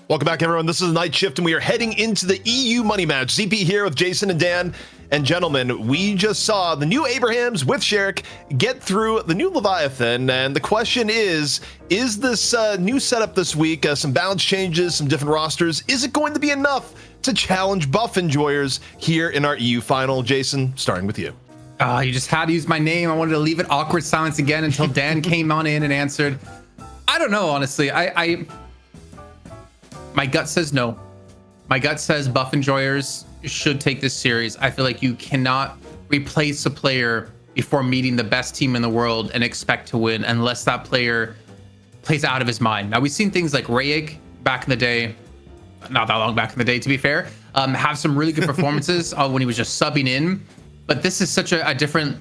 Welcome back, everyone. This is the Night Shift, and we are heading into the EU Money Match. ZP here with Jason and Dan. And gentlemen, we just saw the new Abrahams with Sherrick get through the new Leviathan. And the question is this new setup this week, some balance changes, some different rosters, is it going to be enough to challenge buff enjoyers here in our EU final? Jason, starting with you. You just had to use my name. I wanted to leave it awkward silence again until Dan came on in and answered. I don't know, honestly. My gut says no. My gut says buff enjoyers should take this series. I feel like you cannot replace a player before meeting the best team in the world and expect to win unless that player plays out of his mind. Now, we've seen things like Rayek back in the day, not that long back in the day, to be fair, have some really good performances when he was just subbing in. But this is such a different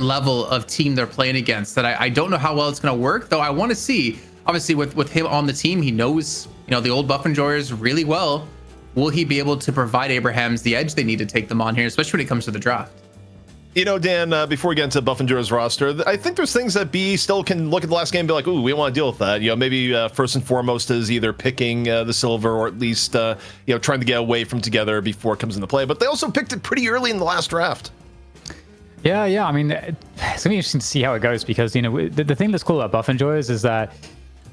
level of team they're playing against that I don't know how well it's going to work, though I want to see. Obviously, with him on the team, he knows the old buff enjoyers really well. Will he be able to provide Abrahams the edge they need to take them on here, especially when it comes to the draft? Dan, before we get into buff enjoyers roster, I think there's things that B still can look at the last game and be like, ooh, we don't want to deal with that. Maybe first and foremost is either picking the silver or at least trying to get away from together before it comes into play. But they also picked it pretty early in the last draft. Yeah. I mean, it's going to be interesting to see how it goes because, the thing that's cool about buff enjoyers is that,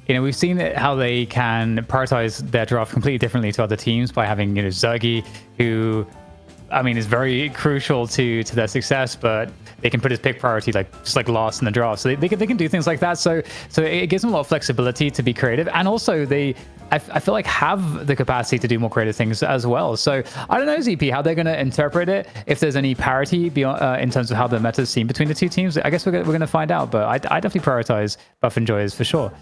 we've seen how they can prioritize their draft completely differently to other teams by having, Zergy, who, is very crucial to their success, but they can put his pick priority just last in the draft. So they can do things like that. So it gives them a lot of flexibility to be creative. And also I feel like have the capacity to do more creative things as well. So I don't know, ZP, how they're going to interpret it. If there's any parity beyond, in terms of how the meta is seen between the two teams, I guess we're going to find out. But I definitely prioritize buff enjoyers for sure.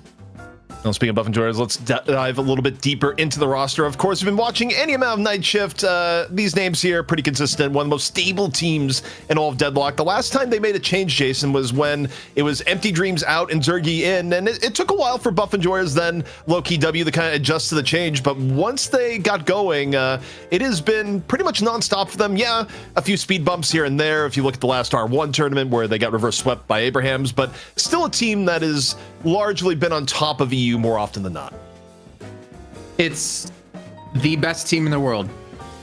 Now, speaking of buff enjoyers, let's dive a little bit deeper into the roster. Of course, we've been watching any amount of Night Shift. These names here are pretty consistent. One of the most stable teams in all of Deadlock. The last time they made a change, Jason, was when it was Empty Dreams out and Zergy in. And it took a while for buff enjoyers, then Low-Key W to kind of adjust to the change. But once they got going, it has been pretty much nonstop for them. Yeah, a few speed bumps here and there. If you look at the last R1 tournament where they got reverse swept by Abrahams, but still a team that has largely been on top of EU more often than not. It's the best team in the world,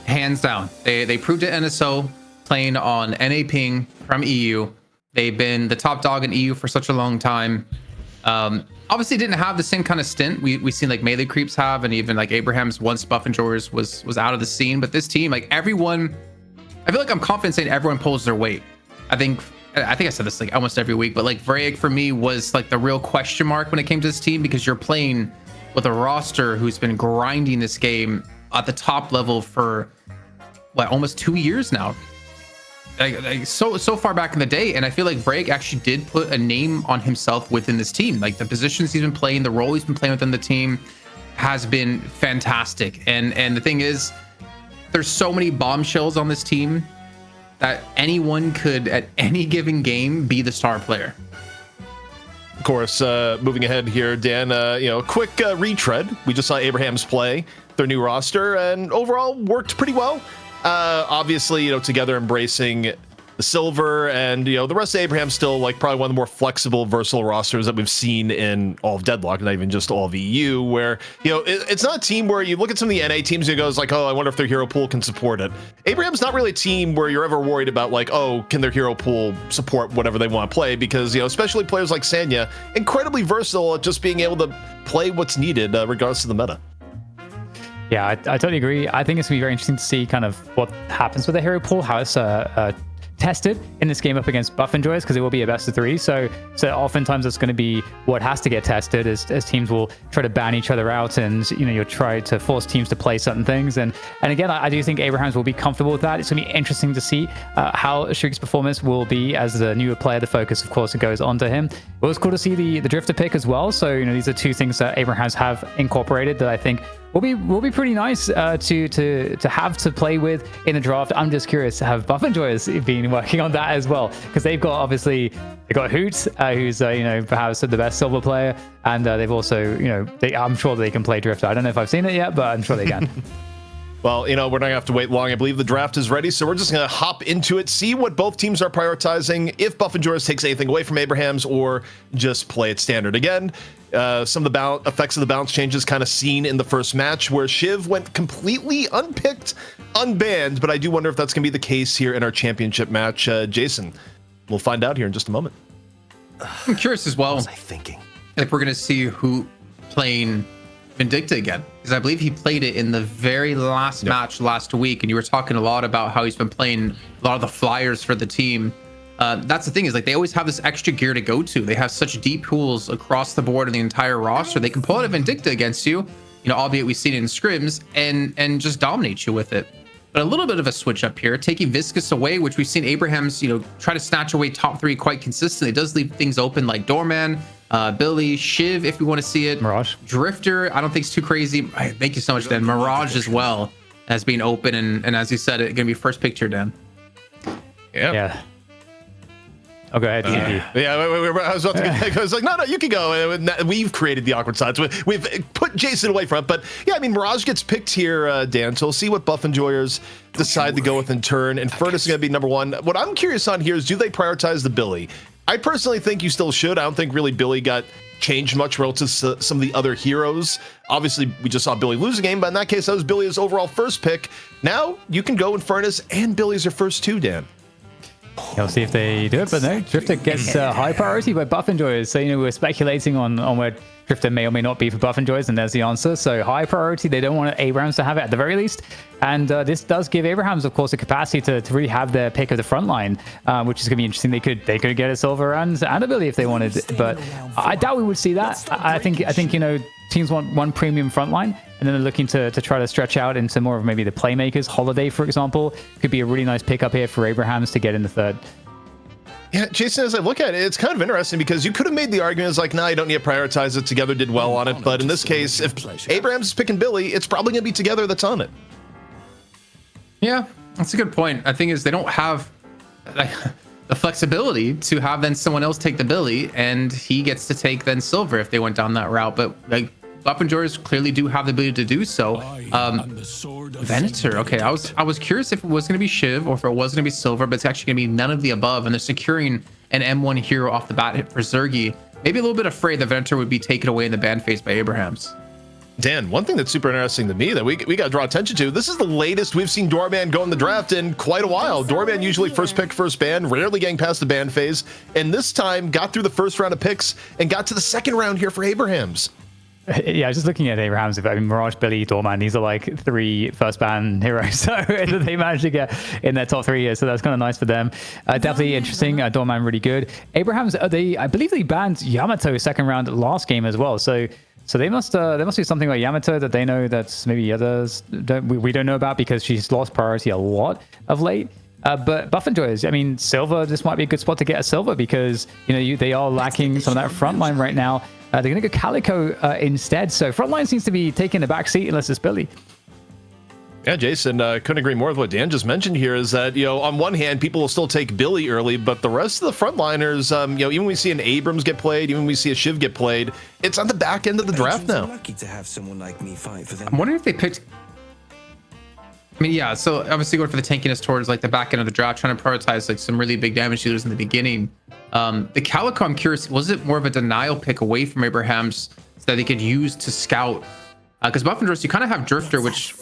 hands down. They proved it NSO playing on NA ping from EU. They've been the top dog in EU for such a long time. Obviously didn't have the same kind of stint we seen like melee creeps have, and even like Abrahams once buff enjoyers was out of the scene. But this team, like everyone, I feel like I'm confident saying everyone pulls their weight. I think I said this like almost every week, but like Vrayek for me was like the real question mark when it came to this team, because you're playing with a roster who's been grinding this game at the top level for almost 2 years now, so far back in the day. And I feel like Vrayek actually did put a name on himself within this team. Like the positions he's been playing, the role he's been playing within the team has been fantastic. And the thing is, there's so many bombshells on this team that anyone could at any given game be the star player. Of course, moving ahead here, Dan, quick retread. We just saw Abrahams play their new roster and overall worked pretty well. Obviously, together embracing the silver and, the rest of Abraham still like probably one of the more flexible, versatile rosters that we've seen in all of Deadlock, not even just all of EU, where, it's not a team where you look at some of the NA teams and it goes like, oh, I wonder if their hero pool can support it. Abraham's not really a team where you're ever worried about like, oh, can their hero pool support whatever they want to play? Because, especially players like Sanya, incredibly versatile at just being able to play what's needed regardless of the meta. Yeah, I totally agree. I think it's going to be very interesting to see kind of what happens with the hero pool, how it's tested in this game up against buff enjoyers, because it will be a best of 3. So oftentimes it's going to be what has to get tested as teams will try to ban each other out, and you'll try to force teams to play certain things. And again, I do think Abrahams will be comfortable with that. It's going to be interesting to see how Shriek's performance will be as the newer player. The focus, of course, it goes onto him. It was cool to see the Drifter pick as well. So these are two things that Abrahams have incorporated that I think will be pretty nice to have to play with in the draft. I'm just curious, have buff enjoyers been working on that as well? Because they've got Hoot, who's perhaps the best silver player, and they've also I'm sure they can play Drifter. I don't know if I've seen it yet, but I'm sure they can. Well, we're not going to have to wait long. I believe the draft is ready, so we're just going to hop into it, see what both teams are prioritizing, if Buff and Joris takes anything away from Abraham's, or just play it standard. Again, some of the effects of the balance changes kind of seen in the first match, where Shiv went completely unpicked, unbanned, but I do wonder if that's going to be the case here in our championship match. Jason, we'll find out here in just a moment. I'm curious as well. What was I thinking? If we're going to see who playing Vindicta again, because I believe he played it in the very last match last week, and you were talking a lot about how he's been playing a lot of the flyers for the team. That's the thing, is like they always have this extra gear to go to. They have such deep pools across the board in the entire roster. They can pull out a Vindicta against you, albeit we've seen it in scrims, and just dominate you with it. But a little bit of a switch up here, taking Viscous away, which we've seen Abraham's, try to snatch away top 3 quite consistently. It does leave things open like Doorman, Billy, Shiv, if we want to see it. Mirage. Drifter, I don't think it's too crazy. Thank you so much, Dan. Mirage as well as being open. And as you said, it's going to be first pick here, Dan. Yeah. Oh, go ahead. I was about to I was like, no, you can go. We've created the awkward sides. We've put Jason away from it. But yeah, I mean, Mirage gets picked here, Dan. So we'll see what Buff Enjoyers decide to go with in turn. And Furnace is going to be number 1. What I'm curious on here is, do they prioritize the Billy? I personally think you still should. I don't think really Billy got changed much relative to some of the other heroes. Obviously, we just saw Billy lose a game, but in that case, that was Billy's overall first pick. Now you can go in Furnace, and Billy's your first 2, Dan. We'll see if they do it, but no, Drifter gets high priority by Buff Enjoyers. So, we're speculating on where Drifter may or may not be for Buff Enjoyers, and there's the answer. So, high priority. They don't want Abrahams to have it at the very least. And this does give Abrahams, of course, a capacity to really have their pick of the front line, which is going to be interesting. They could get a Silver and a Billy if they wanted, but I doubt we would see that. I think teams want one premium front line, and then they're looking to try to stretch out into more of maybe the playmakers. Holiday, for example, could be a really nice pickup here for Abrahams to get in the third. Yeah, Jason, as I look at it, it's kind of interesting because you could have made the argument as like, nah, you don't need to prioritize it. Together did well on it. But in this case, if Abrahams is picking Billy, it's probably going to be Together that's on it. Yeah, that's a good point. I think is they don't have the flexibility to have then someone else take the Billy, and he gets to take then Silver if they went down that route. But like Buff and Joris clearly do have the ability to do so. Venator, okay, I was curious if it was going to be Shiv or if it was going to be Silver, but it's actually going to be none of the above, and they're securing an M1 hero off the bat hit for Zergy. Maybe a little bit afraid that Venator would be taken away in the ban phase by Abrahams. Dan, one thing that's super interesting to me that we got to draw attention to, this is the latest we've seen Doorman go in the draft in quite a while. Doorman usually first pick, first ban, rarely getting past the ban phase, and this time got through the first round of picks and got to the second round here for Abrahams. Yeah, I was just looking at Abrahams. I mean, Mirage, Billy, Doorman, these are like 3 first ban heroes. So they managed to get in their top 3 here. So that's kind of nice for them. Definitely interesting. Doorman really good. Abrahams, I believe they banned Yamato second round last game as well. So they must be something like Yamato that they know that maybe others we don't know about, because she's lost priority a lot of late. But Buff Enjoyers, I mean, Silver, this might be a good spot to get a Silver, because they are lacking some of that front line right now. They're going to go Calico instead. So frontline seems to be taking the back seat unless it's Billy. Yeah, Jason, couldn't agree more with what Dan just mentioned here, is that, on one hand, people will still take Billy early, but the rest of the frontliners, even when we see an Abrams get played, even when we see a Shiv get played, it's on the back end of the draft now. Lucky to have someone like me fight for them. I'm wondering if they picked... I mean, yeah, so obviously going for the tankiness towards like the back end of the draft, trying to prioritize like some really big damage dealers in the beginning. The Calico, I'm curious, was it more of a denial pick away from Abrahams so that they could use to scout? Because Buff and Joris, you kind of have Drifter, which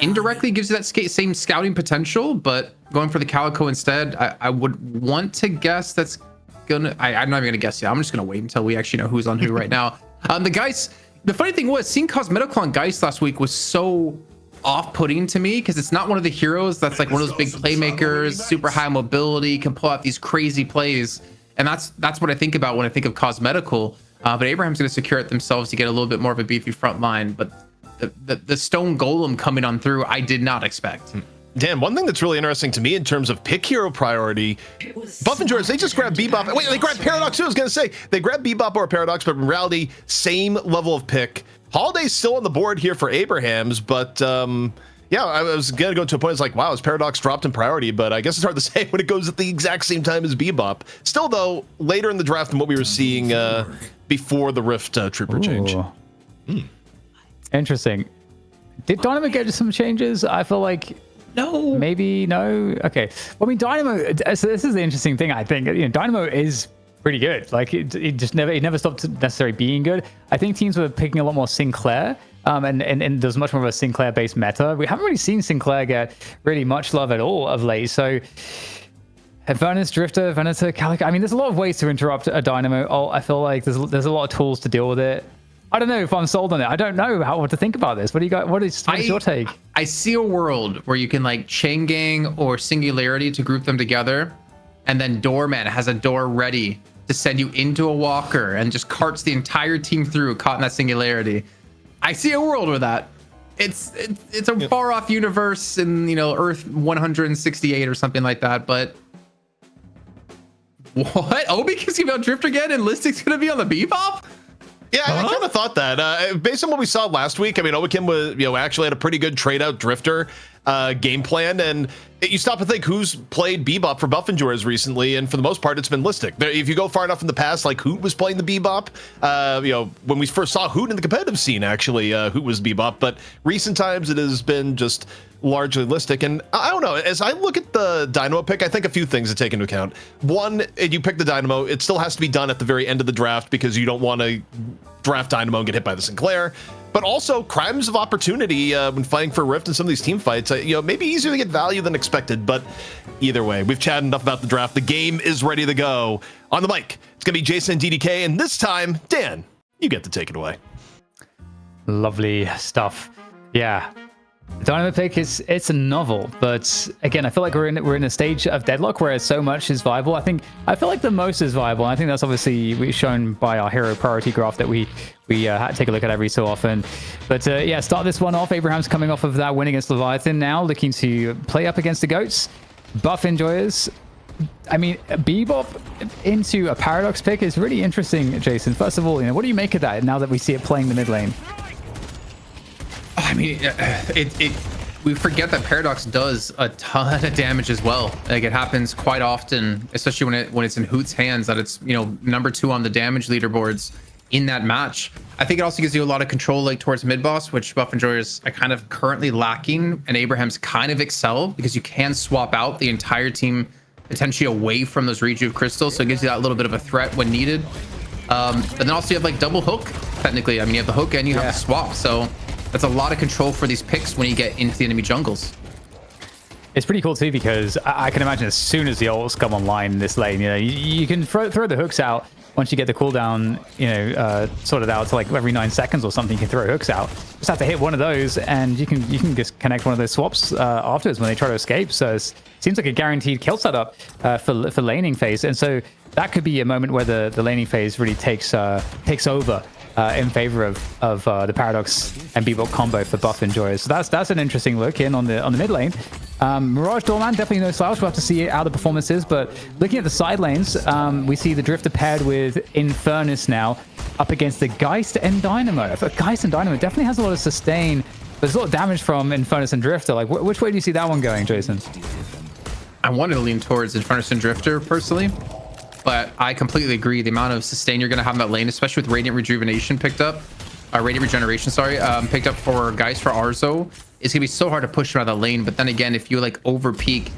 indirectly gives you that same scouting potential, but going for the Calico instead, I would want to guess that's gonna... I'm not even gonna guess yet. I'm just gonna wait until we actually know who's on who right now. The Geist, the funny thing was, seeing Cosmetical on Geist last week was so off-putting to me, because it's not one of the heroes that's like one of those big playmakers, super high mobility, can pull out these crazy plays, and that's what I think about when I think of Cosmetical. But Abraham's going to secure it themselves to get a little bit more of a beefy front line. But the Stone Golem coming on through, I did not expect. Dan, one thing that's really interesting to me in terms of pick hero priority, Buff and Joris, they just grabbed Bebop. Wait, they grabbed Paradox too. I was going to say they grabbed Bebop or Paradox, but in reality, same level of pick. Holiday's still on the board here for Abrahams, but yeah, I was going to go to a point, it's like, wow, is Paradox dropped in priority? But I guess it's hard to say when it goes at the exact same time as Bebop. Still, though, later in the draft than what we were seeing before the Rift Trooper change. Interesting. Did Dynamo get some changes? I feel like No. maybe no. Okay. Well, I mean, Dynamo. So this is the interesting thing. I think Dynamo is pretty good. Like it just never stopped necessarily being good. I think teams were picking a lot more Sinclair. And there's much more of a Sinclair based meta. We haven't really seen Sinclair get really much love at all of late. So Avernus, Drifter, Venator, Calico. I mean, there's a lot of ways to interrupt a Dynamo ult. I feel like there's a lot of tools to deal with it. I don't know if I'm sold on it. I don't know what to think about this. What do you got? What is your take? I see a world where you can like chain gang or singularity to group them together, and then Doorman has a door ready to send you into a walker and just carts the entire team through, caught in that singularity. I see a world where that. It's a far off universe in Earth 168 or something like that, but. What? Obi keeps giving out Drift again, and Listic's gonna be on the Bebop? Yeah, I kind of thought that. Based on what we saw last week, I mean, Owakim was, actually had a pretty good trade out Drifter game plan, and you stop to think who's played Bebop for Buff Enjoyers recently, and for the most part, it's been Listic. If you go far enough in the past, like Hoot was playing the Bebop. When we first saw Hoot in the competitive scene, actually, Hoot was Bebop, but recent times it has been just largely Listic. And I don't know, as I look at the Dynamo pick, I think a few things to take into account. One, you pick the Dynamo, it still has to be done at the very end of the draft because you don't want to draft Dynamo and get hit by the Sinclair. But also crimes of opportunity when fighting for Rift in some of these team fights. Maybe easier to get value than expected, but either way, we've chatted enough about the draft. The game is ready to go. On the mic, it's gonna be Jason and DDK, and this time, Dan, you get to take it away. Lovely stuff. Yeah. The Dynamo pick it's a novel, but again, I feel like we're in a stage of Deadlock where so much is viable. I feel like the most is viable. I think that's obviously shown by our hero priority graph that we take a look at every so often. But yeah, start this one off. Abraham's coming off of that win against Leviathan, now looking to play up against the Goats. Buff Enjoyers. I mean, Bebop into a Paradox pick is really interesting, Jason. First of all, what do you make of that now that we see it playing the mid lane? I mean, we forget that Paradox does a ton of damage as well. Like it happens quite often, especially when it's in Hoot's hands, that it's number 2 on the damage leaderboards in that match. I think it also gives you a lot of control like towards mid boss, which Buff Enjoyers are kind of currently lacking, and Abraham's kind of excel because you can swap out the entire team potentially away from those rejuve crystals, so it gives you that little bit of a threat when needed. But then also you have like double hook technically. I mean, you have the hook and you have the swap, so that's a lot of control for these picks when you get into the enemy jungles. It's pretty cool too, because I can imagine as soon as the ults come online in this lane, you can throw the hooks out once you get the cooldown, sorted out to like every 9 seconds or something. You can throw hooks out. Just have to hit one of those, and you can just connect one of those swaps afterwards when they try to escape. So it seems like a guaranteed kill setup for laning phase, and so that could be a moment where the laning phase really takes over. In favor of the Paradox and Bebop combo for Buff Enjoyers. So that's an interesting look in on the mid lane. Mirage Doorman, definitely no slouch. We'll have to see how the performance is, but looking at the side lanes, we see the Drifter paired with Infernus now up against the Geist and Dynamo. Geist and Dynamo definitely has a lot of sustain, but there's a lot of damage from Infernus and Drifter. Like, which way do you see that one going, Jason? I wanted to lean towards Infernus and Drifter personally, but I completely agree. The amount of sustain you're going to have in that lane, especially with Radiant Rejuvenation picked up, Radiant Regeneration, sorry, picked up for Geist for Arzo, it's going to be so hard to push around that lane. But then again, if you like over peak,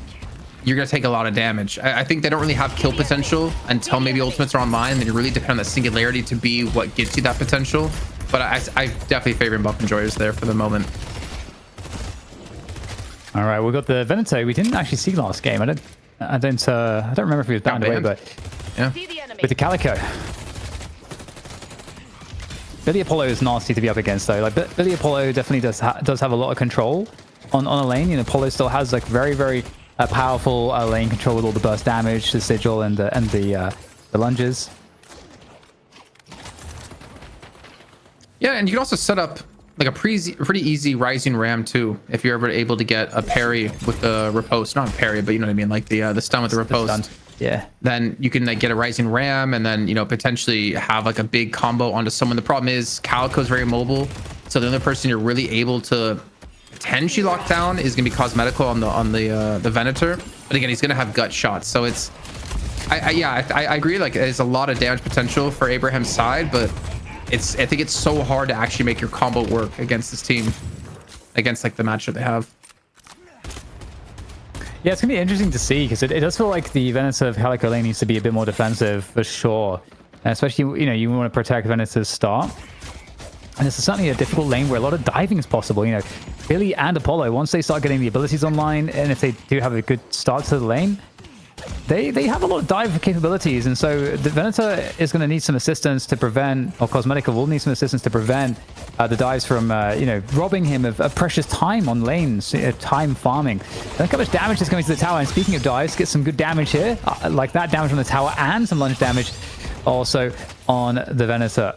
you're going to take a lot of damage. I think they don't really have kill potential until maybe ultimates are online, and then you really depend on that singularity to be what gives you that potential. But I definitely favor Buff Enjoyers there for the moment. All right, we got the Venator. We didn't actually see last game. I don't remember if he was banned away, but yeah. With the Calico. Billy Apollo is nasty to be up against though. Like Billy Apollo definitely does have a lot of control on a lane. Apollo still has like very, very powerful lane control with all the burst damage, the sigil, and the lunges. Yeah, and you can also set up like a pretty easy rising ram too, if you're ever able to get a parry with the riposte. Not a parry, but you know what I mean, like the stun with the riposte. Yeah. Then you can like get a rising ram, and then potentially have like a big combo onto someone. The problem is Calico is very mobile, so the only person you're really able to potentially lock down is gonna be Cosmetical on the Venator. But again, he's gonna have gut shots, so it's I agree. Like there's a lot of damage potential for Abraham's side, but I think it's so hard to actually make your combo work against this team. against like the matchup they have. Yeah, it's gonna be interesting to see because it does feel like the Venator of Calico lane needs to be a bit more defensive for sure, and especially you want to protect Venator's start. And it's certainly a difficult lane where a lot of diving is possible. Billy and Apollo, once they start getting the abilities online, and if they do have a good start to the lane, they have a lot of dive capabilities. And so the Venator is going to need some assistance to prevent, or Cosmetica will need some assistance to prevent the dives from, robbing him of precious time on lanes, time farming. Look how much damage is coming to the tower. And speaking of dives, get some good damage here, like that damage on the tower and some lunge damage also on the Venator.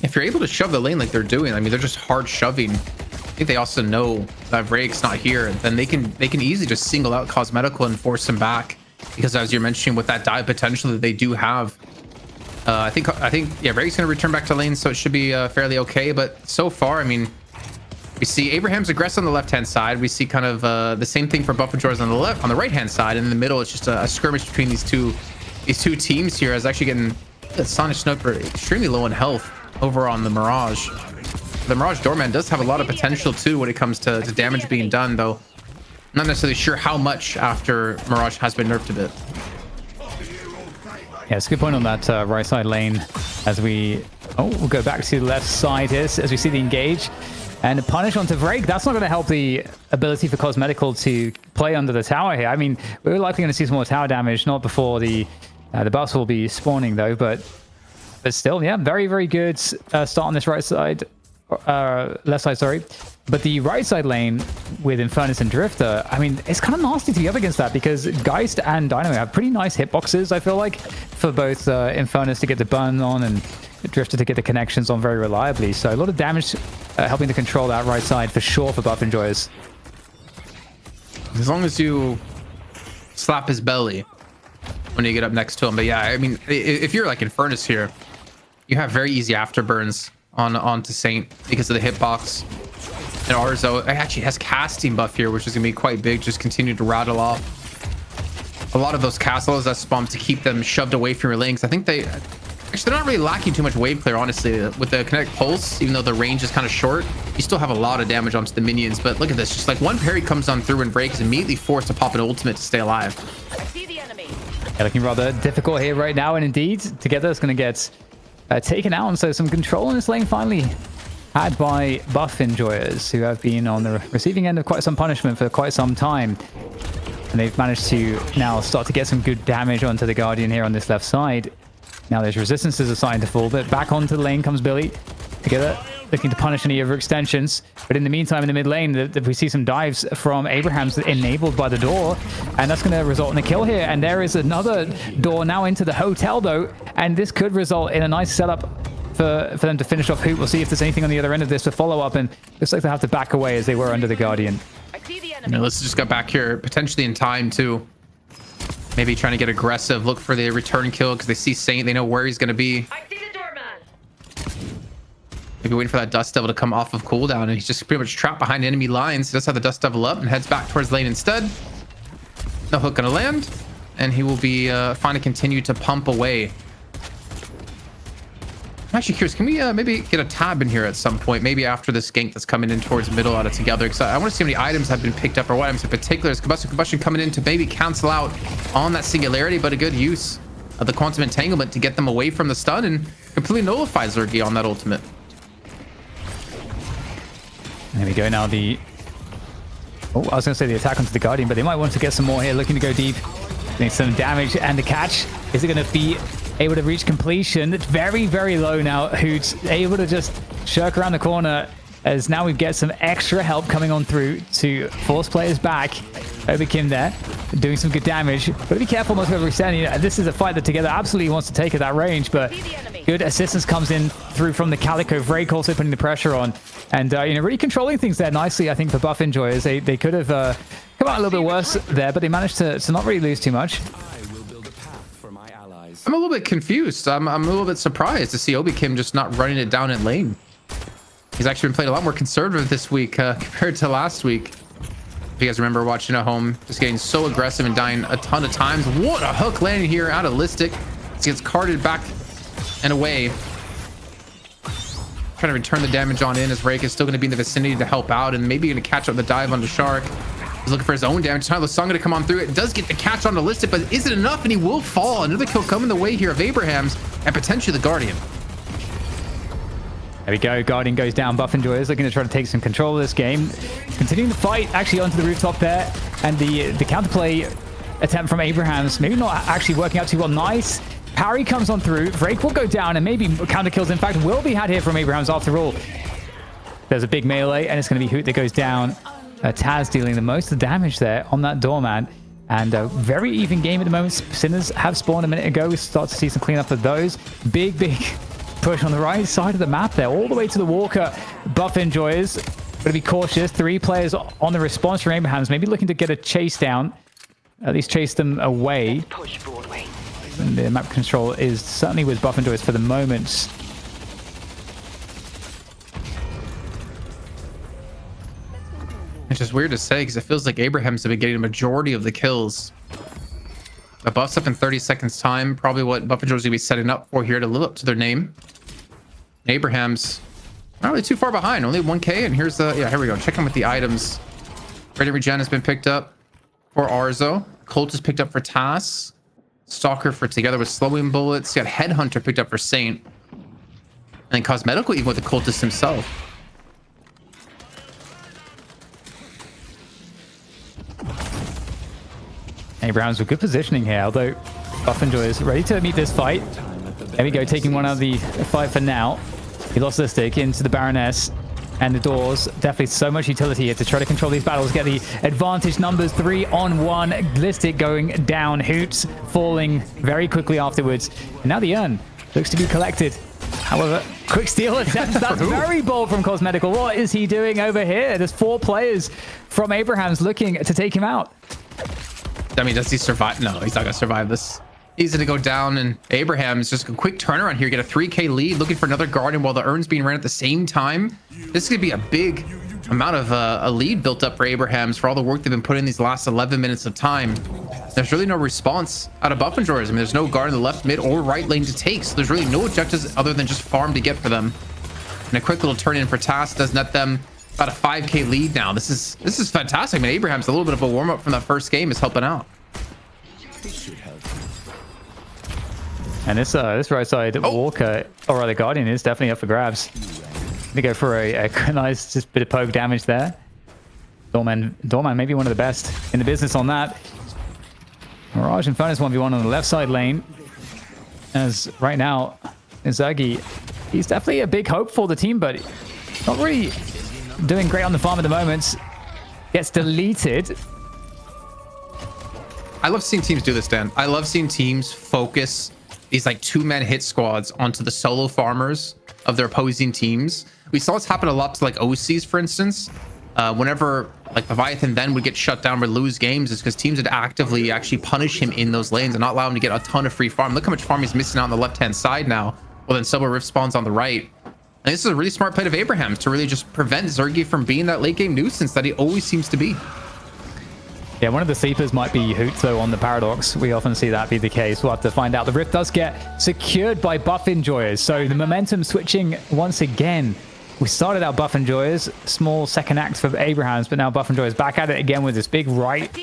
If you're able to shove the lane like they're doing, I mean, they're just hard shoving. I think they also know that Vrake's not here, then they can easily just single out Cosmetical and force him back. Because as you're mentioning, with that dive potential that they do have, I think yeah, Vrake's gonna return back to lane, so it should be fairly okay. But so far, I mean, we see Abraham's aggressive on the left hand side. We see kind of the same thing for Buff and Jor's on the right hand side, and in the middle, it's just a skirmish between these two teams here. As actually getting Sonic Sniper extremely low in health over on the Mirage. The Mirage Doorman does have a lot of potential too when it comes to damage being done, though not necessarily sure how much after Mirage has been nerfed a bit. Yeah, it's a good point on that right side lane as we'll go back to the left side here as we see the engage and the punish onto Vrake. That's not going to help the ability for Cosmetical to play under the tower here. I mean, we're likely going to see some more tower damage, not before the buffs will be spawning though, but still, yeah, very, very good start on this right side. Left side, sorry. But the right side lane with Infernus and Drifter, I mean, it's kind of nasty to be up against that because Geist and Dynamo have pretty nice hitboxes, I feel like, for both Infernus to get the burn on and Drifter to get the connections on very reliably. So a lot of damage helping to control that right side for sure for buff enjoyers. As long as you slap his belly when you get up next to him. But yeah, I mean, if you're like Infernus here, you have very easy afterburns onto Saint because of the hitbox. And Arzo actually has casting buff here, which is gonna be quite big. Just continue to rattle off a lot of those castles that spawn to keep them shoved away from your lanes. I think they're not really lacking too much wave clear, honestly. With the Kinetic Pulse, even though the range is kind of short, you still have a lot of damage onto the minions. But look at this, just like one parry comes on through and Vrake is immediately forced to pop an ultimate to stay alive. I see the enemy. Yeah, looking rather difficult here right now, and indeed, together it's going to get taken out. And so some control in this lane finally had by buff enjoyers, who have been on the receiving end of quite some punishment for quite some time. And they've managed to now start to get some good damage onto the Guardian here on this left side. Now there's resistances assigned to fall, but back onto the lane comes Billy. Together, looking to punish any overextensions. But in the meantime, in the mid lane, we see some dives from Abraham's enabled by the door. And that's going to result in a kill here. And there is another door now into the hotel, though. And this could result in a nice setup for them to finish off Hoot. We'll see if there's anything on the other end of this to follow up. And looks like they'll have to back away as they were under the Guardian. I see the enemy. Let's just get back here, potentially in time, too. Maybe trying to get aggressive, look for the return kill because they see Saint, they know where he's going to be. I see the doorman. Maybe waiting for that Dust Devil to come off of cooldown, and he's just pretty much trapped behind enemy lines. He does have the Dust Devil up and heads back towards lane instead. No hook gonna land, and he will be fine to continue to pump away. I'm actually curious, can we maybe get a tab in here at some point, maybe after this gank that's coming in towards middle out of together, because I want to see how many items have been picked up, or what items in particular. Is combustion coming in to maybe cancel out on that singularity, but a good use of the quantum entanglement to get them away from the stun and completely nullify Zergy on that ultimate. There we go. Now I was going to say the attack onto the Guardian, but they might want to get some more here, looking to go deep. Getting some damage, and the catch, is it going to be able to reach completion? It's very, very low now. Hoot's able to just shirk around the corner, as now we get some extra help coming on through to force players back. Obikim there, doing some good damage. But be careful not to overextend. This is a fight that Together absolutely wants to take at that range, but good assistance comes in through from the Calico. Vrake also putting the pressure on. And, really controlling things there nicely, I think, for buff enjoyers. They could have come out a little bit worse there, but they managed to not really lose too much. I'm a little bit confused. I'm a little bit surprised to see Obikim just not running it down in lane. He's actually been playing a lot more conservative this week compared to last week. If you guys remember watching at home, just getting so aggressive and dying a ton of times. What a hook landing here out of Listic. He gets carted back and away. trying to return the damage on in as Rake is still going to be in the vicinity to help out and maybe going to catch up the dive onto Shark. He's looking for his own damage. Tyler Song going to come on through. It does get the catch on the listed, but is it enough? And he will fall. Another kill coming the way here of Abrahams and potentially the Guardian. There we go. Guardian goes down. Buff Enjoy is looking to try to take some control of this game. Continuing the fight actually onto the rooftop there. And the counterplay attempt from Abrahams, maybe not actually working out too well. Nice. Parry comes on through. Drake will go down and maybe counter kills, in fact, will be had here from Abrahams after all. There's a big melee and it's going to be Hoot that goes down. Taz dealing the most of the damage there on that doorman. And a very even game at the moment. Sinners have spawned a minute ago. We start to see some cleanup of those. Big push on the right side of the map there, all the way to the Walker. Buff Enjoyers going to be cautious. 3 players on the response from Abrahams, maybe looking to get a chase down, at least chase them away. Push Broadway. And the map control is certainly with Buff Enjoyers for the moment. It's just weird to say because it feels like Abrahams have been getting a majority of the kills. The buff's up in 30 seconds time. Probably what Buff Enjoyers going to be setting up for here to live up to their name. Abrahams not really too far behind, only 1k. And here's the, yeah, here we go. Checking with the items. Ready Regen has been picked up for Arzo. Colt is picked up for Tass. Stalker for Together with Slowing Bullets. You got Headhunter picked up for Saint. And Cosmetical even with the Cultist himself. Abrahams with good positioning here, although Buff Enjoy is ready to meet this fight. There we go, taking one out of the fight for now. He lost the stick into the Baroness and the doors. Definitely so much utility here to try to control these battles, get the advantage numbers. 3-on-1. Glistic going down. Hoots falling very quickly afterwards. And now the urn looks to be collected. However, quick steal attempt. That's very bold from Cosmetical. What is he doing over here? There's 4 players from Abrahams looking to take him out. I mean, does he survive? No, he's not going to survive this. He's going to go down, and Abraham's just a quick turnaround here, get a 3k lead, looking for another Guardian while the urn's being ran at the same time. This is going to be a big amount of a lead built up for Abrahams for all the work they've been putting in these last 11 minutes of time. There's really no response out of Buff Enjoyers. I mean, there's no guard in the left, mid, or right lane to take, so there's really no objectives other than just farm to get for them. And a quick little turn in for Tass does net them about a 5k lead now. This is fantastic. I mean, Abraham's a little bit of a warm-up from that first game is helping out. And this right side Walker, or rather Guardian, is definitely up for grabs. They go for a nice just bit of poke damage there. Doorman maybe one of the best in the business on that. Mirage and Furnace 1v1 on the left side lane. As right now, Izagi, he's definitely a big hope for the team, but not really doing great on the farm at the moment. Gets deleted. I love seeing teams do this, Dan. I love seeing teams focus these like 2-man hit squads onto the solo farmers of their opposing teams. We saw this happen a lot to like OCs, for instance. Whenever like Leviathan then would get shut down or lose games, is because teams would actively actually punish him in those lanes and not allow him to get a ton of free farm. Look how much farm he's missing out on the left-hand side now. Well, then Silver Rift spawns on the right. And this is a really smart play of Abraham's to really just prevent Zergy from being that late game nuisance that he always seems to be. Yeah, one of the sleepers might be Hoot, though, on the Paradox. We often see that be the case. We'll have to find out. The Rift does get secured by Buff Enjoyers, so the momentum switching once again. We started out Buff Enjoyers, small second act for Abrahams, but now Buff Enjoyers back at it again with this big right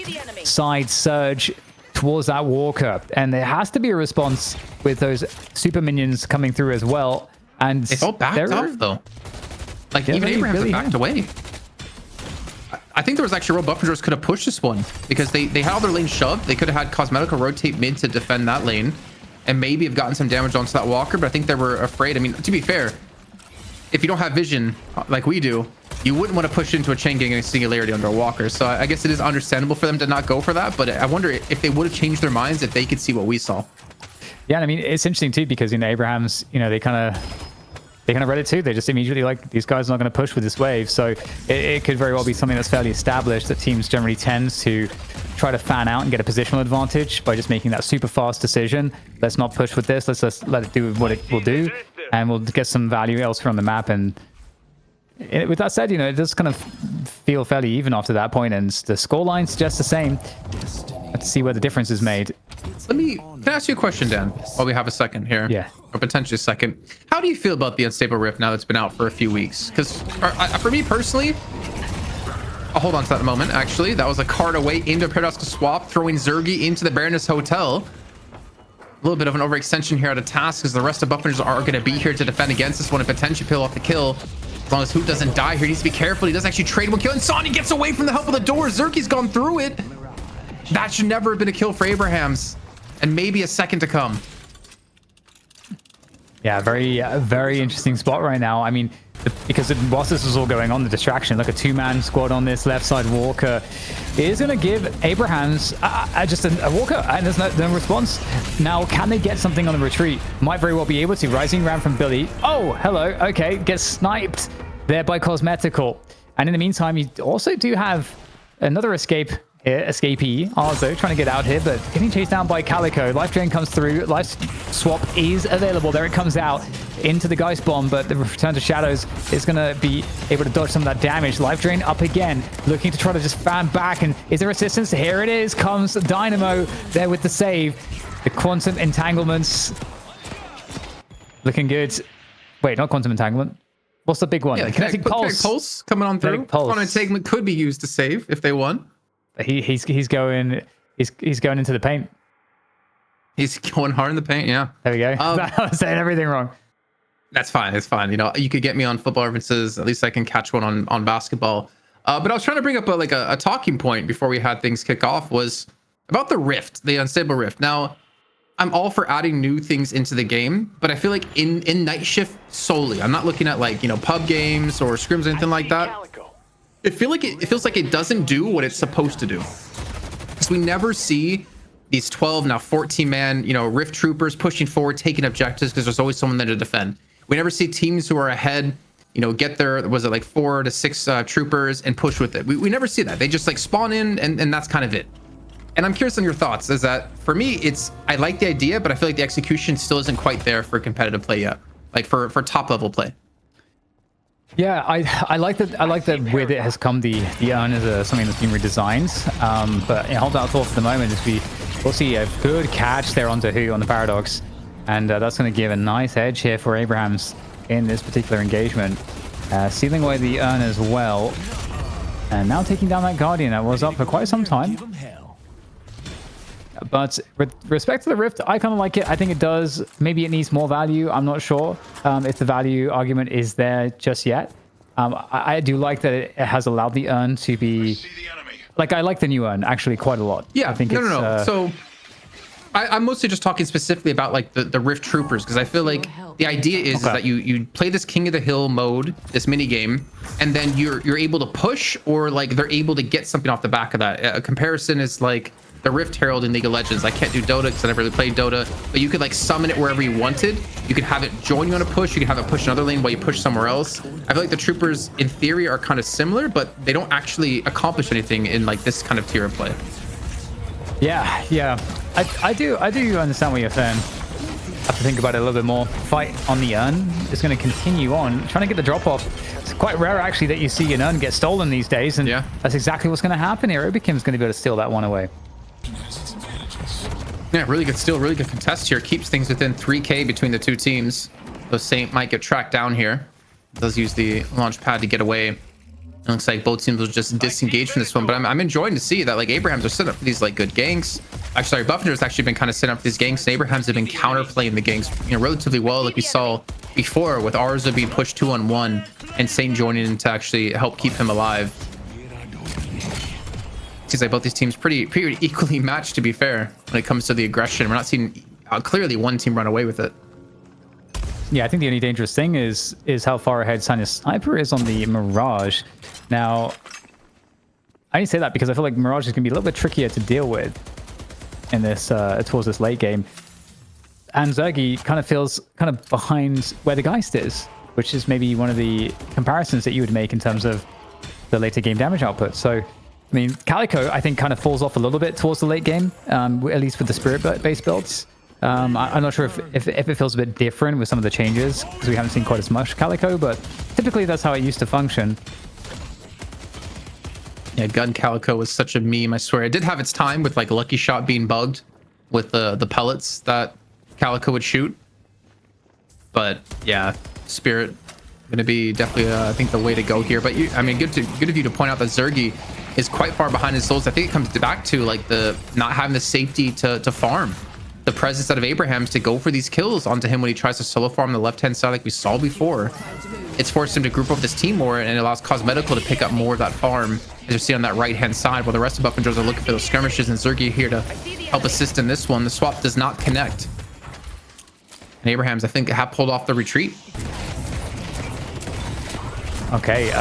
side surge towards that Walker. And there has to be a response with those super minions coming through as well. And they felt backed off, though. Like, even Abrahams really backed away. I think there was actually a real Buff Enjoyers could have pushed this one because they had all their lanes shoved. They could have had Cosmetical rotate mid to defend that lane and maybe have gotten some damage onto that Walker, but I think they were afraid. I mean, to be fair, if you don't have vision like we do, you wouldn't want to push into a chain gang and Singularity under a Walker. So I guess it is understandable for them to not go for that, but I wonder if they would have changed their minds if they could see what we saw. Yeah, I mean, it's interesting too because, you know, Abrahams, you know, they kind of read it too. They just immediately like, these guys are not going to push with this wave. So it could very well be something that's fairly established that teams generally tend to try to fan out and get a positional advantage by just making that super fast decision. Let's not push with this. Let's just let it do what it will do. And we'll get some value elsewhere on the map. And with that said, you know, it does kind of feel fairly even after that point, and the scoreline suggests the same. Let's see where the difference is made. Let me Can I ask you a question, Dan, while we have a second here? Yeah. Or potentially a second. How do you feel about the Unstable Rift now that's been out for a few weeks? Because for me personally, I'll hold on to that a moment, actually. That was a card away into a Paradoxical Swap, throwing Zergy into the Baroness Hotel. A little bit of an overextension here at a task, because the rest of Buffingers are going to be here to defend against this one and potentially peel off the kill. As long as Hoot doesn't die here, he needs to be careful. He does actually trade one kill, and Sonny gets away from the help of the door. Zerky's gone through it. That should never have been a kill for Abrahams. And maybe a second to come. Yeah, very interesting spot right now. I mean, because whilst this was all going on, the distraction, like a two-man squad on this left side, Walker is going to give Abrahams just a Walker, and there's no response. Now, can they get something on the retreat? Might very well be able to. Rising round from Billy. Oh, hello. Okay, gets sniped there by Cosmetical. And in the meantime, you also do have another escape here, escapee, Arzo, trying to get out here, but getting chased down by Calico. Life Drain comes through. Life Swap is available. There it comes out into the Geist Bomb, but the Return to Shadows is going to be able to dodge some of that damage. Life Drain up again, looking to try to just fan back. And is there assistance? Here it is. Comes Dynamo there with the save. The Quantum Entanglements looking good. Wait, not Quantum Entanglement. What's the big one? Yeah, Kinetic Kinetic Pulse coming on through. Kinetic Pulse. Quantum Entanglement could be used to save if they won. He's going into the paint. He's going hard in the paint, yeah. There we go. I was saying everything wrong. That's fine. It's fine. You know, you could get me on football references. At least I can catch one on basketball. But I was trying to bring up a talking point before we had things kick off, was about the Rift, the Unstable Rift. Now, I'm all for adding new things into the game, but I feel like in Night Shift solely, I'm not looking at like, you know, pub games or scrims or anything like that. It feels like it doesn't do what it's supposed to do. Because we never see these 12, now 14 man, you know, Rift troopers pushing forward, taking objectives, because there's always someone there to defend. We never see teams who are ahead, you know, get their, was it like 4 to 6 troopers and push with it. We never see that. They just like spawn in and that's kind of it. And I'm curious on your thoughts. Is that, for me, I like the idea, but I feel like the execution still isn't quite there for competitive play yet. Like for top level play. Yeah, I like that with it has come the urn as something that's been redesigned. But you know, hold that thought for the moment as we'll see a good catch there onto Who on the Paradox. And that's going to give a nice edge here for Abrahams in this particular engagement. Sealing away the urn as well. And now taking down that Guardian that was up for quite some time. But with respect to the Rift, I kind of like it. I think it does. Maybe it needs more value. I'm not sure if the value argument is there just yet. I do like that it has allowed the urn to be... Like, I like the new urn, actually, quite a lot. Yeah, I think no. So, I'm mostly just talking specifically about, like, the Rift Troopers, because I feel like the idea is that you play this King of the Hill mode, this mini game, and then you're able to push, or, like, they're able to get something off the back of that. A comparison is, like, the Rift Herald in League of Legends. I can't do Dota because I never really played Dota, but you could like summon it wherever you wanted. You could have it join you on a push. You could have it push another lane while you push somewhere else. I feel like the troopers in theory are kind of similar, but they don't actually accomplish anything in like this kind of tier of play. Yeah. I do understand what you're saying. I have to think about it a little bit more. Fight on the urn is going to continue on, trying to get the drop off. It's quite rare actually that you see an urn get stolen these days, and that's exactly what's going to happen here. Obikim's going to be able to steal that one away. Yeah, really good steal, really good contest here. Keeps things within 3K between the two teams. So Saint might get tracked down here. Does use the launch pad to get away. It looks like both teams will just disengage from this one, but I'm enjoying to see that like Abrahams are setting up for these like good ganks. Actually, sorry, Buffinger's actually been kind of setting up for these ganks, and Abrahams have been counterplaying the ganks, you know, relatively well, like we saw before with Arza being pushed 2-on-1 and Saint joining in to actually help keep him alive. Seems like both these teams pretty equally matched, to be fair, when it comes to the aggression. We're not seeing clearly one team run away with it. Yeah, I think the only dangerous thing is how far ahead Sanya's Sniper is on the Mirage. Now, I only say that because I feel like Mirage is going to be a little bit trickier to deal with in this towards this late game. And Zergy kind of feels kind of behind where the Geist is, which is maybe one of the comparisons that you would make in terms of the later game damage output. So, I mean, Calico, I think, kind of falls off a little bit towards the late game, at least with the Spirit-based builds. I'm not sure if it feels a bit different with some of the changes, because we haven't seen quite as much Calico, but typically that's how it used to function. Yeah, Gun Calico was such a meme, I swear. It did have its time with, like, Lucky Shot being bugged with the pellets that Calico would shoot. But yeah, Spirit gonna be definitely I think the way to go here. But I mean, good of you to point out that Zergy is quite far behind his souls. I think it comes back to like the not having the safety to farm, the presence out of Abraham's to go for these kills onto him when he tries to solo farm the left hand side like we saw before. It's forced him to group up this team more, and it allows Cosmetical to pick up more of that farm, as you see on that right hand side, while the rest of Buff and Joes are looking for those skirmishes, and Zergy here to help assist in this one. The swap does not connect, and Abraham's I think have pulled off the retreat. Okay,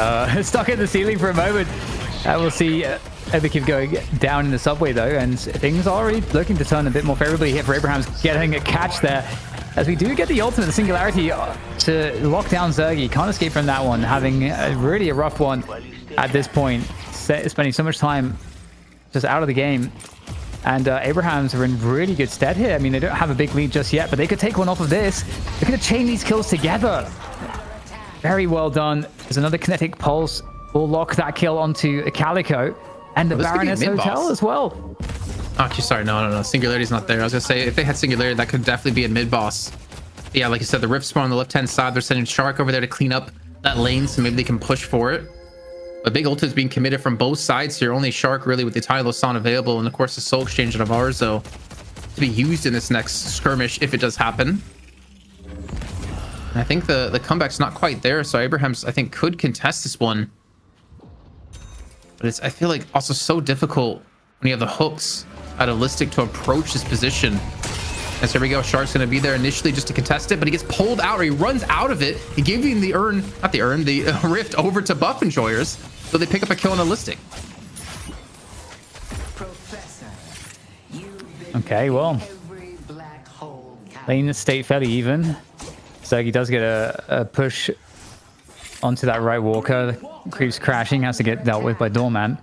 stuck in the ceiling for a moment. We'll see Everkeep going down in the subway though, and things are already looking to turn a bit more favorably here for Abraham's getting a catch there. As we do get the ultimate, the singularity to lock down Zergy. Can't escape from that one, having really a rough one at this point, spending so much time just out of the game. And Abraham's are in really good stead here. I mean, they don't have a big lead just yet, but they could take one off of this. They're going to chain these kills together. Very well done. There's another kinetic pulse. Will lock that kill onto Calico and the Baroness Hotel as well. Actually, sorry, no. Singularity's not there. I was gonna say if they had Singularity, that could definitely be a mid boss. Yeah, like you said, the Rift spawn on the left hand side. They're sending Shark over there to clean up that lane, so maybe they can push for it. But big ult is being committed from both sides here. Only Shark really with the Tylosan available, and of course the Soul Exchange of Arzo to be used in this next skirmish if it does happen. And I think the comeback's not quite there, so Abraham's I think could contest this one. But it's I feel like also so difficult when you have the hooks out of Listic to approach this position. And so here we go. Shark's going to be there initially just to contest it, but he gets pulled out, or he runs out of it. He gave him the the rift over to Buff Enjoyers, so they pick up a kill on a Listic. Okay, well, lane state fairly even. So he does get a push onto that right walker. The creeps crashing, has to get dealt with by Doorman.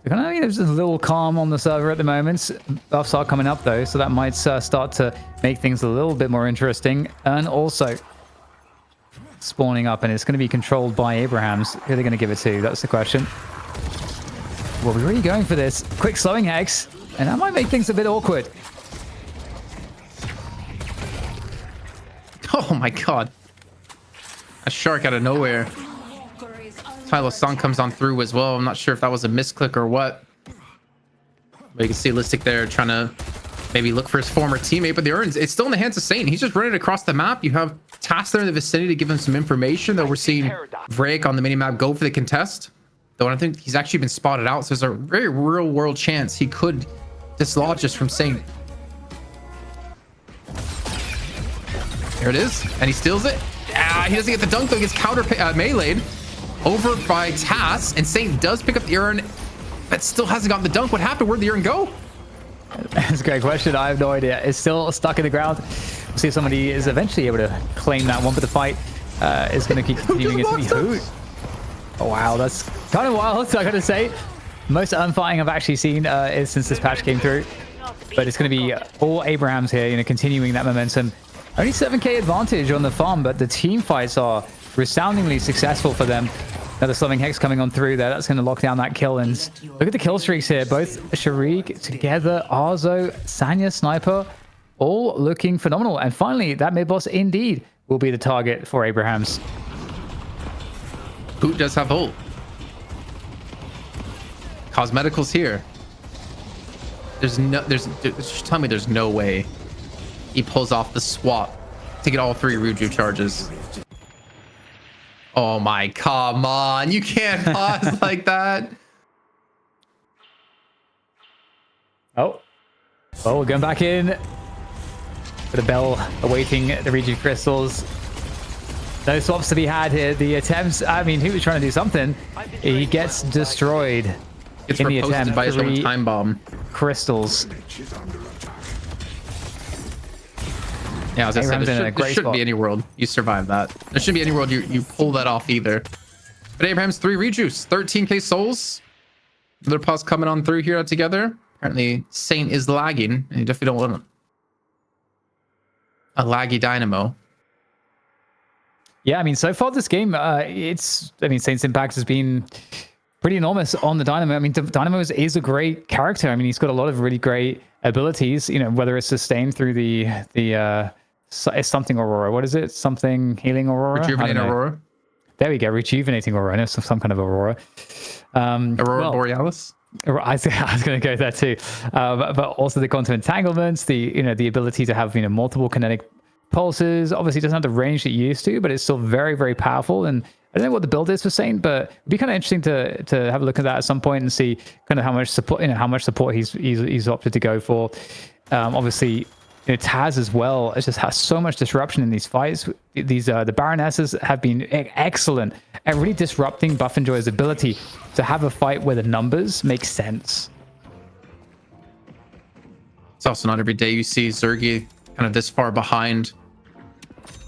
There's a little calm on the server at the moment. Buffs are coming up though, so that might start to make things a little bit more interesting. And also spawning up, and it's going to be controlled by Abraham's. Who are they going to give it to? That's the question. Well, we're really going for this. Quick slowing hex, and that might make things a bit awkward. Oh my god. A Shark out of nowhere. Tylosan comes on through as well. I'm not sure if that was a misclick or what. But you can see Listic there trying to maybe look for his former teammate, but the Urns, it's still in the hands of Saint. He's just running across the map. You have Task there in the vicinity to give him some information, though we're seeing Vrake on the minimap go for the contest. Though I think he's actually been spotted out, so there's a very real world chance he could dislodge us from Saint. There it is, and he steals it. He doesn't get the dunk, though. He gets counter meleeed over by Tass, and Saint does pick up the urn, but still hasn't gotten the dunk. What happened? Where'd the urn go? That's a great question. I have no idea. It's still stuck in the ground. We'll see if somebody is eventually able to claim that one, but the fight is going to keep continuing. It's going to be Hoot. Oh, wow. That's kind of wild, I got to say. Most unfighting I've actually seen is since this patch came through. But it's going to be all Abrahams here, continuing that momentum. Only 7k advantage on the farm, but the team fights are resoundingly successful for them. Now the Slumming Hex coming on through there. That's going to lock down that kill. And look at the kill streaks here. Both Sharik together, Arzo, Sanya, Sniper, all looking phenomenal. And finally, that mid-boss indeed will be the target for Abrahams. Boot does have ult. Cosmetical's here. Just tell me there's no way he pulls off the swap to get all 3 Ruju charges. Oh my, come on. You can't pause like that. Oh, we're going back in. With a bell awaiting the Ruju crystals. No swaps to be had here. The attempts, I mean, he was trying to do something. He gets destroyed. It's in the attempt. by his 3 own time bomb. Crystals. Yeah, as I said, there shouldn't be any world you survive that. There shouldn't be any world you pull that off either. But Abraham's 3 rejuice, 13k souls. Another pause coming on through here together. Apparently, Saint is lagging, and you definitely don't want a laggy Dynamo. Yeah, I mean, so far this game, Saint's impact has been pretty enormous on the Dynamo. I mean, Dynamo is a great character. I mean, he's got a lot of really great abilities, you know, whether it's sustained through it's something Aurora. What is it? Something healing Aurora? Rejuvenate Aurora. There we go. Rejuvenating Aurora. I know some kind of Aurora. Aurora Borealis. I was going to go there too, but also the quantum entanglements, the ability to have multiple kinetic pulses. Obviously, it doesn't have the range that it used to, but it's still very, very powerful. And I don't know what the build is for Saint, but it'd be kind of interesting to have a look at that at some point and see kind of how much support he's opted to go for. Obviously, Taz as well. It just has so much disruption in these fights. The Baronesses have been excellent at really disrupting Buff and Joy's ability to have a fight where the numbers make sense. It's also not every day you see Zergy kind of this far behind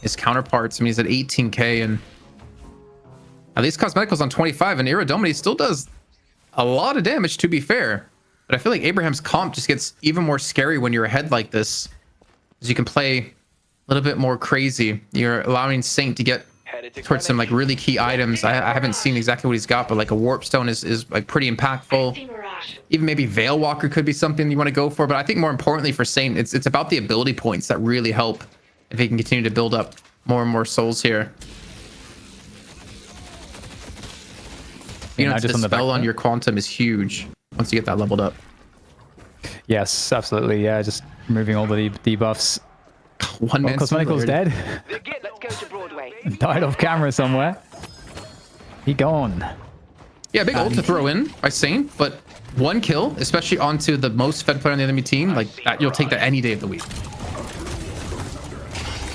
his counterparts. I mean, he's at 18k, and at least Cosmetical's on 25, and Iridomini still does a lot of damage, to be fair. But I feel like Abraham's comp just gets even more scary when you're ahead like this, as you can play a little bit more crazy. You're allowing Saint to get towards some like really key items. I haven't seen exactly what he's got, but like a Warp Stone is like pretty impactful. Even maybe Veil Walker could be something you want to go for, but I think more importantly for Saint, it's about the ability points that really help if he can continue to build up more and more souls here. The spell on your Quantum is huge once you get that leveled up. Yes, absolutely. Yeah, just removing all the debuffs. One man Cosmetical's dead. Let's go to Broadway. Died off camera somewhere. He gone. Yeah, big ult to throw in by Saint, but one kill, especially onto the most fed player on the enemy team, like that, you'll take that any day of the week.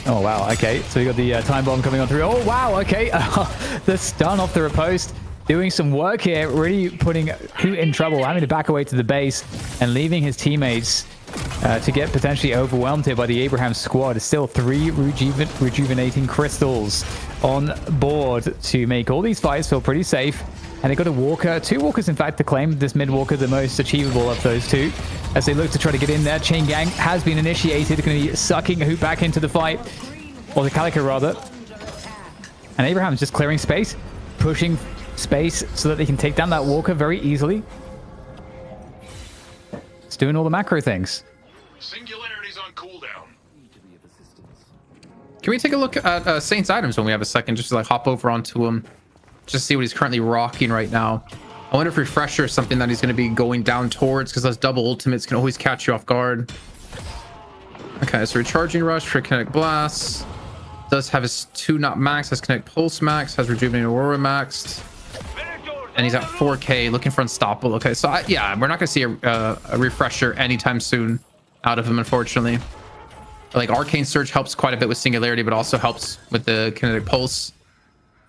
Oh, wow. Okay, so we got the time bomb coming on through. Oh, wow. Okay, the stun off the riposte. Doing some work here, really putting Hoot in trouble, having to back away to the base and leaving his teammates to get potentially overwhelmed here by the Abraham squad. Still 3 rejuvenating crystals on board to make all these fights feel pretty safe. And they got a Walker, 2 Walkers in fact to claim. This mid Walker the most achievable of those 2 as they look to try to get in there. Chain Gang has been initiated, going to be sucking Hoot back into the fight, or the Calico rather. And Abraham's just clearing space, pushing space so that they can take down that Walker very easily. It's doing all the macro things. Singularity's on cooldown. Can we take a look at Saint's items when we have a second, just to like hop over onto him, just see what he's currently rocking right now? I wonder if Refresher is something that he's going to be going down towards, because those double ultimates can always catch you off guard. Okay, so Recharging Rush for Kinetic Blast. Does have his 2 not max, has Kinetic Pulse max, has Rejuvenating Aurora maxed. And he's at 4k, looking for Unstoppable. Okay, so yeah, we're not going to see a Refresher anytime soon out of him, unfortunately. Like Arcane Surge helps quite a bit with Singularity, but also helps with the Kinetic Pulse,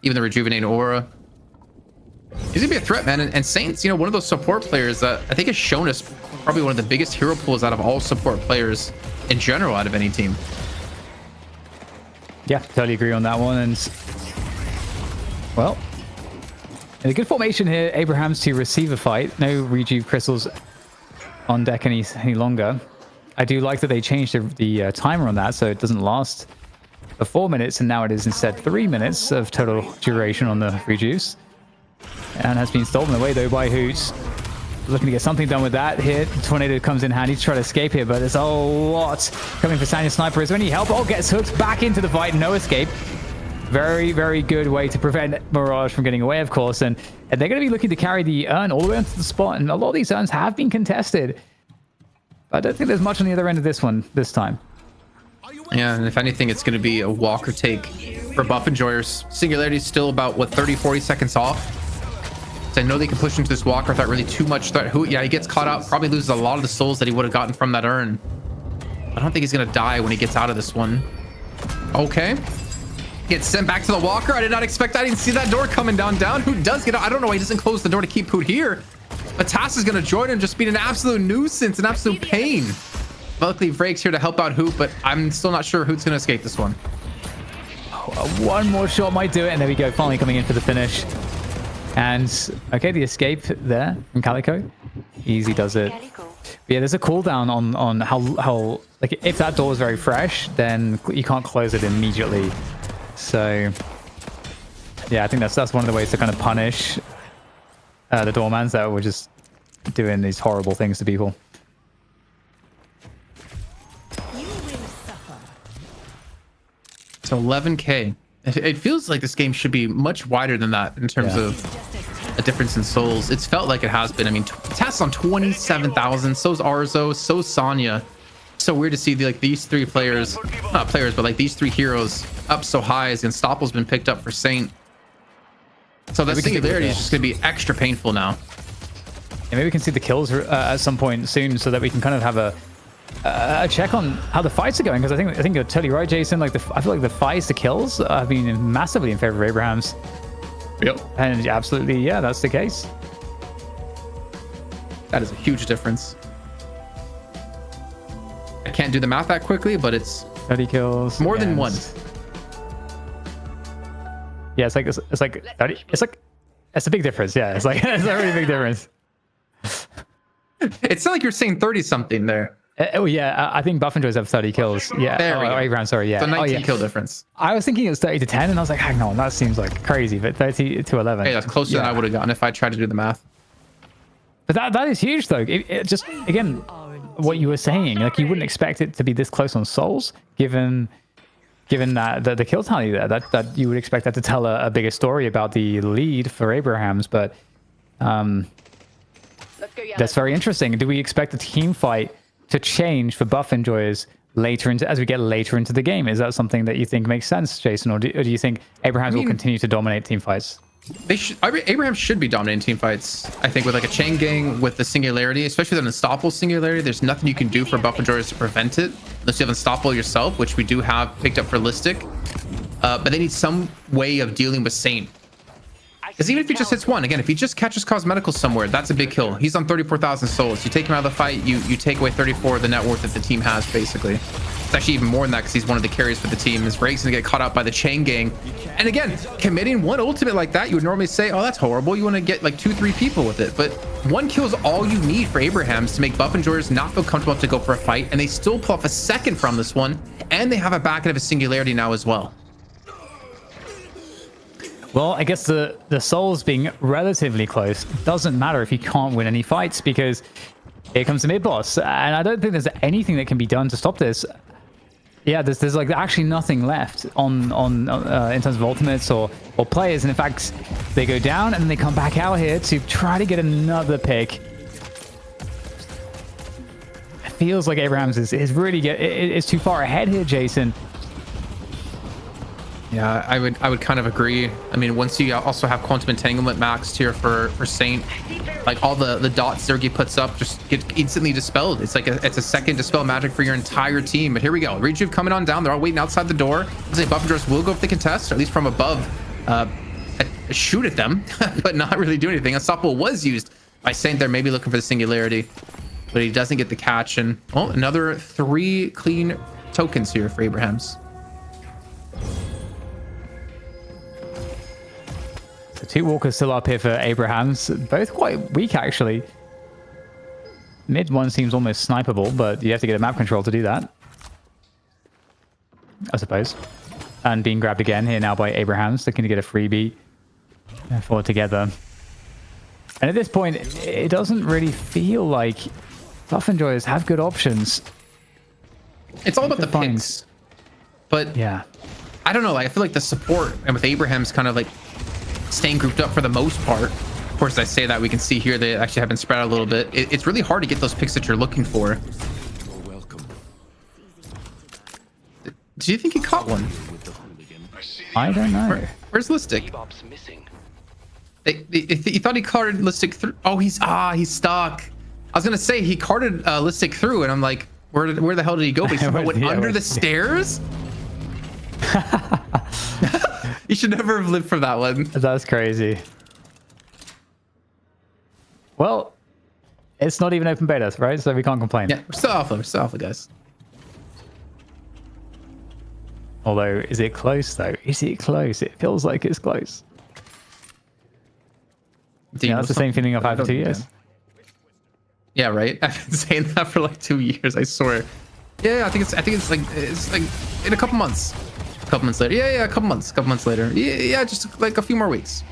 even the Rejuvenating Aura. He's gonna be a threat, man. And Saints, one of those support players that I think has shown us probably one of the biggest hero pools out of all support players in general out of any team. Yeah, totally agree on that one. And well, in a good formation here, Abraham's to receive a fight. No Rejuve crystals on deck any longer. I do like that they changed the timer on that, so it doesn't last for 4 minutes, and now it is instead 3 minutes of total duration on the Rejuves. And has been stolen away though by Hoots. Looking to get something done with that here. Tornado comes in handy to try to escape here, but there's a lot coming for Sanya Sniper. Is there any help? Oh, gets hooked back into the fight. No escape. Very, very good way to prevent Mirage from getting away, of course. And they're going to be looking to carry the urn all the way onto the spot. And a lot of these urns have been contested. But I don't think there's much on the other end of this one this time. Yeah, and if anything, it's going to be a Walker take for Buff Enjoyers. Singularity is still about, 30-40 seconds off. So I know they can push into this Walker without really too much threat. Yeah, he gets caught out. Probably loses a lot of the souls that he would have gotten from that urn. I don't think he's going to die when he gets out of this one. Okay. Gets sent back to the Walker. I did not expect that. I didn't see that door coming down. Who does get out? I don't know why he doesn't close the door to keep Hoot here. But Tass is going to join him, just being an absolute nuisance, an absolute pain. Luckily, Vrake's here to help out Hoot, but I'm still not sure Hoot's going to escape this one. One more shot might do it, and there we go. Finally coming in for the finish. And okay, the escape there from Calico. Easy does it. But yeah, there's a cooldown on how like if that door is very fresh, then you can't close it immediately. So yeah, I think that's one of the ways to kind of punish the doormans that were just doing these horrible things to people. So 11K. It feels like this game should be much wider than that in terms of a difference in souls. It's felt like it has been. I mean, Tess on 27,000. So's Arzo. So's Sonya. So weird to see these three players, not players, but like these three heroes up so high as Unstoppable's been picked up for Saint. So that singularity is just going to be extra painful now. Yeah, maybe we can see the kills at some point soon, so that we can kind of have a check on how the fights are going. Because I think you're totally right, Jason. Like I feel like the fights, the kills have been massively in favor of Abraham's. Yep. And absolutely, yeah, that's the case. That is a huge difference. I can't do the math that quickly, but it's 30 kills. more than one. Yeah, it's like 30. It's a big difference. Yeah, it's like it's a really big difference. It's not like you're saying 30 something there. Oh yeah, I think Buff and Joy's have 30 kills. Yeah, There we go. Abraham, sorry, yeah. So 19 yeah. kill difference. I was thinking it was 30 to 10, and I was like, hang on, that seems like crazy. But 30 to 11. Hey, that's closer than I would have gotten if I tried to do the math. But that is huge, though. It just, again, what you were saying, like you wouldn't expect it to be this close on souls, given that the kill tally there, that you would expect that to tell a bigger story about the lead for Abraham's. But that's very interesting. Do we expect the team fight to change for Buff Enjoyers as we get later into the game? Is that something that you think makes sense, Jason, or do you think Abraham's will continue to dominate team fights? Abraham should be dominating team fights. I think with like a chain gang with the singularity, especially with an unstoppable singularity, there's nothing you can do for Buff Enjoyers to prevent it unless you have unstoppable yourself, which we do have picked up for Listic. But they need some way of dealing with Saint. Because even if he just hits one, again, if he just catches cosmeticals somewhere, that's a big kill. He's on 34,000 souls. You take him out of the fight, you take away 34 of the net worth that the team has, basically. It's actually even more than that because he's one of the carries for the team. His Rake's going to get caught out by the chain gang. And again, committing one ultimate like that, you would normally say, oh, that's horrible. You want to get like 2-3 people with it. But one kill is all you need for Abraham's to make Buff Enjoyers not feel comfortable to go for a fight. And they still pull off a second from this one. And they have a back end of a singularity now as well. Well, I guess the souls being relatively close doesn't matter if you can't win any fights, because here comes the mid boss, and I don't think there's anything that can be done to stop this. Yeah, there's like actually nothing left on in terms of ultimates or players, and in fact they go down and then they come back out here to try to get another pick. It feels like Abraham's is really is too far ahead here, Jason. Yeah, I would kind of agree. I mean, once you also have Quantum Entanglement maxed here for Saint, like all the dots Sergey puts up just get instantly dispelled. It's like it's a second dispel magic for your entire team. But here we go. Rejuve coming on down. They're all waiting outside the door. Let's say Buff Enjoyers will go if they contest, or at least from above, shoot at them, but not really do anything. Unstoppable was used by Saint there, maybe looking for the singularity, but he doesn't get the catch. And another 3 clean tokens here for Abraham's. The 2 walkers still up here for Abraham's, both quite weak actually. Mid one seems almost snipeable, but you have to get a map control to do that, I suppose. And being grabbed again here now by Abraham's, looking to get a freebie for together. And at this point, it doesn't really feel like Buff Enjoyers have good options. It's all about the picks, but yeah, I don't know. Like, I feel like the support and with Abraham's kind of like staying grouped up for the most part. Of course, I say that, we can see here they actually have been spread out a little bit. It's really hard to get those picks that you're looking for. Do you think he caught one? I don't know. Where's Listic? He thought he carded Listic through. Oh, he's stuck. I was gonna say he carded Listic through, and I'm like, where the hell did he go? But he went under the stairs. You should never have lived for that one. That's crazy. Well, it's not even open beta, right? So we can't complain. Yeah, we're still alpha. We're still alpha, guys. Although, is it close though? Is it close? It feels like it's close. Yeah, that's the same feeling I've had for 2 years. Yeah, right. I've been saying that for like 2 years. I swear. Yeah, I think it's like in a couple months. A couple months later. Yeah, a couple months later. Yeah, just like a few more weeks.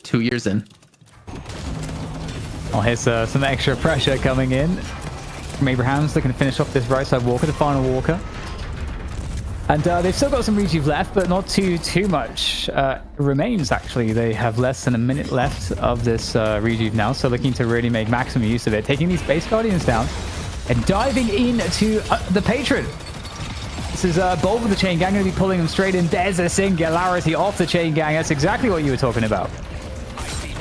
2 years in. Oh, here's some extra pressure coming in from Abraham's, looking to finish off this right side walker, the final walker. And they've still got some rejuve left, but not too much remains, actually. They have less than a minute left of this rejuve now, so looking to really make maximum use of it. Taking these base guardians down and diving into the patron. This is Bold with the chain gang, going to be pulling them straight in. There's a singularity off the chain gang. That's exactly what you were talking about.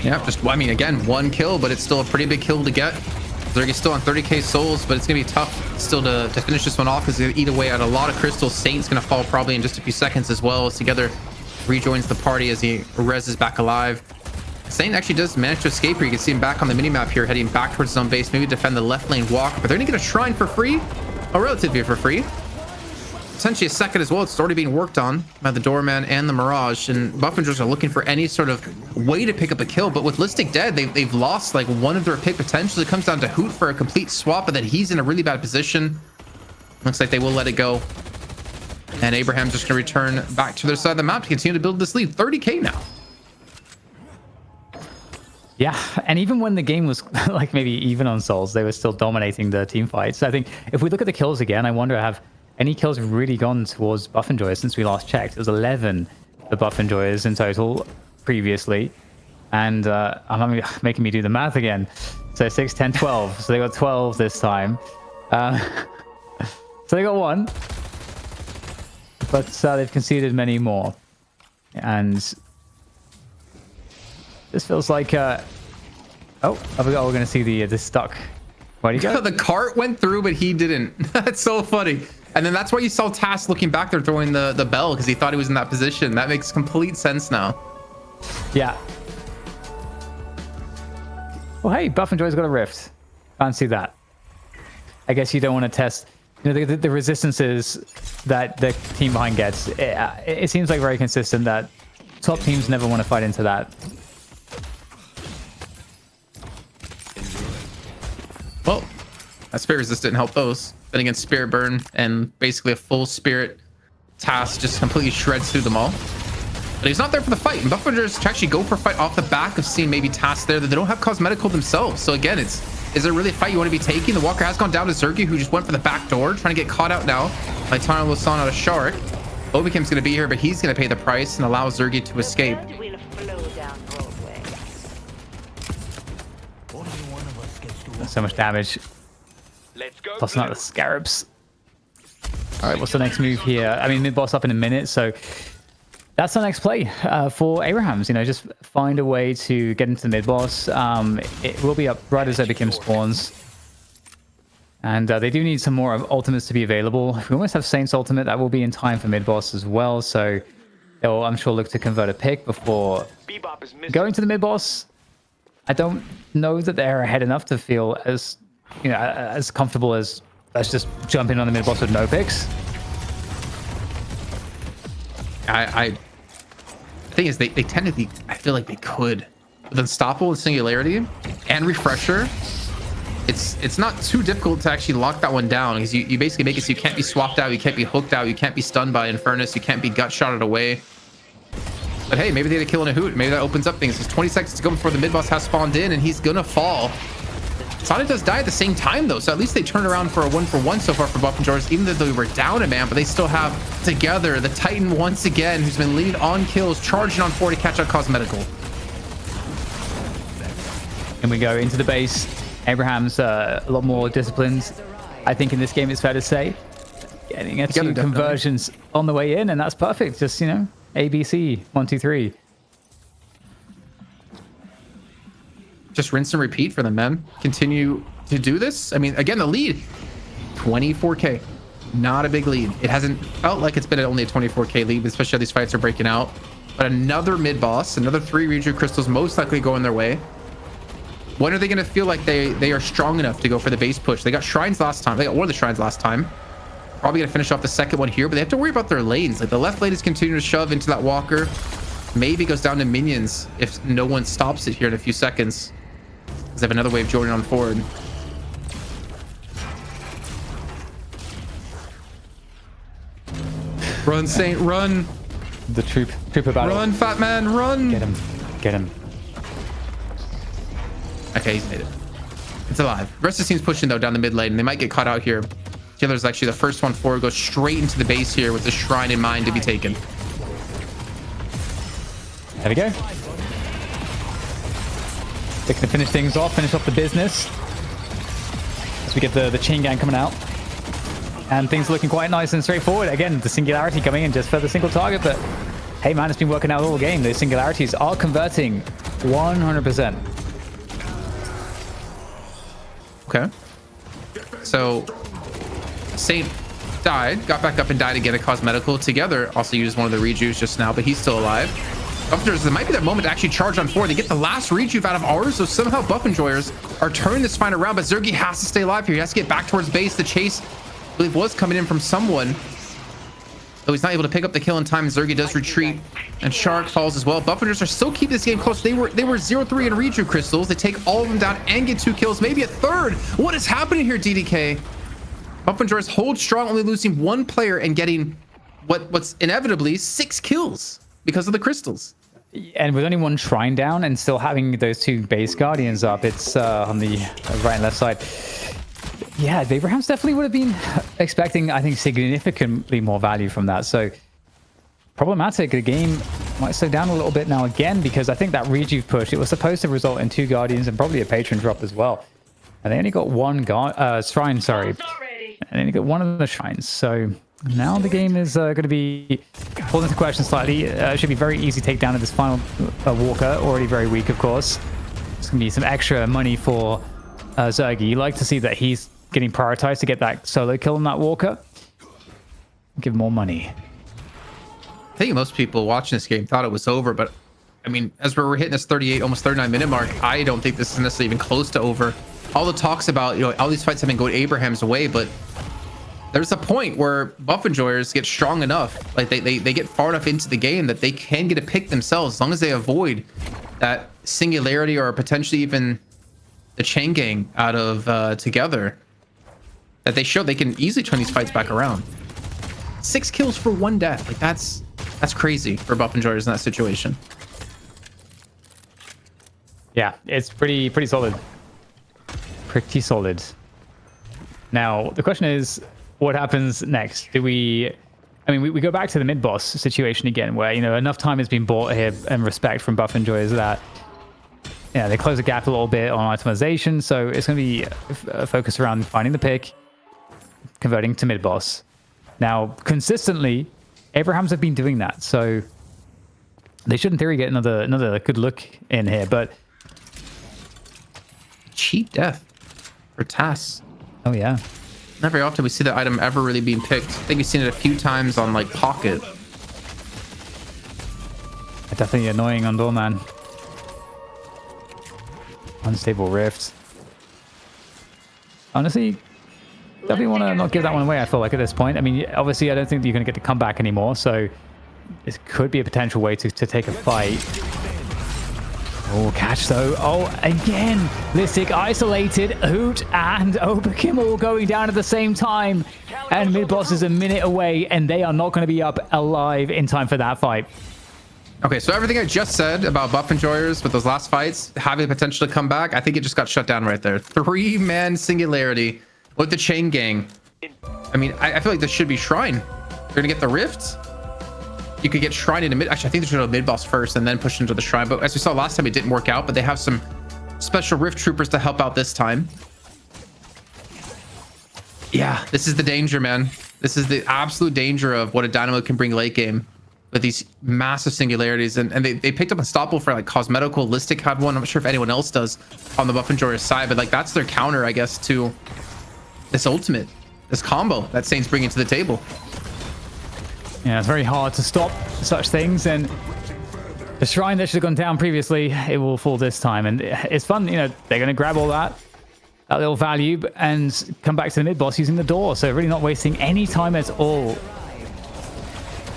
Yeah, just, I mean, again, 1 kill, but it's still a pretty big kill to get. Zerg's still on 30k souls, but it's going to be tough still to finish this one off because they eat away at a lot of crystals. Saint's going to fall probably in just a few seconds as well. As Together rejoins the party as he reses back alive. Saint actually does manage to escape here. You can see him back on the minimap here, heading back towards his own base, maybe defend the left lane walk, but they're going to get a shrine for free, or relatively for free. Potentially a second as well. It's already being worked on by the Doorman and the Mirage, and Buffingers are looking for any sort of way to pick up a kill, but with Listic dead, they've lost like one of their pick potentials. It comes down to Hoot for a complete swap, but then he's in a really bad position. Looks like they will let it go, and Abraham's just going to return back to their side of the map to continue to build this lead. 30k now. Yeah, and even when the game was like maybe even on souls, they were still dominating the team fights. So I think if we look at the kills again, I wonder, have any kills really gone towards Buff Enjoyers since we last checked? It was 11 for Buff Enjoyers in total previously. And I'm making me do the math again. So 6, 10, 12. So they got 12 this time. So they got 1. But they've conceded many more. And this feels like... oh, we're going to see the stuck. Where'd he go? The cart went through, but he didn't. That's so funny. And then that's why you saw Task looking back there throwing the bell, because he thought he was in that position. That makes complete sense now. Yeah. Well, hey, Buff Enjoy's got a rift. Fancy that. I guess you don't want to test, you know, the resistances that the team behind gets. It seems like very consistent that top teams never want to fight into that. Well, that Spirit Resist didn't help those. Then against Spirit Burn and basically a full Spirit Task just completely shreds through them all. But he's not there for the fight. And Buffingers to actually go for a fight off the back of seeing maybe Task there that they don't have Cosmetical themselves. So again, is there really a fight you want to be taking? The Walker has gone down to Zergy, who just went for the back door, trying to get caught out now by Tana Lusan out of Shark. Obikim's going to be here, but he's going to pay the price and allow Zergy to escape. So much damage. Plus not the Scarabs. All right, what's the next move here? I mean, mid-boss up in a minute, so that's the next play for Abrahams. You know, just find a way to get into the mid-boss. It will be up right as Obikim spawns. And they do need some more ultimates to be available. We almost have Saint's ultimate. That will be in time for mid-boss as well, so they'll, I'm sure, look to convert a pick before going to the mid-boss. I don't know that they're ahead enough to feel as, you know, as comfortable as let's just jump in on the mid boss with no picks. The thing is, they tend to be, I feel like they could. With Unstoppable and Singularity and Refresher, it's not too difficult to actually lock that one down, because you basically make it so you can't be swapped out, you can't be hooked out, you can't be stunned by Infernus, you can't be gut shotted away. But hey, maybe they had a kill in a hoot. Maybe that opens up things. There's 20 seconds to go before the mid-boss has spawned in, and he's gonna fall. Sonic does die at the same time, though, so at least they turned around for a 1-for-1 so far for Buff and George, even though they were down a man, but they still have Together the Titan once again, who's been leading on kills, charging on 4 to catch out Cosmetical. And we go into the base. Abraham's a lot more disciplined, I think, in this game, it's fair to say. Getting a 2 conversions on the way in, and that's perfect. Just, you know, ABC, 1, 2, 3. Just rinse and repeat for them, man. Continue to do this. I mean, again, the lead, 24k. Not a big lead. It hasn't felt like it's been only a 24k lead, especially how these fights are breaking out. But another mid-boss, another 3 Reju Crystals most likely going their way. When are they going to feel like they are strong enough to go for the base push? They got shrines last time. They got one of the shrines last time. Probably going to finish off the second one here, but they have to worry about their lanes. Like, the left lane is continuing to shove into that Walker. Maybe goes down to minions if no one stops it here in a few seconds, because they have another wave joining on forward. Run, Saint, run. The trooper battle. Run, fat man, run. Get him. Get him. Okay, he's made it. It's alive. The rest of the team's pushing, though, down the mid lane. They might get caught out here. Killer's actually the first one forward, goes straight into the base here with the shrine in mind to be taken. There we go. They can finish things off, finish off the business. As we get the chain gang coming out. And things are looking quite nice and straightforward. Again, the singularity coming in just for the single target, but hey man, it's been working out all game. Those singularities are converting 100%. Okay. So Saint died, got back up and died again at Cosmetical. Together also used one of the rejuves just now, but he's still alive. Buff Enjoyers, there might be that moment to actually charge on 4. They get the last rejuve out of ours, so somehow Buff Enjoyers are turning this fight around, but Zergy has to stay alive here. He has to get back towards base. The chase, I believe, was coming in from someone, though he's not able to pick up the kill in time. Zergy does retreat, and Shark falls as well. Buff Enjoyers are still keeping this game close. They were 0-3 in rejuve crystals. They take all of them down and get 2 kills, maybe a third. What is happening here, DDK? Buff Enjoyers hold strong, only losing 1 player and getting what's inevitably 6 kills because of the crystals. And with only 1 shrine down and still having those 2 base guardians up, it's on the right and left side. Yeah, the Abrahams definitely would have been expecting, I think, significantly more value from that. So problematic. The game might slow down a little bit now again, because I think that rejuve push, it was supposed to result in 2 guardians and probably a patron drop as well. And they only got 1 shrine, sorry. And they only got 1 of the shrines. So now the game is going to be pulled into question slightly. It should be very easy takedown of this final Walker. Already very weak, of course. It's going to be some extra money for Zergy. You like to see that he's getting prioritized to get that solo kill on that Walker. Give him more money. I think most people watching this game thought it was over, but I mean, as we're hitting this 38, almost 39 minute mark, I don't think this is necessarily even close to over. All the talks about, you know, all these fights have been going Abraham's way, but there's a point where Buff Enjoyers get strong enough, like they get far enough into the game that they can get a pick themselves, as long as they avoid that singularity or potentially even the chain gang out of together, that they show they can easily turn these fights back around. 6 kills for 1 death, like that's crazy for Buff Enjoyers in that situation. Yeah, it's pretty solid. Pretty solid. Now the question is, what happens next? Do we go back to the mid boss situation again, where, you know, enough time has been bought here and respect from Buff Enjoyers that, yeah, they close the gap a little bit on itemization. So it's going to be a focus around finding the pick, converting to mid boss. Now, consistently, Abrahams have been doing that, so they should in theory get another good look in here. But cheap death for Tass. Oh yeah. Not very often we see that item ever really being picked. I think we've seen it a few times on like Pocket. Definitely annoying on Doorman. Unstable Rift. Honestly, definitely want to not give that one away, I feel like, at this point. I mean, obviously, I don't think that you're going to get to come back anymore, so this could be a potential way to take a fight. Oh, catch though. Oh, again. Listic isolated. Hoot and Overkim all going down at the same time. And mid-boss is a minute away, and they are not going to be up alive in time for that fight. Okay, so everything I just said about Buff Enjoyers with those last fights, having the potential to come back, I think it just got shut down right there. 3-man singularity with the chain gang. I mean, I feel like this should be Shrine. You're going to get the Rift. You could get Shrine into mid. Actually, I think they should go mid boss first and then push into the Shrine. But as we saw last time, it didn't work out. But they have some special Rift Troopers to help out this time. Yeah, this is the danger, man. This is the absolute danger of what a Dynamo can bring late game with these massive singularities. And they picked up Unstoppable for like Cosmetical. Listic had one. I'm not sure if anyone else does on the Buff Enjoyer side. But like that's their counter, I guess, to this ultimate, this combo that Saint's bringing to the table. Yeah, it's very hard to stop such things, and the Shrine that should have gone down previously, it will fall this time. And it's fun, you know, they're going to grab all that little value and come back to the mid-boss using the door, so really not wasting any time at all.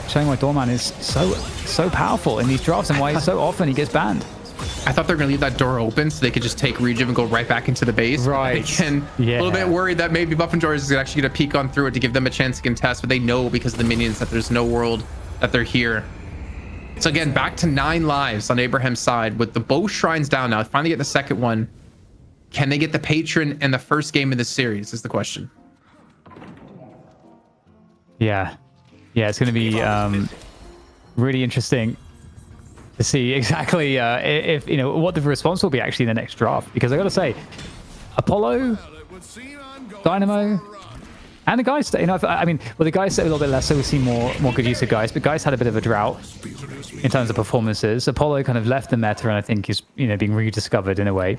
Showing why Doorman is so powerful in these drafts and why so often he gets banned. I thought they were going to leave that door open so they could just take Rejuve and go right back into the base. Right. And yeah. A little bit worried that maybe Buff Enjoyers is actually going to peek on through it to give them a chance to contest, but they know because of the minions that there's no world that they're here. So again, back to 9 lives on Abraham's side with the both shrines down now. Finally get the second one. Can they get the patron in the first game of this series is the question. Yeah. Yeah, it's going to be really interesting to see exactly if, what the response will be actually in the next draft. Because I got to say, Apollo, Dynamo, and the guys, the guys stay a little bit less, so we've seen more good use of guys, but guys had a bit of a drought in terms of performances. Apollo kind of left the meta and I think is, being rediscovered in a way.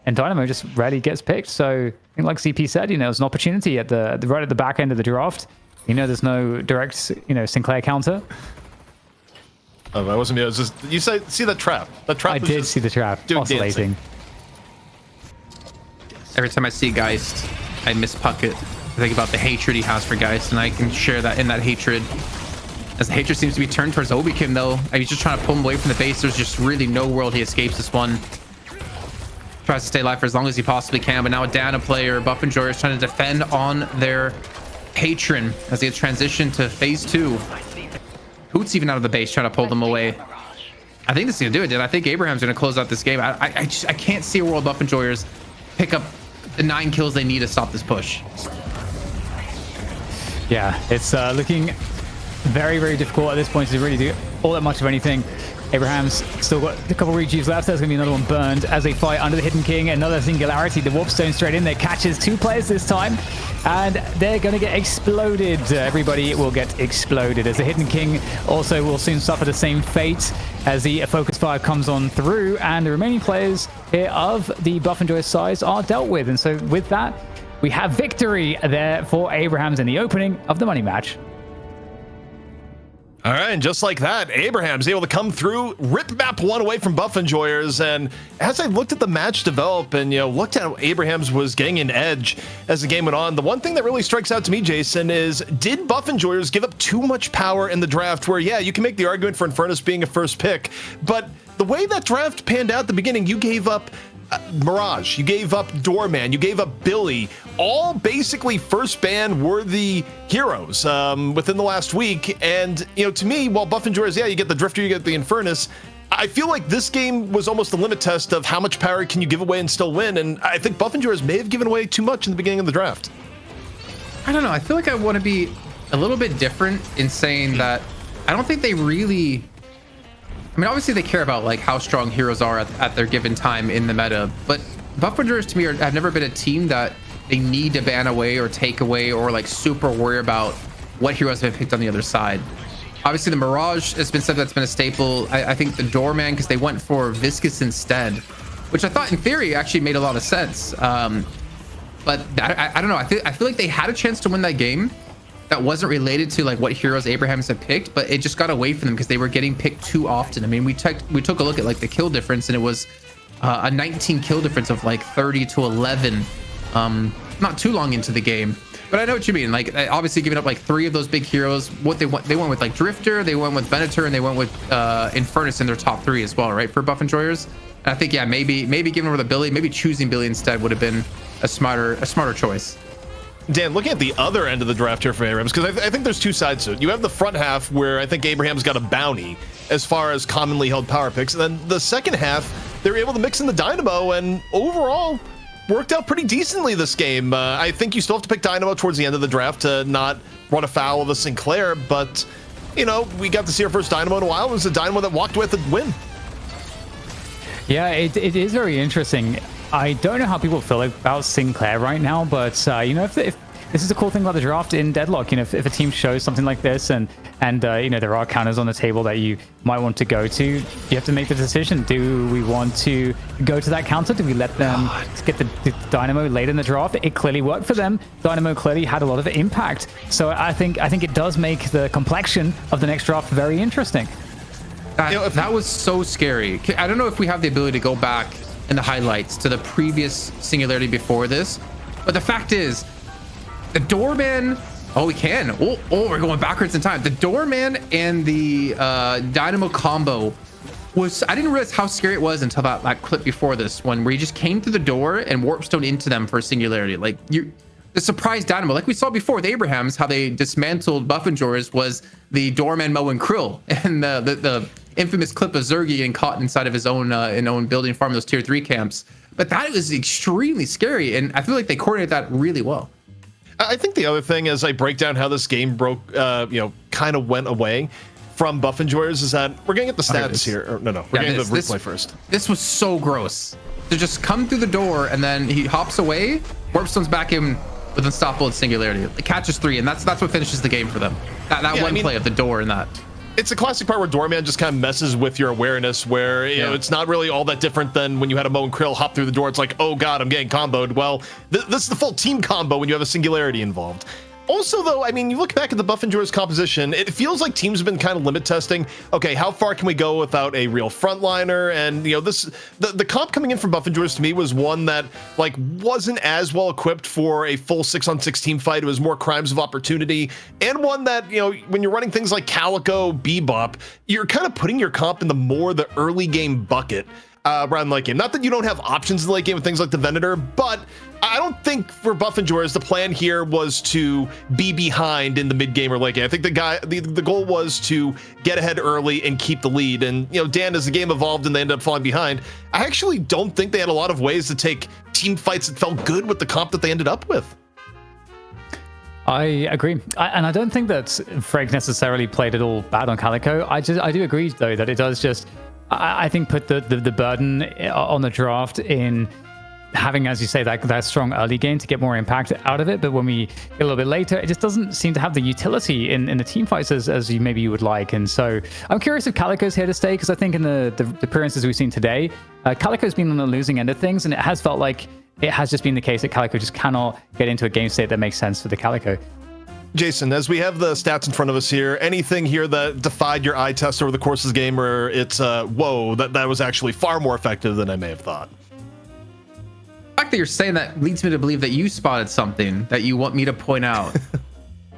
And Dynamo just rarely gets picked. So I think like CP said, there's an opportunity at the right at the back end of the draft. There's no direct, Sinclair counter. Oh, I wasn't. It was just you see that trap. That trap. I did see the trap oscillating. Every time I see Geist, I miss Puckett. I think about the hatred he has for Geist, and I can share that in that hatred. As the hatred seems to be turned towards Obikim, though. He's just trying to pull him away from the base. There's just really no world he escapes this one. Tries to stay alive for as long as he possibly can, but now a Dana player, Buff Enjoyer, is trying to defend on their patron as they transition to phase 2. Hoot's even out of the base trying to pull them away. I think this is gonna do it, dude. I think Abraham's gonna close out this game. I can't see a world Buff Enjoyers pick up the 9 kills they need to stop this push. Yeah, it's looking very, very difficult at this point to really do all that much of anything. Abraham's still got a couple rejuves left. There's going to be another one burned as they fight under the Hidden King. Another Singularity. The Warpstone straight in there catches 2 players this time. And they're going to get exploded. Everybody will get exploded as the Hidden King also will soon suffer the same fate as the Focus Fire comes on through. And the remaining players here of the Buff Enjoy size are dealt with. And so with that, we have victory there for Abrahams in the opening of the money match. All right, and just like that, Abraham's able to come through, rip map 1 away from Buff Enjoyers. And as I looked at the match develop and, looked at how Abraham's was getting an edge as the game went on, the one thing that really strikes out to me, Jason, is did Buff Enjoyers give up too much power in the draft where, yeah, you can make the argument for Infernus being a first pick, but the way that draft panned out at the beginning, you gave up Mirage, you gave up Doorman, you gave up Billy, all basically first ban worthy heroes within the last week. And to me, while Buff Enjoyers, yeah, you get the Drifter, you get the Infernus, I feel like this game was almost a limit test of how much power can you give away and still win. And I think Buff Enjoyers may have given away too much in the beginning of the draft. I don't know. I feel like I want to be a little bit different in saying that I don't think they really, obviously they care about like how strong heroes are at their given time in the meta, but Buff Enjoyers to me have never been a team that they need to ban away or take away or like super worry about what heroes have been picked on the other side. Obviously the Mirage has been something that's been a staple. I think the Doorman, because they went for Viscous instead, which I thought in theory actually made a lot of sense. But I don't know. I feel like they had a chance to win that game that wasn't related to like what heroes Abrahams had picked, but it just got away from them because they were getting picked too often. We took a look at like the kill difference, and it was a 19 kill difference of like 30 to 11 not too long into the game. But I know what you mean. Like obviously giving up like 3 of those big heroes. What they went with like Drifter, they went with Venator, and they went with Infernus in their top 3 as well, right, for Buff Enjoyers. And I think maybe giving over the Billy, maybe choosing Billy instead would have been a smarter choice. Dan, looking at the other end of the draft here for Abrahams, because I think there's 2 sides to it. You have the front half where I think Abraham's got a bounty as far as commonly held power picks. And then the second half, they were able to mix in the Dynamo and overall worked out pretty decently this game. I think you still have to pick Dynamo towards the end of the draft to not run afoul of a Sinclair, but, we got to see our first Dynamo in a while. It was a Dynamo that walked with a win. Yeah, it is very interesting. I don't know how people feel about Sinclair right now, but if this is the cool thing about the draft in Deadlock, if a team shows something like this and there are counters on the table that you might want to go to, you have to make the decision. Do we want to go to that counter? Do we let them get the Dynamo late in the draft? It clearly worked for them. Dynamo clearly had a lot of impact. So I think it does make the complexion of the next draft very interesting. That was so scary. I don't know if we have the ability to go back in the highlights to the previous Singularity before this, but the fact is the Doorman, we can, we're going backwards in time. The Doorman and the Dynamo combo was, I didn't realize how scary it was until that clip before this one, where he just came through the door and Warpstone into them for a Singularity. Like the surprise Dynamo, like we saw before with Abrahams, how they dismantled Buff Enjoyers, was the Doorman, Mo, and Krill, and the infamous clip of Zergy getting caught inside of his own building farm, those tier 3 camps. But that was extremely scary, and I feel like they coordinated that really well. I think the other thing, as I break down how this game kind of went away from Buff Enjoyers, is that we're gonna get the stats here. Or, no, we're getting the replay first. This was so gross to just come through the door and then he hops away, Warpstone's back in with Unstoppable and Singularity. It catches 3, and that's what finishes the game for them. That play of the door and that. It's a classic part where Doorman just kind of messes with your awareness, where you know it's not really all that different than when you had a Mo and Krill hop through the door. It's like, oh god, I'm getting comboed. Well, this is the full team combo when you have a Singularity involved. Also, though, I mean, you look back at the Buff Enjoyers composition, it feels like teams have been kind of limit testing. Okay, how far can we go without a real frontliner? And, you know, the comp coming in from Buff Enjoyers to me was one that, like, wasn't as well equipped for a full 6-on-6 team fight. It was more crimes of opportunity. And one that, you know, when you're running things like Calico, Bebop, you're kind of putting your comp in the early game bucket. Around late game. Not that you don't have options in the late game with things like the Venator, but I don't think for Buff Enjoyers the plan here was to be behind in the mid game or late game. I think the goal was to get ahead early and keep the lead. And you know, Dan, as the game evolved and they ended up falling behind, I actually don't think they had a lot of ways to take team fights that felt good with the comp that they ended up with. I agree, and I don't think that Frank necessarily played it all bad on Calico. I do agree though that it does just. I think put the burden on the draft in having, as you say, that strong early game to get more impact out of it. But when we get a little bit later, it just doesn't seem to have the utility in the team fights as you would like. And so I'm curious if Calico's here to stay, because I think in the appearances we've seen today, Calico's been on the losing end of things, and it has felt like it has just been the case that Calico just cannot get into a game state that makes sense for the Calico. Jason, as we have the stats in front of us here, anything here that defied your eye test over the course of the game, or it's whoa, that was actually far more effective than I may have thought? The fact that you're saying that leads me to believe that you spotted something that you want me to point out.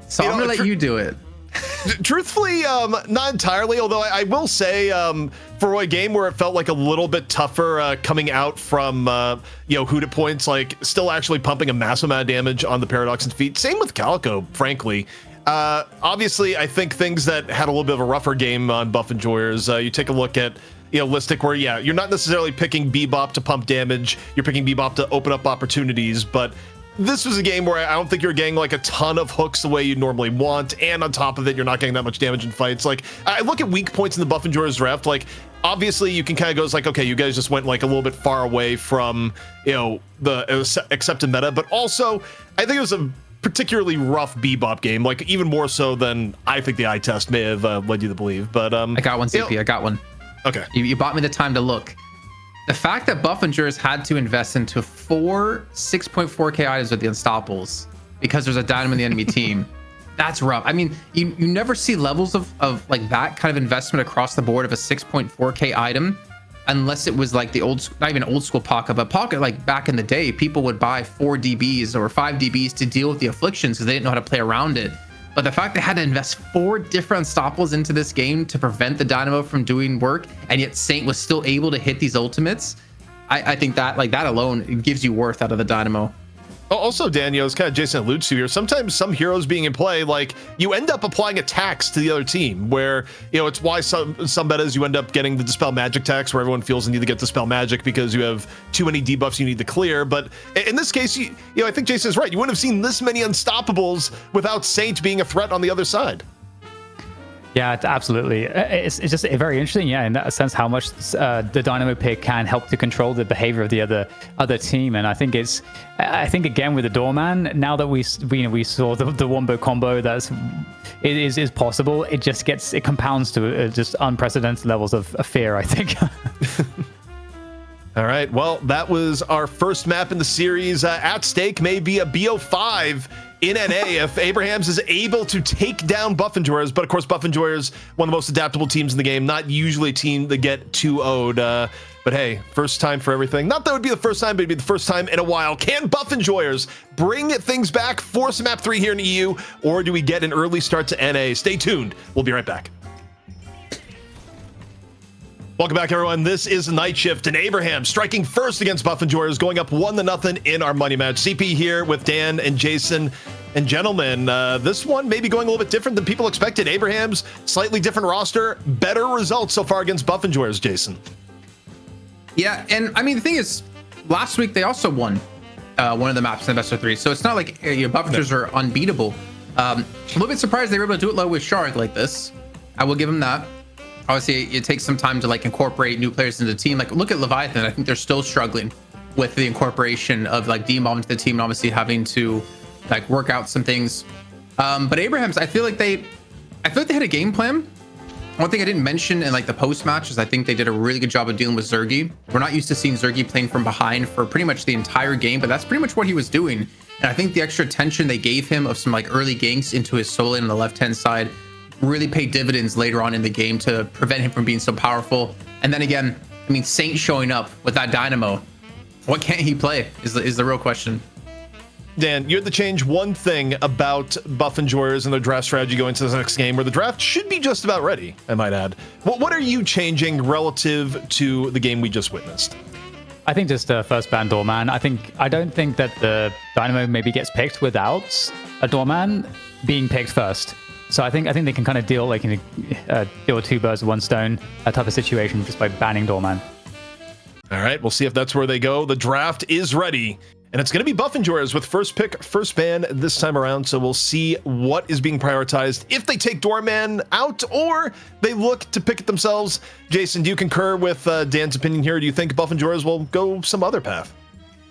So I'm gonna let you do it. Truthfully, not entirely, although I will say for a game where it felt like a little bit tougher coming out from Hoot at points, like still actually pumping a massive amount of damage on the Paradox and feet. Same with Calico, frankly. Obviously, I think things that had a little bit of a rougher game on Buff Enjoyers, you take a look at Listic, where you're not necessarily picking Bebop to pump damage, you're picking Bebop to open up opportunities, but this was a game where I don't think you're getting like a ton of hooks the way you normally want, and on top of it, you're not getting that much damage in fights. Like, I look at weak points in the Buff Enjoyers draft, like, obviously you can kind of go, it's like, okay, you guys just went like a little bit far away from, the accepted meta, but also, I think it was a particularly rough Bebop game, like even more so than I think the eye test may have led you to believe, but I got one, CP, I got one. Okay. You bought me the time to look. The fact that Buff Enjoyers had to invest into 4 6.4k items with the Unstoppables because there's a Dynamo in the enemy team, that's rough. I mean, you never see levels of like that kind of investment across the board of a 6.4k item unless it was like the not even old school Pocket, but Pocket, like back in the day, people would buy 4 DBs or 5 DBs to deal with the afflictions because they didn't know how to play around it. But the fact they had to invest 4 different Unstoppables into this game to prevent the Dynamo from doing work, and yet Saint was still able to hit these ultimates, I think that, like, that alone, it gives you worth out of the Dynamo. Also, Daniel, it's kind of Jason alludes to here. Sometimes some heroes being in play, like, you end up applying a tax to the other team, where, it's why some metas you end up getting the Dispel Magic tax, where everyone feels the need to get Dispel Magic because you have too many debuffs you need to clear. But in this case, I think Jason is right. You wouldn't have seen this many Unstoppables without Saint being a threat on the other side. Yeah, it's just very interesting, in that sense, how much the Dynamo pick can help to control the behavior of the other team. And I think again with the Doorman, now that we saw the Wombo combo is possible, it compounds to just unprecedented levels of fear, I think. All right, well, that was our first map in the series. At stake may be a BO5 in NA if Abrahams is able to take down Buff Enjoyers. But of course, Buff Enjoyers, one of the most adaptable teams in the game, not usually a team that get 2-0'd. But hey, first time for everything. Not that it would be the first time, but it'd be the first time in a while. Can Buff Enjoyers bring things back, force map 3 here in the EU, or do we get an early start to NA? Stay tuned. We'll be right back. Welcome back, everyone. This is Night Shift, and Abraham striking first against Buff Enjoyers, going up 1-0 in our money match. CP here with Dan and Jason. And gentlemen, this one may be going a little bit different than people expected. Abraham's slightly different roster, better results so far against Buff Enjoyers, Jason. Yeah, and I mean, the thing is, last week they also won. one of the maps in the best of 3. So it's not like Buffingers are unbeatable. A little bit surprised they were able to do it low with Shark like this. I will give them that. Obviously, it takes some time to like incorporate new players into the team. Like look at Leviathan. I think they're still struggling with the incorporation of like D-Mob into the team, and obviously having to like work out some things. But Abraham's, I feel like they had a game plan. One thing I didn't mention in like the post match is I think they did a really good job of dealing with Zergy. We're not used to seeing Zergy playing from behind for pretty much the entire game, but that's pretty much what he was doing. And I think the extra attention they gave him of some like early ganks into his solo lane on the left-hand side really paid dividends later on in the game to prevent him from being so powerful. And then again, I mean, Saint showing up with that Dynamo, what can't he play is the real question. Dan, you had to change one thing about Buff Enjoyers and their draft strategy going into the next game, where the draft should be just about ready, I might add. What are you changing relative to the game we just witnessed? I think just first ban Doorman. I don't think that the Dynamo maybe gets picked without a Doorman being picked first. So I think they can kind of deal deal two birds with one stone type of situation just by banning Doorman. All right, we'll see if that's where they go. The draft is ready, and it's going to be Buff Enjoyers with first pick, first ban this time around. So we'll see what is being prioritized, if they take Doorman out or they look to pick it themselves. Jason, do you concur with Dan's opinion here? Do you think Buff Enjoyers will go some other path?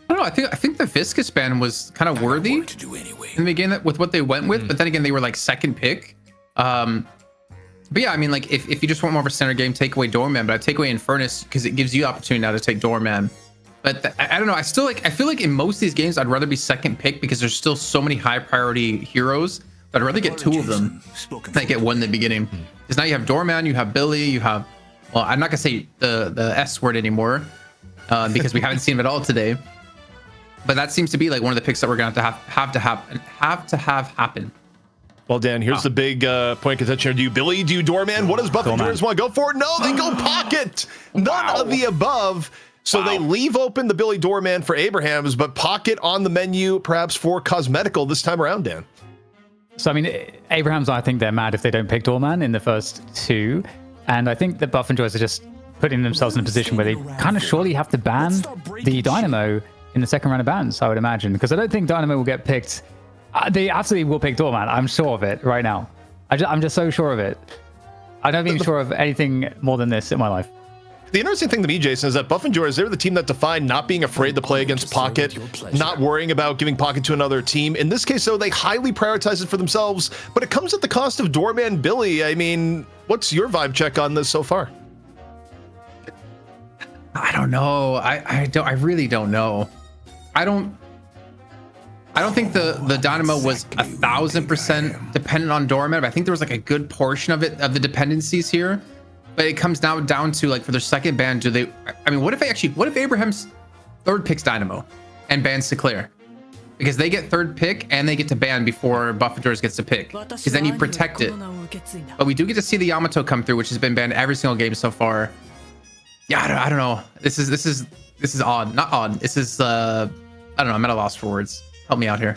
I don't know. I think the Viscous ban was kind of worthy in the beginning with what they went with, but then again, they were like second pick. But yeah, I mean, like if you just want more of a center game, take away Doorman, but I take away Infernus because it gives you the opportunity now to take Doorman. But I don't know. I feel like in most of these games, I'd rather be second pick because there's still so many high priority heroes. I'd rather get two of them than I get one in the beginning. Because now you have Doorman, you have Billy, you have, well, I'm not gonna say the S word anymore because we haven't seen it at all today. But that seems to be like one of the picks that we're gonna have to have happen. Well, Dan, here's the big point of contention here. Do you Billy? Do you Doorman? What does Buff Enjoyers want to go for? No, they go Pocket. None of the above. So they leave open the Billy Doorman for Abraham's, but Pocket on the menu, perhaps for Cosmetical this time around, Dan. So, I mean, Abraham's, I think they're mad if they don't pick Doorman in the first two. And I think that Buff Enjoyers are just putting themselves in a position where they kind of surely have to ban the Dynamo in the second round of bans, I would imagine. Because I don't think Dynamo will get picked. They absolutely will pick Doorman. I'm sure of it right now. I'm just so sure of it. I don't think I'm sure of anything more than this in my life. The interesting thing to me, Jason, is that Buff Enjoyers, they were the team that defined not being afraid to play against Pocket, not worrying about giving Pocket to another team. In this case, though, they highly prioritize it for themselves, but it comes at the cost of Doorman Billy. I mean, what's your vibe check on this so far? I don't know. I really don't know. I don't think the Dynamo was 1000% dependent on Doorman, but I think there was like a good portion of it, of the dependencies here. But it comes now down to like for their second ban, what if Abraham's third picks Dynamo and bans Sinclair? Because they get third pick and they get to ban before Buff Enjoyers gets to pick. Because then you protect it. But we do get to see the Yamato come through, which has been banned every single game so far. Yeah, I don't know. This is odd. Not odd. This is I don't know. I'm at a loss for words. Help me out here.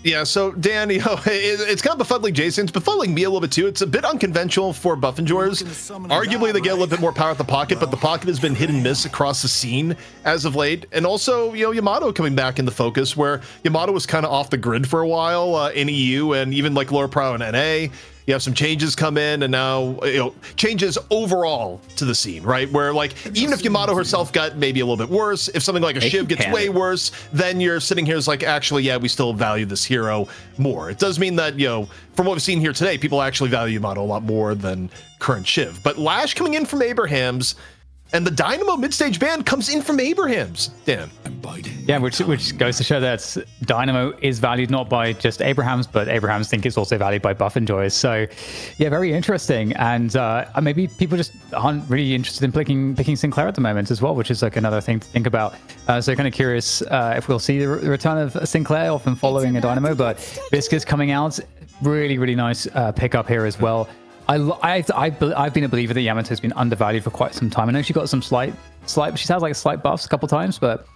Yeah, so Dan, it's kind of befuddling Jason. It's befuddling me a little bit too. It's a bit unconventional for Buff Enjoyers. Arguably, they get a little bit more power at the Pocket, but the Pocket has been hit and miss across the scene as of late. And also, Yamato coming back into focus, where Yamato was kind of off the grid for a while in EU and even like lower pro and NA. You have some changes come in, and now changes overall to the scene, right? Where like even if Yamato herself got maybe a little bit worse, if something like a Shiv gets way worse, then you're sitting here as like, actually, yeah, we still value this hero more. It does mean that from what we've seen here today, people actually value Yamato a lot more than current Shiv. But Lash coming in from Abraham's, and the Dynamo mid-stage ban comes in from Abraham's. Dan. Yeah, which goes to show that Dynamo is valued not by just Abraham's, but Abraham's think it's also valued by Buff Enjoyers. So, yeah, very interesting. And maybe people just aren't really interested in picking Sinclair at the moment as well, which is like another thing to think about. So kind of curious if we'll see the return of Sinclair, often following a Dynamo, but Viscous coming out, really, really nice pickup here as well. I've been a believer that Yamato's been undervalued for quite some time. I know she got some slight she's had like slight buffs a couple times, but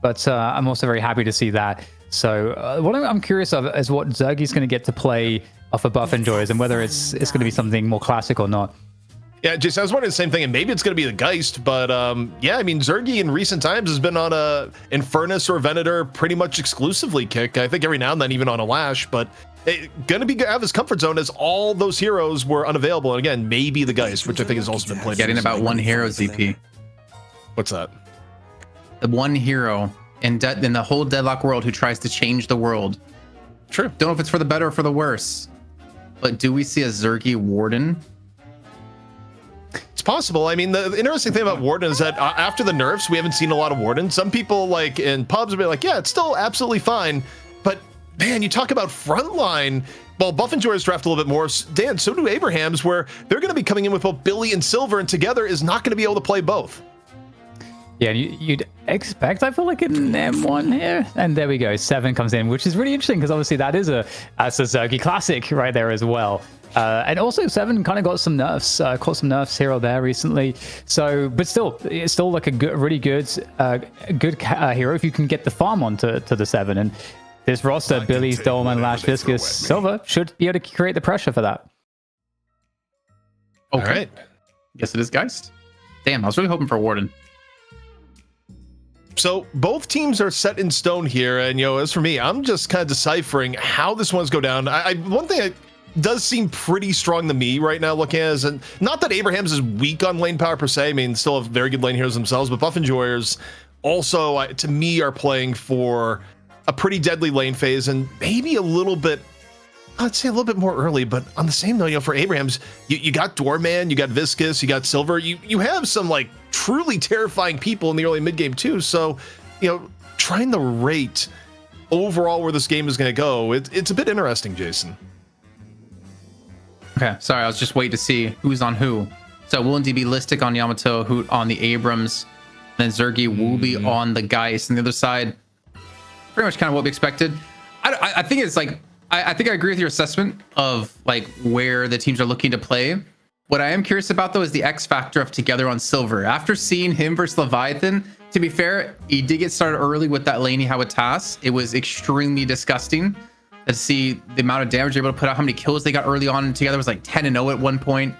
I'm also very happy to see that. So what I'm curious of is what Zergy's going to get to play off of Buff Enjoyers and whether it's going to be something more classic or not. Yeah, Jason, I was wondering the same thing, and maybe it's going to be the Geist, but yeah, I mean, Zergy in recent times has been on a Infernus or Venator pretty much exclusively kick. I think every now and then even on a Lash, but going to be out of his comfort zone as all those heroes were unavailable. And again, maybe the Geist, which I think has also been played. Getting about one hero, ZP. What's that? The one hero in the whole Deadlock world who tries to change the world. True. Don't know if it's for the better or for the worse, but do we see a Zergy Warden? It's possible. I mean, the interesting thing about Warden is that after the nerfs, we haven't seen a lot of Warden. Some people like in pubs will be like, yeah, it's still absolutely fine. But man, you talk about frontline. Well, Buff Enjoyers draft a little bit more. Dan, so do Abraham's, where they're going to be coming in with both Billy and Silver, and together is not going to be able to play both. Yeah, you'd expect, I feel like, an M1 here. And there we go. 7 comes in, which is really interesting because obviously that's a Zergy classic right there as well. And also 7 kind of got some nerfs, caught some nerfs here or there recently. So, but still, it's still like a really good hero if you can get the farm onto the 7. And this roster, Billy's, Dolman, Lash, Viscous, Silver, should be able to create the pressure for that. Okay. All right. Guess it is Geist. Damn, I was really hoping for Warden. So both teams are set in stone here, and as for me, I'm just kind of deciphering how this one's go down. One thing that does seem pretty strong to me right now, looking at it, and not that Abraham's is weak on lane power per se. I mean, still have very good lane heroes themselves, but Buff Enjoyers also, to me, are playing for a pretty deadly lane phase, and maybe a little bit. I'd say a little bit more early, but on the same note, for Abraham's, you got Doorman, you got Viscous, you got Silver, you have some like truly terrifying people in the early mid game too. So, trying to rate overall where this game is going to go, it's a bit interesting, Jason. Okay, sorry, I was just waiting to see who's on who. So Will indeed be Listic on Yamato, Hoot on the Abrams, and then Zergy will be on the Geist. And the other side, pretty much kind of what we expected. I think it's like, I think I agree with your assessment of like where the teams are looking to play. What I am curious about though is the X factor of Together on Silver. After seeing him versus Leviathan, to be fair, he did get started early with that laney Hawatas. It was extremely disgusting to see the amount of damage they're able to put out, how many kills they got early on. Together was like 10-0 at one point.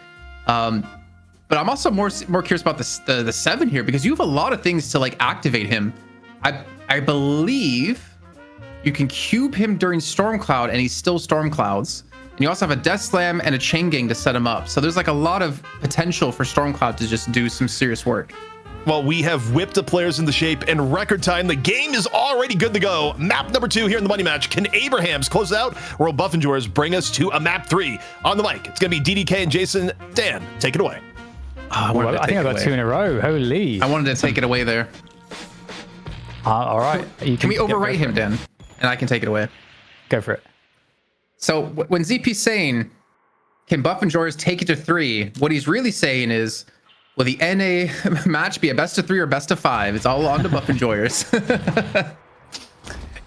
But I'm also more curious about the 7 here, because you have a lot of things to like activate him. I believe you can cube him during Stormcloud and he's still Stormclouds. And you also have a Death Slam and a Chain Gang to set him up. So there's like a lot of potential for Stormcloud to just do some serious work. Well, we have whipped the players into shape in record time. The game is already good to go. Map number 2 here in the money match. Can Abrahams close it out, or will Buff Enjoyers bring us to a map 3? On the mic, it's going to be DDK and Jason. Dan, take it away. I think I got 2 in a row. Holy. I wanted to take it away there. All right. Can we overwrite him, Dan? And I can take it away. Go for it. So when ZP's saying, can Buff Enjoyers take it to 3? What he's really saying is, will the NA match be a best of 3 or best of 5? It's all on to Buff Enjoyers.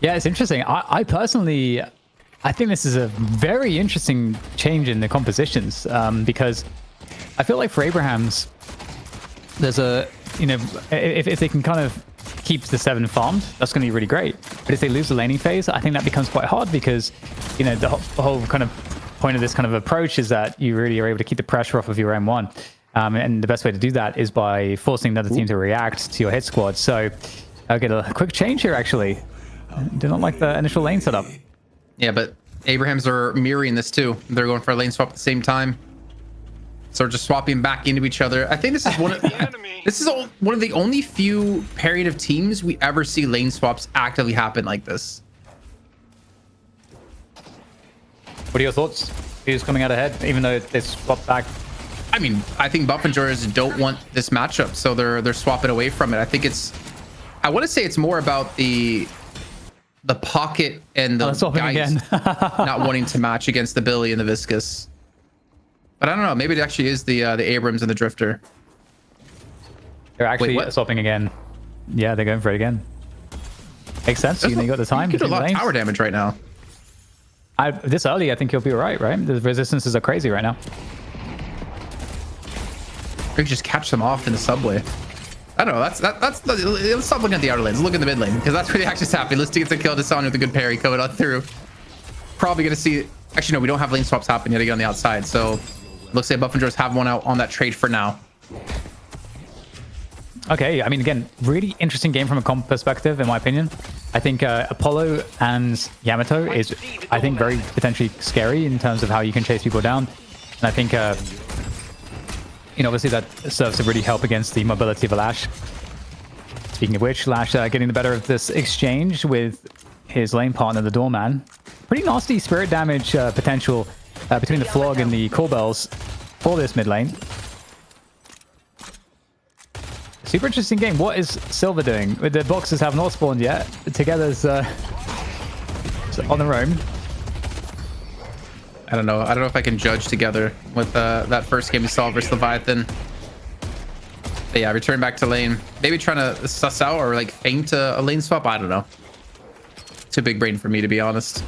Yeah, it's interesting. I personally, I think this is a very interesting change in the compositions, because I feel like for Abrahams, there's a, if they can kind of keep the 7 farmed, that's going to be really great. But if they lose the laning phase, I think that becomes quite hard, because, the whole kind of point of this kind of approach is that you really are able to keep the pressure off of your M1. And the best way to do that is by forcing the other team to react to your hit squad. So I'll get a quick change here, actually. Do not like the initial lane setup. Yeah, but Abrahams are mirroring this too. They're going for a lane swap at the same time. So just swapping back into each other. I think this is one of one of the only few pairing of teams we ever see lane swaps actively happen like this. What are your thoughts? Who's coming out ahead, even though they swapped back? I mean, I think Buff Enjoyers don't want this matchup, so they're swapping away from it. I think I want to say it's more about the pocket and the guys not wanting to match against the Billy and the Viscous. But I don't know. Maybe it actually is the Abrams and the Drifter. They're actually swapping again. Yeah, they're going for it again. Makes sense. You got the time. You could do a lot of tower damage right now. This early, I think you'll be right? The resistances are crazy right now. You could just catch them off in the subway. I don't know. Let's stop looking at the outer lanes. Look in the mid lane, because that's where the action's happening. Listic gets a kill. Desani with a good parry coming on through. Probably going to see. Actually, no, we don't have lane swaps happening yet again on the outside. So Looks like Buff and Joyce have one out on that trade for now. Okay, I mean, again, really interesting game from a comp perspective, in my opinion. I think Apollo and Yamato is, I think, very potentially scary in terms of how you can chase people down. And I think, you know, obviously that serves to really help against the mobility of a Lash. Speaking of which, Lash getting the better of this exchange with his lane partner, the Doorman. Pretty nasty spirit damage potential between the Flog and the Call Bells for this mid lane. Super interesting game. What is Silver doing? The boxers have not spawned yet. Together's on their own. I don't know. I don't know if I can judge together with that first game we saw versus Leviathan. But yeah, return back to lane. Maybe trying to suss out or like feint a lane swap. I don't know. Too big brain for me, to be honest.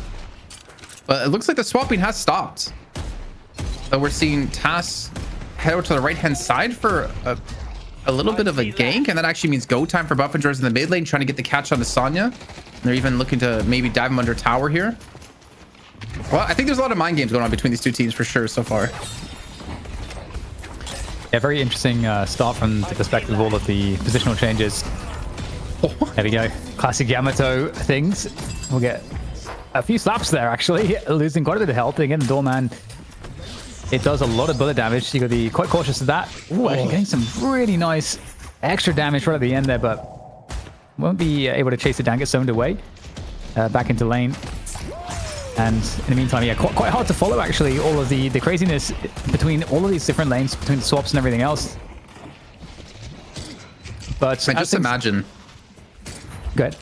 But it looks like the swapping has stopped. So we're seeing Tass head over to the right-hand side for a little bit of a gank, and that actually means go time for Buff and Joyce in the mid lane, trying to get the catch on the Sonya. They're even looking to maybe dive him under tower here. Well, I think there's a lot of mind games going on between these two teams for sure so far. Yeah, very interesting start from the perspective of all of the positional changes. There we go. Classic Yamato things. We'll get a few slaps there, actually. Losing quite a bit of health. Again, the Doorman, it does a lot of bullet damage, so you got to be quite cautious of that. Ooh, actually getting some really nice extra damage right at the end there, but won't be able to chase it down, get zoned away. Back into lane. And in the meantime, yeah, quite hard to follow, actually, all of the craziness between all of these different lanes, between the swaps and everything else. But I just imagine. Good.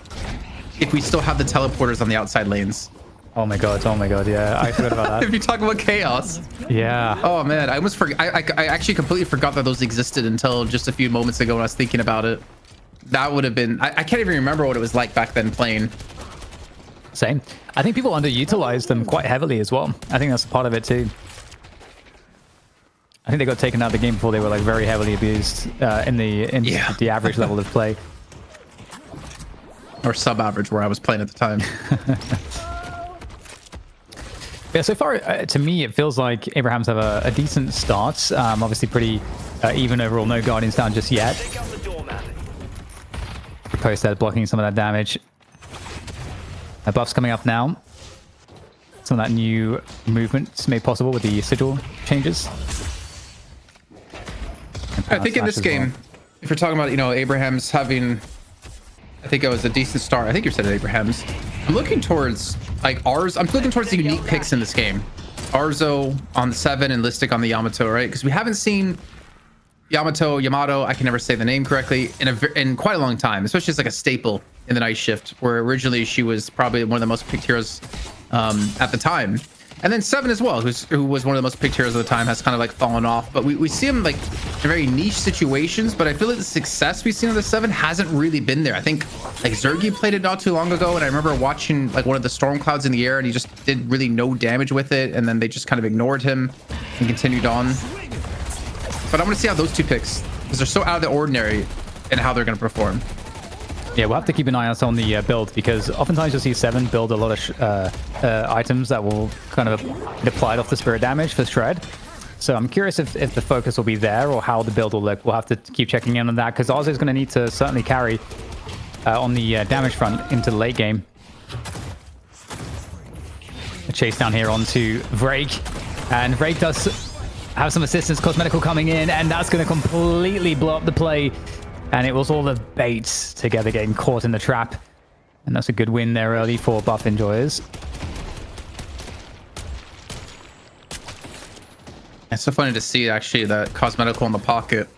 If we still have the teleporters on the outside lanes. Oh my god, yeah, I forgot about that. If you talk about chaos. Yeah. Oh man, I almost forgot. I actually completely forgot that those existed until just a few moments ago when I was thinking about it. That would have been, I can't even remember what it was like back then playing. Same. I think people underutilized them quite heavily as well. I think that's part of it too. I think they got taken out of the game before they were like very heavily abused in the average level of play. Or sub-average where I was playing at the time. Yeah, so far, to me, it feels like Abrahams have a decent start. Obviously pretty even overall. No Guardians down just yet. Post that blocking some of that damage. Buff's coming up now. Some of that new movement made possible with the sigil changes. I think in this game, if you're talking about, you know, Abrahams having, I think it was a decent start. I think you said it, Abrahams. I'm looking towards like ours. I'm looking towards the unique picks in this game. Arzo on the 7 and Listic on the Yamato, right? Because we haven't seen Yamato, I can never say the name correctly, in quite a long time, especially as like a staple in the Night Shift, where originally she was probably one of the most picked heroes at the time. And then 7 as well, who was one of the most picked heroes of the time, has kind of like fallen off. But we see him like in very niche situations, but I feel like the success we've seen on the 7 hasn't really been there. I think like Zergy played it not too long ago, and I remember watching like one of the storm clouds in the air, and he just did really no damage with it, and then they just kind of ignored him and continued on. But I'm going to see how those two picks, because they're so out of the ordinary in how they're going to perform. Yeah, we'll have to keep an eye out on the build, because oftentimes you'll see 7 build a lot of items that will kind of be applied off the spirit damage for Shred. So I'm curious if the focus will be there or how the build will look. We'll have to keep checking in on that, because Arzo is going to need to certainly carry on the damage front into the late game. A chase down here onto Vrake, and Vrake does have some assistance, cosmetical coming in, and that's going to completely blow up the play. And it was all the baits together getting caught in the trap. And that's a good win there early for Buff Enjoyers. It's so funny to see actually that cosmetical in the pocket.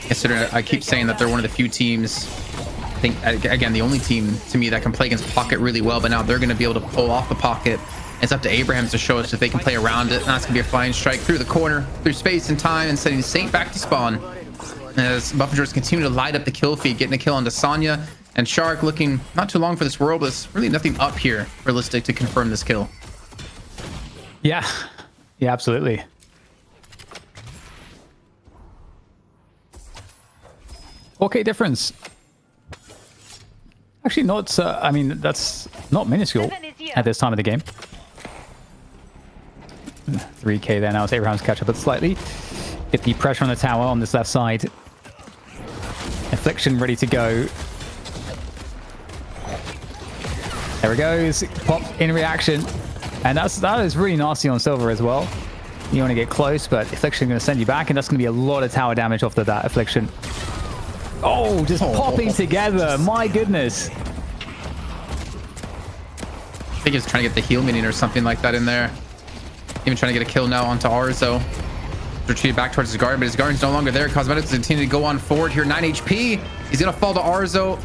Considering I keep saying that they're one of the few teams, I think again the only team to me that can play against pocket really well, but now they're going to be able to pull off the pocket. It's up to Abrahams to show us if they can play around it. And that's going to be a flying strike through the corner, through space and time, and sending Saint back to spawn. As Buff and Joyce continue to light up the kill feed, getting a kill onto Sonya, and Shark looking not too long for this world, but there's really nothing up here realistic to confirm this kill. Yeah, absolutely. Okay, difference. Actually, not. I mean, that's not minuscule at this time of the game. 3k there now as Abraham's catch up, but slightly. Get the pressure on the tower on this left side. Affliction ready to go. There it goes. Pop in reaction. And that is really nasty on Silver as well. You want to get close, but Affliction going to send you back, and that's going to be a lot of tower damage off of that Affliction. Oh, just popping together. My goodness. I think he's trying to get the heal minion or something like that in there. Even trying to get a kill now onto Arzo. Retreated back towards his guard, but his guard's no longer there. Cosmetics continue to go on forward here. 9 HP. He's going to fall to Arzo.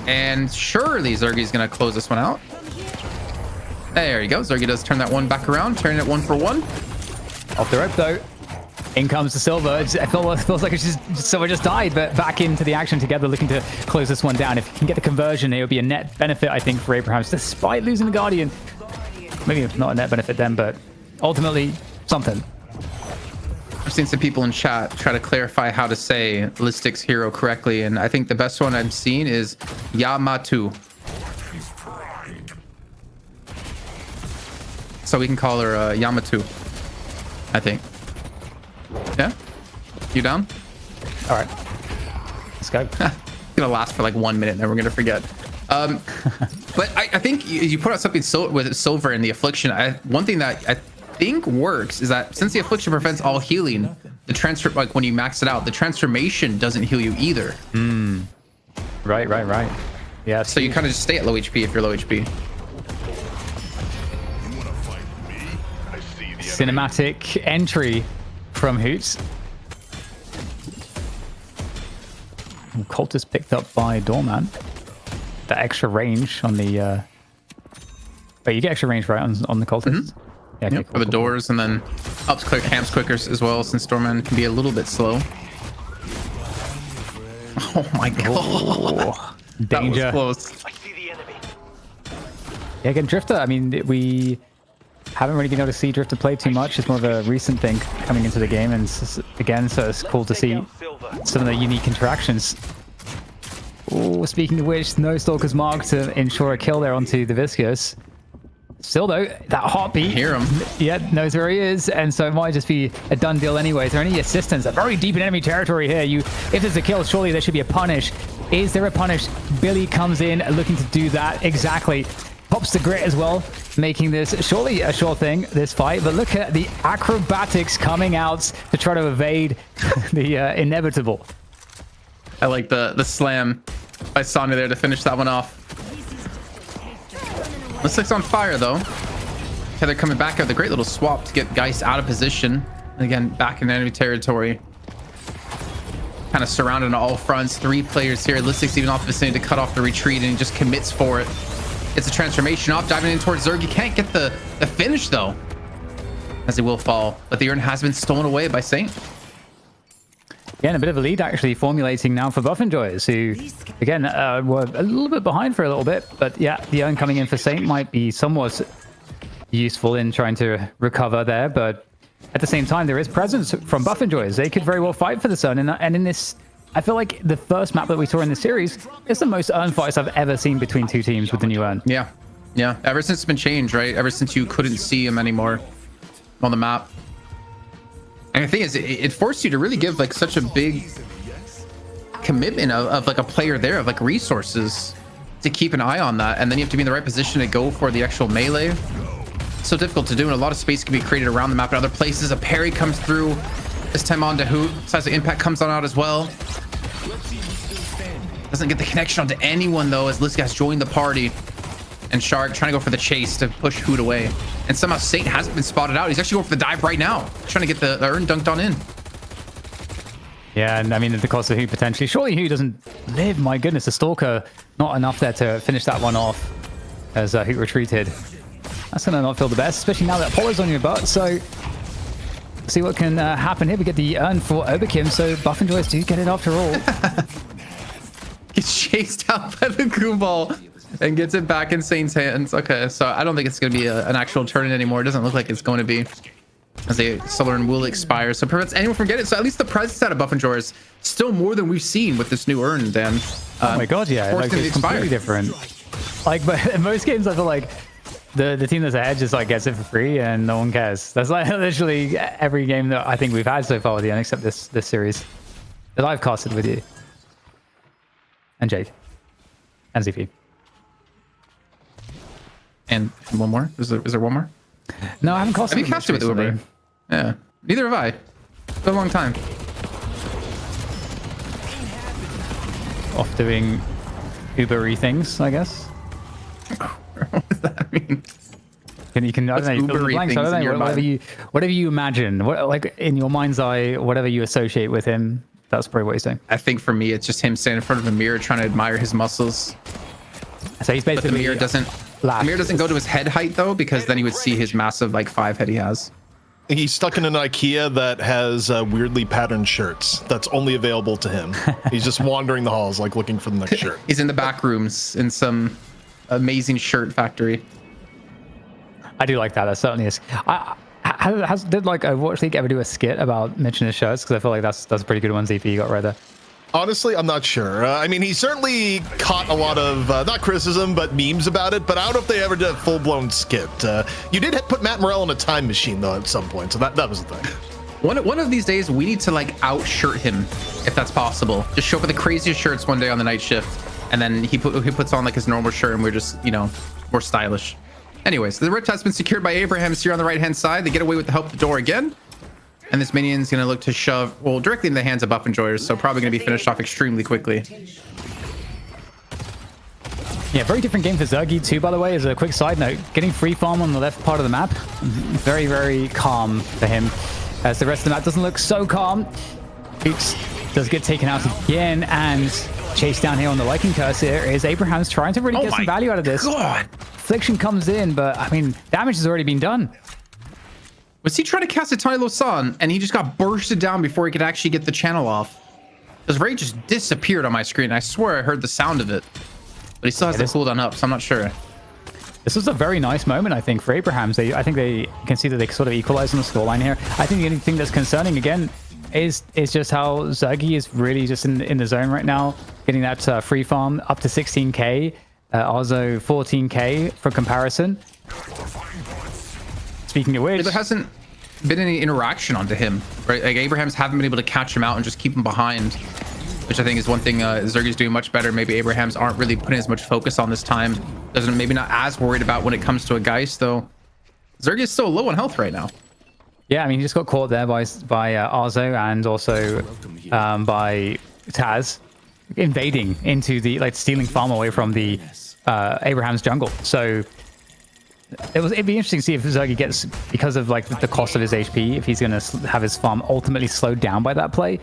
And surely Zergi's going to close this one out. There you go. Zergi does turn that one back around, turning it 1 for 1. Off the rope, though. In comes the Silver. It feels like it's just Silver just died, but back into the action together, looking to close this one down. If he can get the conversion, it would be a net benefit, I think, for Abrahams, despite losing the Guardian. Maybe not a net benefit then, but ultimately something. I've seen some people in chat try to clarify how to say Listic's hero correctly, and I think the best one I've seen is Yamatu. So we can call her Yamatu, I think. Yeah? You down? All right. Let's go. It's gonna last for like 1 minute, and then we're gonna forget. But I think you put out something with Silver and the Affliction. One thing that I think works is that since the Affliction prevents all healing, the transfer, like when you max it out, the transformation doesn't heal you either. Right. Yeah. So you kind of just stay at low HP if you're low HP. Cinematic entry from Hoots. Cultist picked up by Doorman. That extra range on the but you get extra range right on the cultist. Yeah, okay, Yep, for the doors, and then helps clear camps quicker as well, since Doorman can be a little bit slow. Oh my god. Oh, danger. That was close. I see the enemy. Yeah, again, Drifter, I mean, we haven't really been able to see Drifter play too much. It's more of a recent thing coming into the game, and again, so it's cool to see some of the unique interactions. Oh, speaking of which, no Stalker's Mark to ensure a kill there onto the Viscous. Still though, that heartbeat. Hear him. Yeah, knows where he is, and so it might just be a done deal anyway. Is there any assistance? They're very deep in enemy territory here. If there's a kill, surely there should be a punish. Is there a punish? Billy comes in looking to do that. Exactly. Pops the grit as well, making this surely a sure thing, this fight. But look at the acrobatics coming out to try to evade the inevitable. I like the slam by Sonya there to finish that one off. Looks like it's on fire though. Heather coming back out, the great little swap to get Geist out of position. And again, back in enemy territory. Kind of surrounded on all fronts. 3 players here. Listic's even off the vicinity to cut off the retreat, and he just commits for it. It's a transformation off, diving in towards Zerg. You can't get the finish though, as he will fall. But the urn has been stolen away by Saint. Yeah, and a bit of a lead actually formulating now for Buff Enjoyers, who, again, were a little bit behind for a little bit. But yeah, the urn coming in for Saint might be somewhat useful in trying to recover there. But at the same time, there is presence from Buff Enjoyers. They could very well fight for this urn. And in this, I feel like the first map that we saw in the series is the most urn fights I've ever seen between 2 teams with the new urn. Yeah. Ever since it's been changed, right? Ever since you couldn't see him anymore on the map. And the thing is, it forced you to really give like such a big commitment of like a player there, of like resources to keep an eye on that. And then you have to be in the right position to go for the actual melee. It's so difficult to do, and a lot of space can be created around the map in other places. A parry comes through, this time on to Hoot. Seismic Impact comes on out as well. Doesn't get the connection onto anyone though, as Liscas joined the party. And Shark trying to go for the chase to push Hoot away. And somehow Saint hasn't been spotted out. He's actually going for the dive right now, trying to get the urn dunked on in. Yeah, and I mean, at the cost of Hoot potentially. Surely Hoot doesn't live. My goodness, the Stalker, not enough there to finish that one off as Hoot retreated. That's going to not feel the best, especially now that Apollo's on your butt. So see what can happen here. We get the urn for Oberkim, so Buff Enjoyers do get it after all. Gets chased out by the goo ball and gets it back in Saint's hands. Okay, so I don't think it's going to be an actual turn anymore. It doesn't look like it's going to be, as the Solar Urn will expire. So it prevents anyone from getting it. So at least the presence out of Buff Enjoyers still more than we've seen with this new urn, Dan. Oh my god, yeah, like, it's completely different. Like, but in most games I feel like the team that's ahead just like gets it for free and no one cares. That's like literally every game that I think we've had so far with you, except this series that I've casted with you and Jake and ZP. And one more? Is there one more? No, I haven't casted. Have you casted with Uber? Yeah. Neither have I. It's been a long time. Off doing Uber-y things, I guess. What does that mean? You can I don't know, you fill in the blanks, I don't know, whatever you imagine, like in your mind's eye, whatever you associate with him, that's probably what he's doing. I think for me, it's just him standing in front of a mirror trying to admire his muscles. So he's basically But the mirror doesn't go to his head height though, because then he would see his massive like 5 head he has. He's stuck in an IKEA that has weirdly patterned shirts that's only available to him. He's just wandering the halls, like looking for the next shirt. He's in the back rooms in some amazing shirt factory. I do like that. That certainly is. Did like Overwatch League ever do a skit about mentioning his shirts? Because I feel like that's a pretty good one. ZP you got right there. Honestly, I'm not sure. I mean, he certainly caught a lot of, not criticism, but memes about it, but I don't know if they ever did a full-blown skit. You did put Matt Morrell in a time machine, though, at some point, so that was the thing. One of these days, we need to, like, out-shirt him, if that's possible. Just show up with the craziest shirts one day on the night shift, and then he puts on, like, his normal shirt, and we're just, you know, more stylish. Anyways, the rift has been secured by Abrahams here on the right-hand side. They get away with the help of the door again. And this minion's going to look to shove, well, directly in the hands of Buff Enjoyers, so probably going to be finished off extremely quickly. Yeah, very different game for Zergy too, by the way, as a quick side note. Getting free farm on the left part of the map, very, very calm for him. As the rest of the map doesn't look so calm. Oops, does get taken out again, and chased down here on the Viking Curse here is Abraham's trying to really get some value out of this. God. Affliction comes in, but I mean, damage has already been done. Was he trying to cast a Tylo San and he just got bursted down before he could actually get the channel off? Because Ray just disappeared on my screen. I swear I heard the sound of it. But he still has the cooldown up, so I'm not sure. This was a very nice moment, I think, for Abrahams. I think you can see that they sort of equalize on the scoreline here. I think the only thing that's concerning, again, is just how Zergy is really just in the zone right now, getting that free farm up to 16k. Arzo 14k for comparison. Speaking of which, there hasn't been any interaction onto him, right? Like Abrahams haven't been able to catch him out and just keep him behind, which I think is one thing Zergy's doing much better. Maybe Abrahams aren't really putting as much focus on this time. Maybe not as worried about when it comes to a Geist, though. Zergy is still low on health right now. Yeah, I mean, he just got caught there by Arzo and also by Taz invading into the, like, stealing farm away from the Abraham's jungle. So it'd be interesting to see if Zergy gets, because of like the cost of his HP, if he's going to have his farm ultimately slowed down by that play.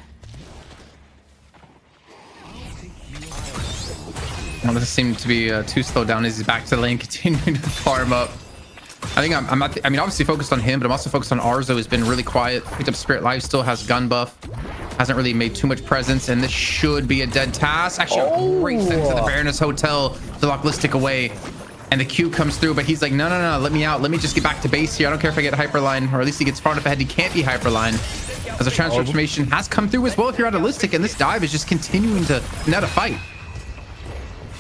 Well, this seemed to be too slowed down as he's back to the lane, continuing to farm up. I think I'm not, I mean, obviously focused on him, but I'm also focused on Arzo, who's been really quiet. Picked up Spirit Life, still has gun buff. Hasn't really made too much presence, and this should be a dead task. Actually, a great send to the Baroness Hotel to lock Listic away. And the Q comes through, but he's like, no, let me out. Let me just get back to base here. I don't care if I get Hyperline, or at least he gets far enough ahead. He can't be Hyperline, as a transformation has come through as well if you're out of Listic, and this dive is just continuing to net a fight.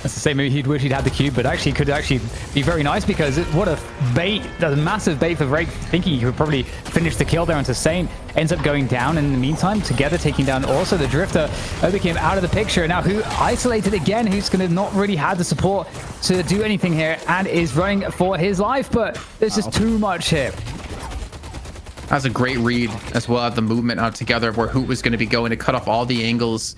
That's the same. Maybe he'd wish he'd had the cube, but actually could actually be very nice, because what a bait. That's a massive bait for Drake, thinking he could probably finish the kill there onto Saint. Ends up going down in the meantime, together taking down also the Drifter. Overcame out of the picture. Now who isolated again, who's going to not really have the support to do anything here, and is running for his life, but there's just too much here. That's a great read as well, the movement out together of where Hoot was going to be going to cut off all the angles.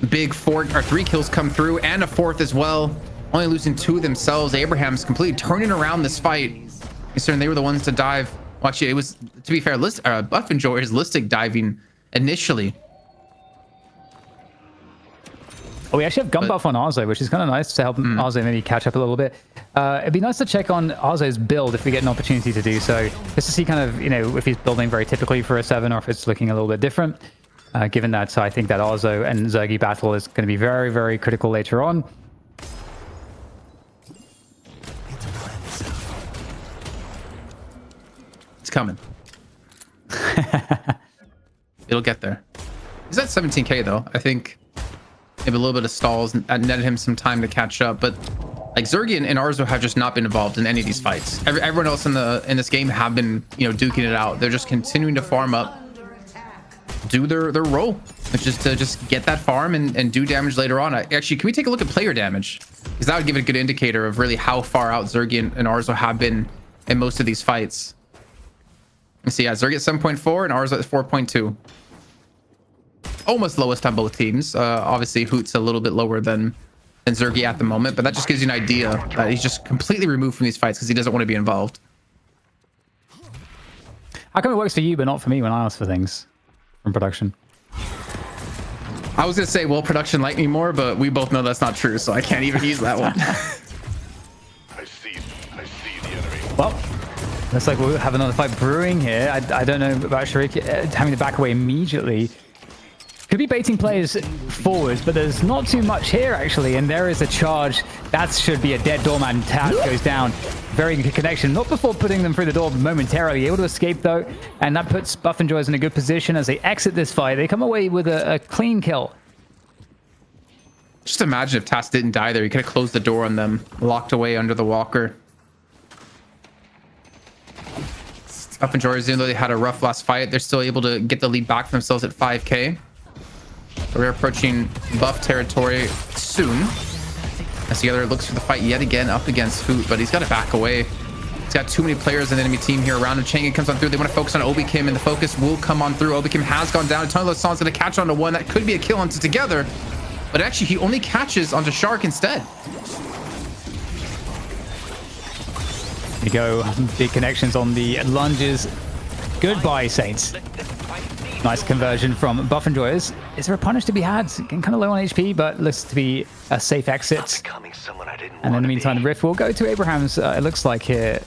Big 3 kills come through, and a 4th as well. Only losing 2 themselves. Abraham's completely turning around this fight, considering they were the ones to dive. Well, actually, it was, to be fair, Buff Enjoyers Listic diving initially. Oh, we actually have gun buff on Arzo, which is kind of nice to help Arzo maybe catch up a little bit. It'd be nice to check on Arzo's build if we get an opportunity to do so, just to see kind of, you know, if he's building very typically for a 7 or if it's looking a little bit different. Given that, so I think that Arzo and Zergy battle is going to be very, very critical later on. It's coming. It'll get there. He's at 17k though. I think maybe a little bit of stalls netted him some time to catch up, but Like Zergy and Arzo have just not been involved in any of these fights. Everyone else in this game have been, duking it out. They're just continuing to farm up, do their role, which is to just get that farm and do damage later on. Actually, can we take a look at player damage? Because that would give it a good indicator of really how far out Zergy and Arzo have been in most of these fights. Let's see, yeah, Zergy at 7.4 and Arzo at 4.2. Almost lowest on both teams. Obviously, Hoot's a little bit lower than Zergy at the moment, but that just gives you an idea that he's just completely removed from these fights because he doesn't want to be involved. How come it works for you but not for me when I ask for things from production? I was gonna say, well, production like me more, but we both know that's not true, so I can't even use that one. I see the enemy. Well, looks like we'll have another fight brewing here. I don't know about Sharik having to back away immediately. Could be baiting players forwards, but there's not too much here, actually. And there is a charge. That should be a dead doorman. Taz goes down. Very good connection. Not before putting them through the door momentarily. Able to escape, though. And that puts Buff and Joyce in a good position as they exit this fight. They come away with a clean kill. Just imagine if Taz didn't die there. He could have closed the door on them, locked away under the walker. Buff and Joyce, even though they had a rough last fight, they're still able to get the lead back for themselves at 5K. We're approaching Buff territory soon. As the other looks for the fight yet again up against Hoot, but he's got to back away. He's got too many players in the enemy team here around him. Chang'e comes on through. They want to focus on Obi Kim, and the focus will come on through. Obi Kim has gone down. A ton of those songs going to catch on to one. That could be a kill onto Together, but actually he only catches onto Shark instead. There you go. Big connections on the lunges. Goodbye, Saints. Nice conversion from Buff and Joyous. Is there a punish to be had? Getting kind of low on HP, but looks to be a safe exit. And in the meantime, the Rift will go to Abraham's, it looks like here.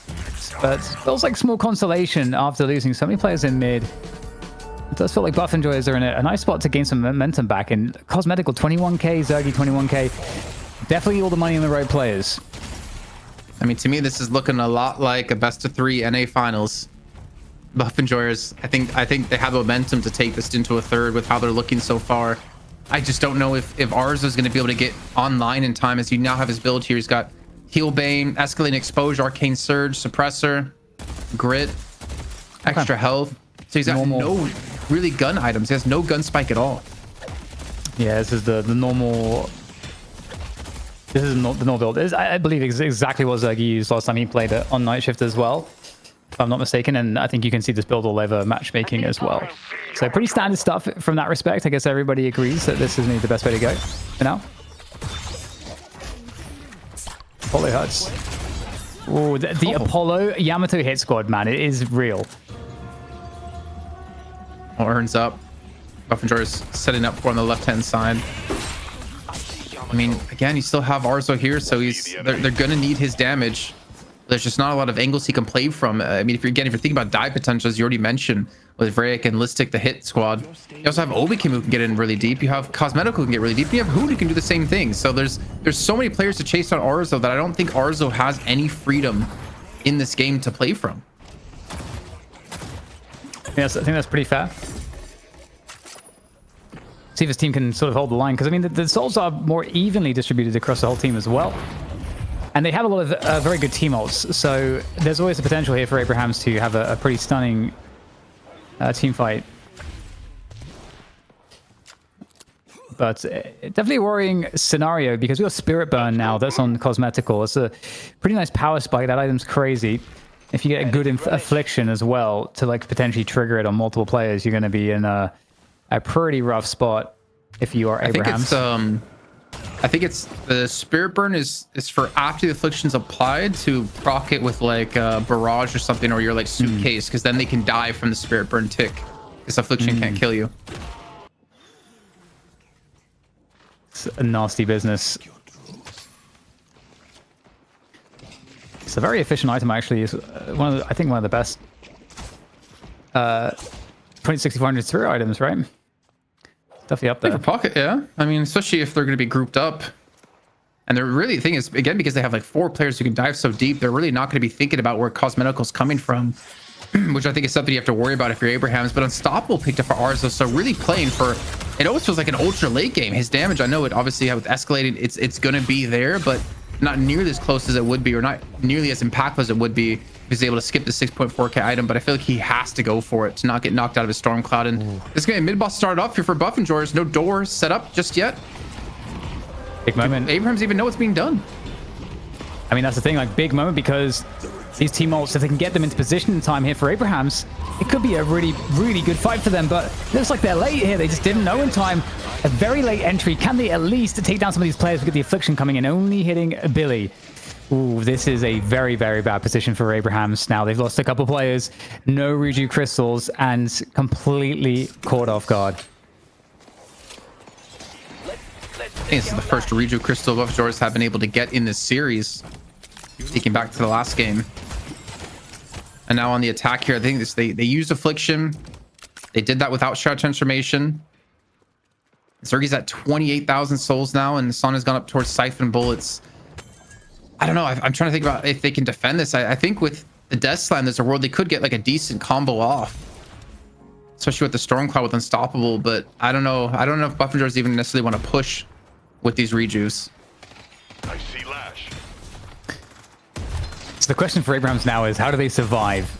But feels like small consolation after losing so many players in mid. It does feel like Buff and Joyous are in a nice spot to gain some momentum back. And Cosmetical 21k, Zergy 21k. Definitely all the money in the road players. I mean, to me, this is looking a lot like a best of 3 NA finals. Buff and Joyers, I think they have momentum to take this into a third with how they're looking so far. I just don't know if Arzo is going to be able to get online in time, as you now have his build here. He's got Heal Bane, Escalating Exposure, Arcane Surge, Suppressor, Grit, extra health. So he's got no really gun items. He has no gun spike at all. Yeah, this is the normal. This is not the normal build. I believe it's exactly what Zergy used last time he played it on Night Shift as well, if I'm not mistaken, and I think you can see this build all over matchmaking as well. So pretty standard stuff from that respect. I guess everybody agrees that this is maybe the best way to go for now. Apollo hurts. Oh, the Apollo Yamato hit squad, man, it is real. Earns up. Buff and Joyers setting up for on the left-hand side. I mean, again, you still have Arzo here, so they're gonna need his damage. There's just not a lot of angles he can play from. I mean, if you're thinking about dive potential, as you already mentioned, with Vrayek and Listic, the hit squad, you also have Obi Kim who can get in really deep. You have Cosmetical who can get really deep. And you have Hoot who can do the same thing. So there's so many players to chase on Arzo that I don't think Arzo has any freedom in this game to play from. Yes, I think that's pretty fair. See if his team can sort of hold the line, because I mean the souls are more evenly distributed across the whole team as well. And they have a lot of very good team ults, so there's always the potential here for Abrahams to have a pretty stunning team fight. But definitely a worrying scenario, because we got Spirit Burn now. That's on Cosmetical. It's a pretty nice power spike. That item's crazy. If you get a good Affliction as well to like potentially trigger it on multiple players, you're going to be in a pretty rough spot if you are Abrahams. I think it's the Spirit Burn is for after the Affliction's applied to proc it with like a Barrage or something, or your like Suitcase, because then they can die from the Spirit Burn tick. This Affliction can't kill you. It's a nasty business. It's a very efficient item, actually. It's I think one of the best 26400 through items, right? Definitely up there. For pocket, yeah. I mean, especially if they're going to be grouped up. And they're really, the thing is, again, because they have like 4 players who can dive so deep, they're really not going to be thinking about where Cosmetical's coming from, which I think is something you have to worry about if you're Abrahams. But Unstoppable picked up for Arzo, so really playing for, it always feels like an ultra late game. His damage, I know it obviously with escalating, it's going to be there, but not nearly as close as it would be, or not nearly as impactful as it would be if he's able to skip the 6.4k item. But I feel like he has to go for it to not get knocked out of his storm cloud. And this game mid boss started off here for Buff and George. No doors set up just yet. Big moment. Abrahams even know what's being done. I mean, that's the thing, like, big moment, because these team ults, if they can get them into position in time here for Abrahams, it could be a really, really good fight for them. But it looks like they're late here. They just didn't know in time. A very late entry. Can they at least take down some of these players? We get the Affliction coming in, only hitting Billy. Ooh, this is a very, very bad position for Abrahams. Now they've lost a couple players, no Reju crystals, and completely caught off guard. I think this is the first Reju crystal Buff George have been able to get in this series, taking back to the last game. And now on the attack here, I think they used Affliction. They did that without Shroud Transformation. Zergi's at 28,000 souls now, and the sun has gone up towards Siphon Bullets. I don't know. I'm trying to think about if they can defend this. I think with the Death Slam, there's a world they could get like a decent combo off, especially with the Storm Cloud with Unstoppable. But I don't know. I don't know if Buff and George even necessarily want to push with these Rejus. I see Lash. So the question for Abrahams now is, how do they survive?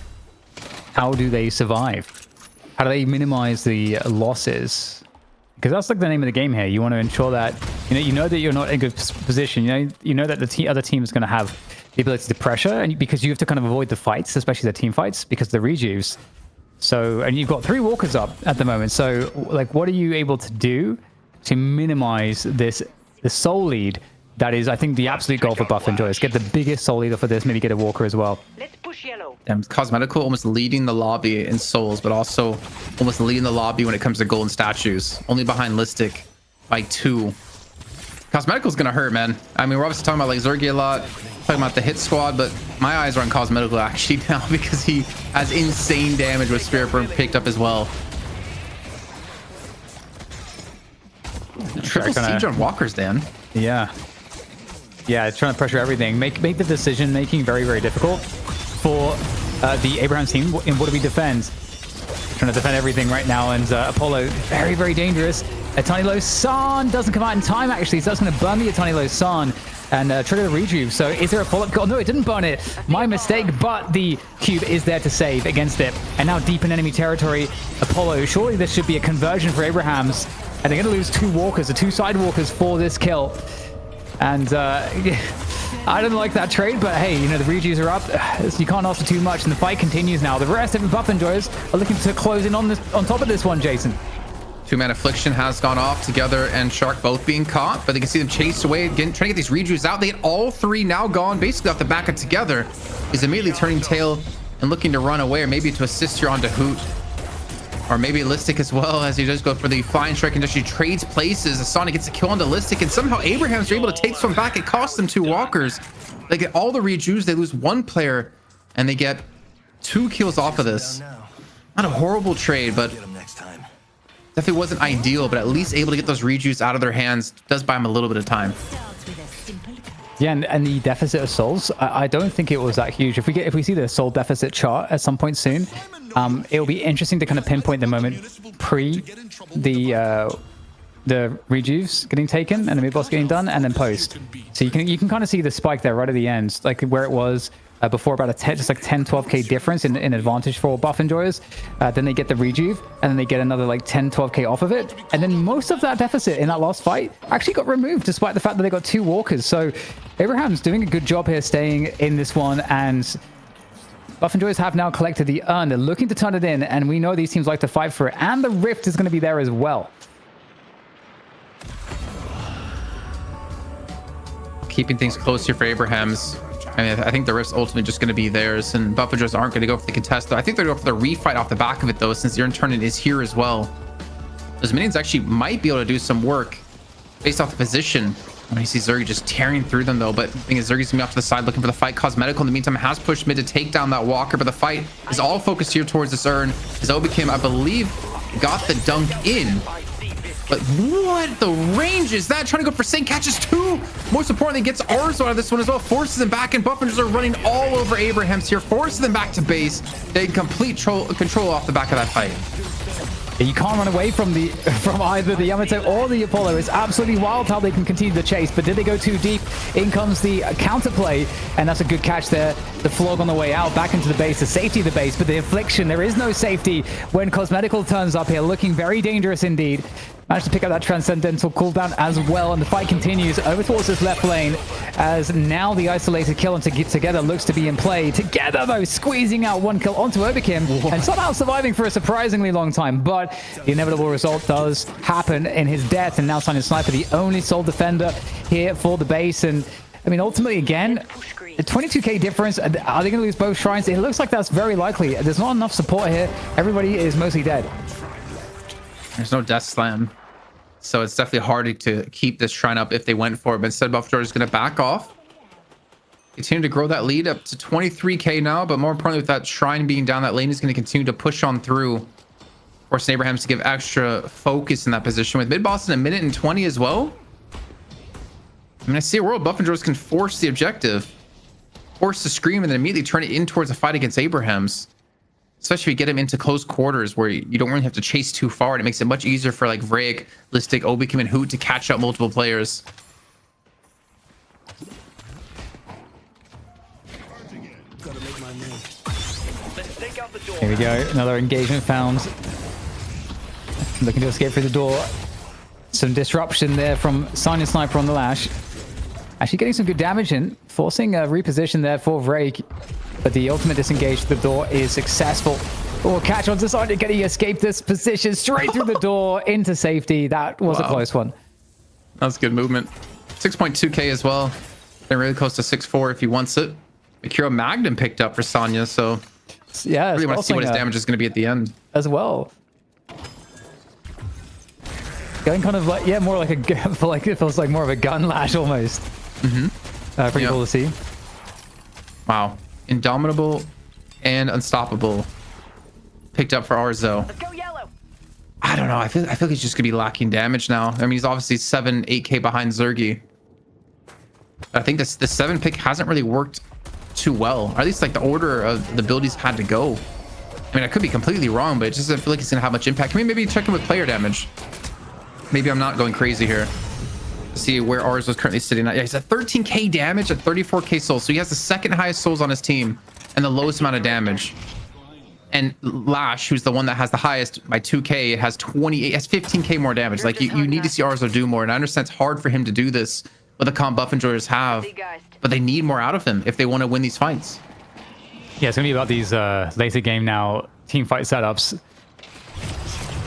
How do they survive? How do they minimize the losses? Because that's like the name of the game here. You want to ensure that you know that you're not in a good position. You know that the other team is going to have the ability to pressure, and because you have to kind of avoid the fights, especially the team fights, because of the Rejus. So, and you've got 3 walkers up at the moment. So, like, what are you able to do to minimize the soul lead? That is, I think, the absolute goal for Buff and Joyce. Get the biggest soul leader for this, maybe get a walker as well. Let's push yellow. And Cosmetical almost leading the lobby in souls, but also almost leading the lobby when it comes to golden statues. Only behind Listic by 2. Cosmetical's gonna hurt, man. I mean, we're obviously talking about like Zergi a lot, talking about the hit squad, but my eyes are on Cosmetical actually now because he has insane damage with Spirit Burn picked up as well. The triple siege on walkers, Dan. Yeah, trying to pressure everything. Make the decision making very, very difficult for the Abrahams team. And what do we defend? Trying to defend everything right now, and Apollo, very, very dangerous. Etanilo San doesn't come out in time, actually, so that's going to burn the Etanilo San and trigger the rejuve. So is there a follow-up? God, no, it didn't burn it. My mistake, but the cube is there to save against it. And now deep in enemy territory, Apollo, surely this should be a conversion for Abrahams. And they're going to lose 2 walkers, the 2 side walkers for this kill. And I don't like that trade, but hey, you know, the Regies are up. So you can't ask for too much, and the fight continues now. The rest of the Buff Enjoyers are looking to close in on top of this one, Jason. 2-man Affliction has gone off together, and Shark both being caught, but they can see them chased away again, trying to get these Rejuves out. They get all 3 now gone, basically off the back of Together. He's immediately turning tail and looking to run away, or maybe to assist here onto Hoot. Or maybe Listic as well, as he does go for the Flying Strike and actually trades places. The Sonic gets a kill onto Listic, and somehow Abrahams are able to take this one back. It costs them 2 walkers. They get all the Rejuves, they lose 1 player, and they get 2 kills off of this. Not a horrible trade, but definitely wasn't ideal, but at least able to get those Rejuves out of their hands does buy them a little bit of time. Yeah, and the deficit of souls, I don't think it was that huge. If we see the soul deficit chart at some point soon, it'll be interesting to kind of pinpoint the moment pre the rejuves getting taken and the mid boss getting done, and then post. So you can kind of see the spike there right at the end, like where it was before, about just like 10-12k difference in advantage for Buff Enjoyers. Then they get the rejuve, and then they get another like 10-12k off of it, and then most of that deficit in that last fight actually got removed, despite the fact that they got 2 walkers. So Abraham's doing a good job here staying in this one, and Buff Enjoyers have now collected the urn. They're looking to turn it in, and we know these teams like to fight for it, and the rift is going to be there as well. Keeping things close here for Abrahams. I mean, I think the rift's ultimately just going to be theirs, and Buff Enjoyers aren't going to go for the contest, though. I think they're going to go for the refight off the back of it, though, since the urn turn-in is here as well. Those minions actually might be able to do some work based off the position. When you see Zergi just tearing through them, though, but the thing is, Zergi's gonna be off to the side looking for the fight. Cosmetical in the meantime has pushed mid to take down that walker, but the fight is all focused here towards this urn. As Obikim, I believe, got the dunk in. But what the range is that? Trying to go for Saint, catches 2. Most importantly, gets Arzo out of this one as well, forces them back, and Buff Enjoyers are running all over Abrahams here, forces them back to base. They complete control off the back of that fight. You can't run away from from either the Yamato or the Apollo. It's absolutely wild how they can continue the chase, but did they go too deep? In comes the counterplay, and that's a good catch there. The Flog on the way out, back into the base, the safety of the base, but the Affliction, there is no safety when Cosmetical turns up here, looking very dangerous indeed. Managed to pick up that Transcendental cooldown as well, and the fight continues over towards this left lane as now the isolated kill onto Together looks to be in play. Together, though, squeezing out one kill onto Overkim and somehow surviving for a surprisingly long time, but the inevitable result does happen in his death, and now Silent Sniper, the only sole defender here for the base. And I mean, ultimately, again, a 22k difference. Are they going to lose both shrines? It looks like that's very likely. There's not enough support here. Everybody is mostly dead. There's no death slam, so it's definitely hard to keep this shrine up if they went for it. But instead, Buff George is going to back off, continue to grow that lead up to 23k now. But more importantly, with that shrine being down, that lane is going to continue to push on through, forcing Abrahams to give extra focus in that position. With mid boss in a minute and 20 as well. I mean, I see a world Buff and George can force the objective, force the scream, and then immediately turn it in towards a fight against Abrahams. Especially if you get him into close quarters where you don't really have to chase too far, and it makes it much easier for like Vrayk, Listic, Obikim, and Hoot to catch up multiple players. Here we go. Another engagement found. Looking to escape through the door. Some disruption there from Silent Sniper on the Lash. Actually getting some good damage in, forcing a reposition there for Vrayk. But the ultimate disengage to the door is successful. Oh, catch on to Silent. Can he escape this position straight through the door into safety? That was a close one. That was good movement. 6.2k as well. They're really close to 6.4 if he wants it. Akira Magnum picked up for Sonya, so yeah, really want to see what his damage is going to be at the end as well. Going kind of like, yeah, more like it feels like more of a gun lash almost. Pretty cool to see. Wow. Indomitable and Unstoppable picked up for Arzo. Let's go yellow. I don't know. I feel he's just gonna be lacking damage now. I mean, he's obviously 8k behind Zergy. But I think the 7 pick hasn't really worked too well, or at least like the order of the build he's had to go. I mean, I could be completely wrong, but it just doesn't feel like he's gonna have much impact. Can we maybe check in with player damage? Maybe I'm not going crazy here. See where ours was currently sitting at. Yeah, he's at 13k damage at 34k souls, so he has the second highest souls on his team and the lowest amount of damage. And Lash, who's the one that has the highest by 2k, has 15k more damage. Like you need to see Arzo do more, and I understand it's hard for him to do this with the comp Buff enjoyers have, but they need more out of him if they want to win these fights. Yeah, it's gonna be about these later game now team fight setups.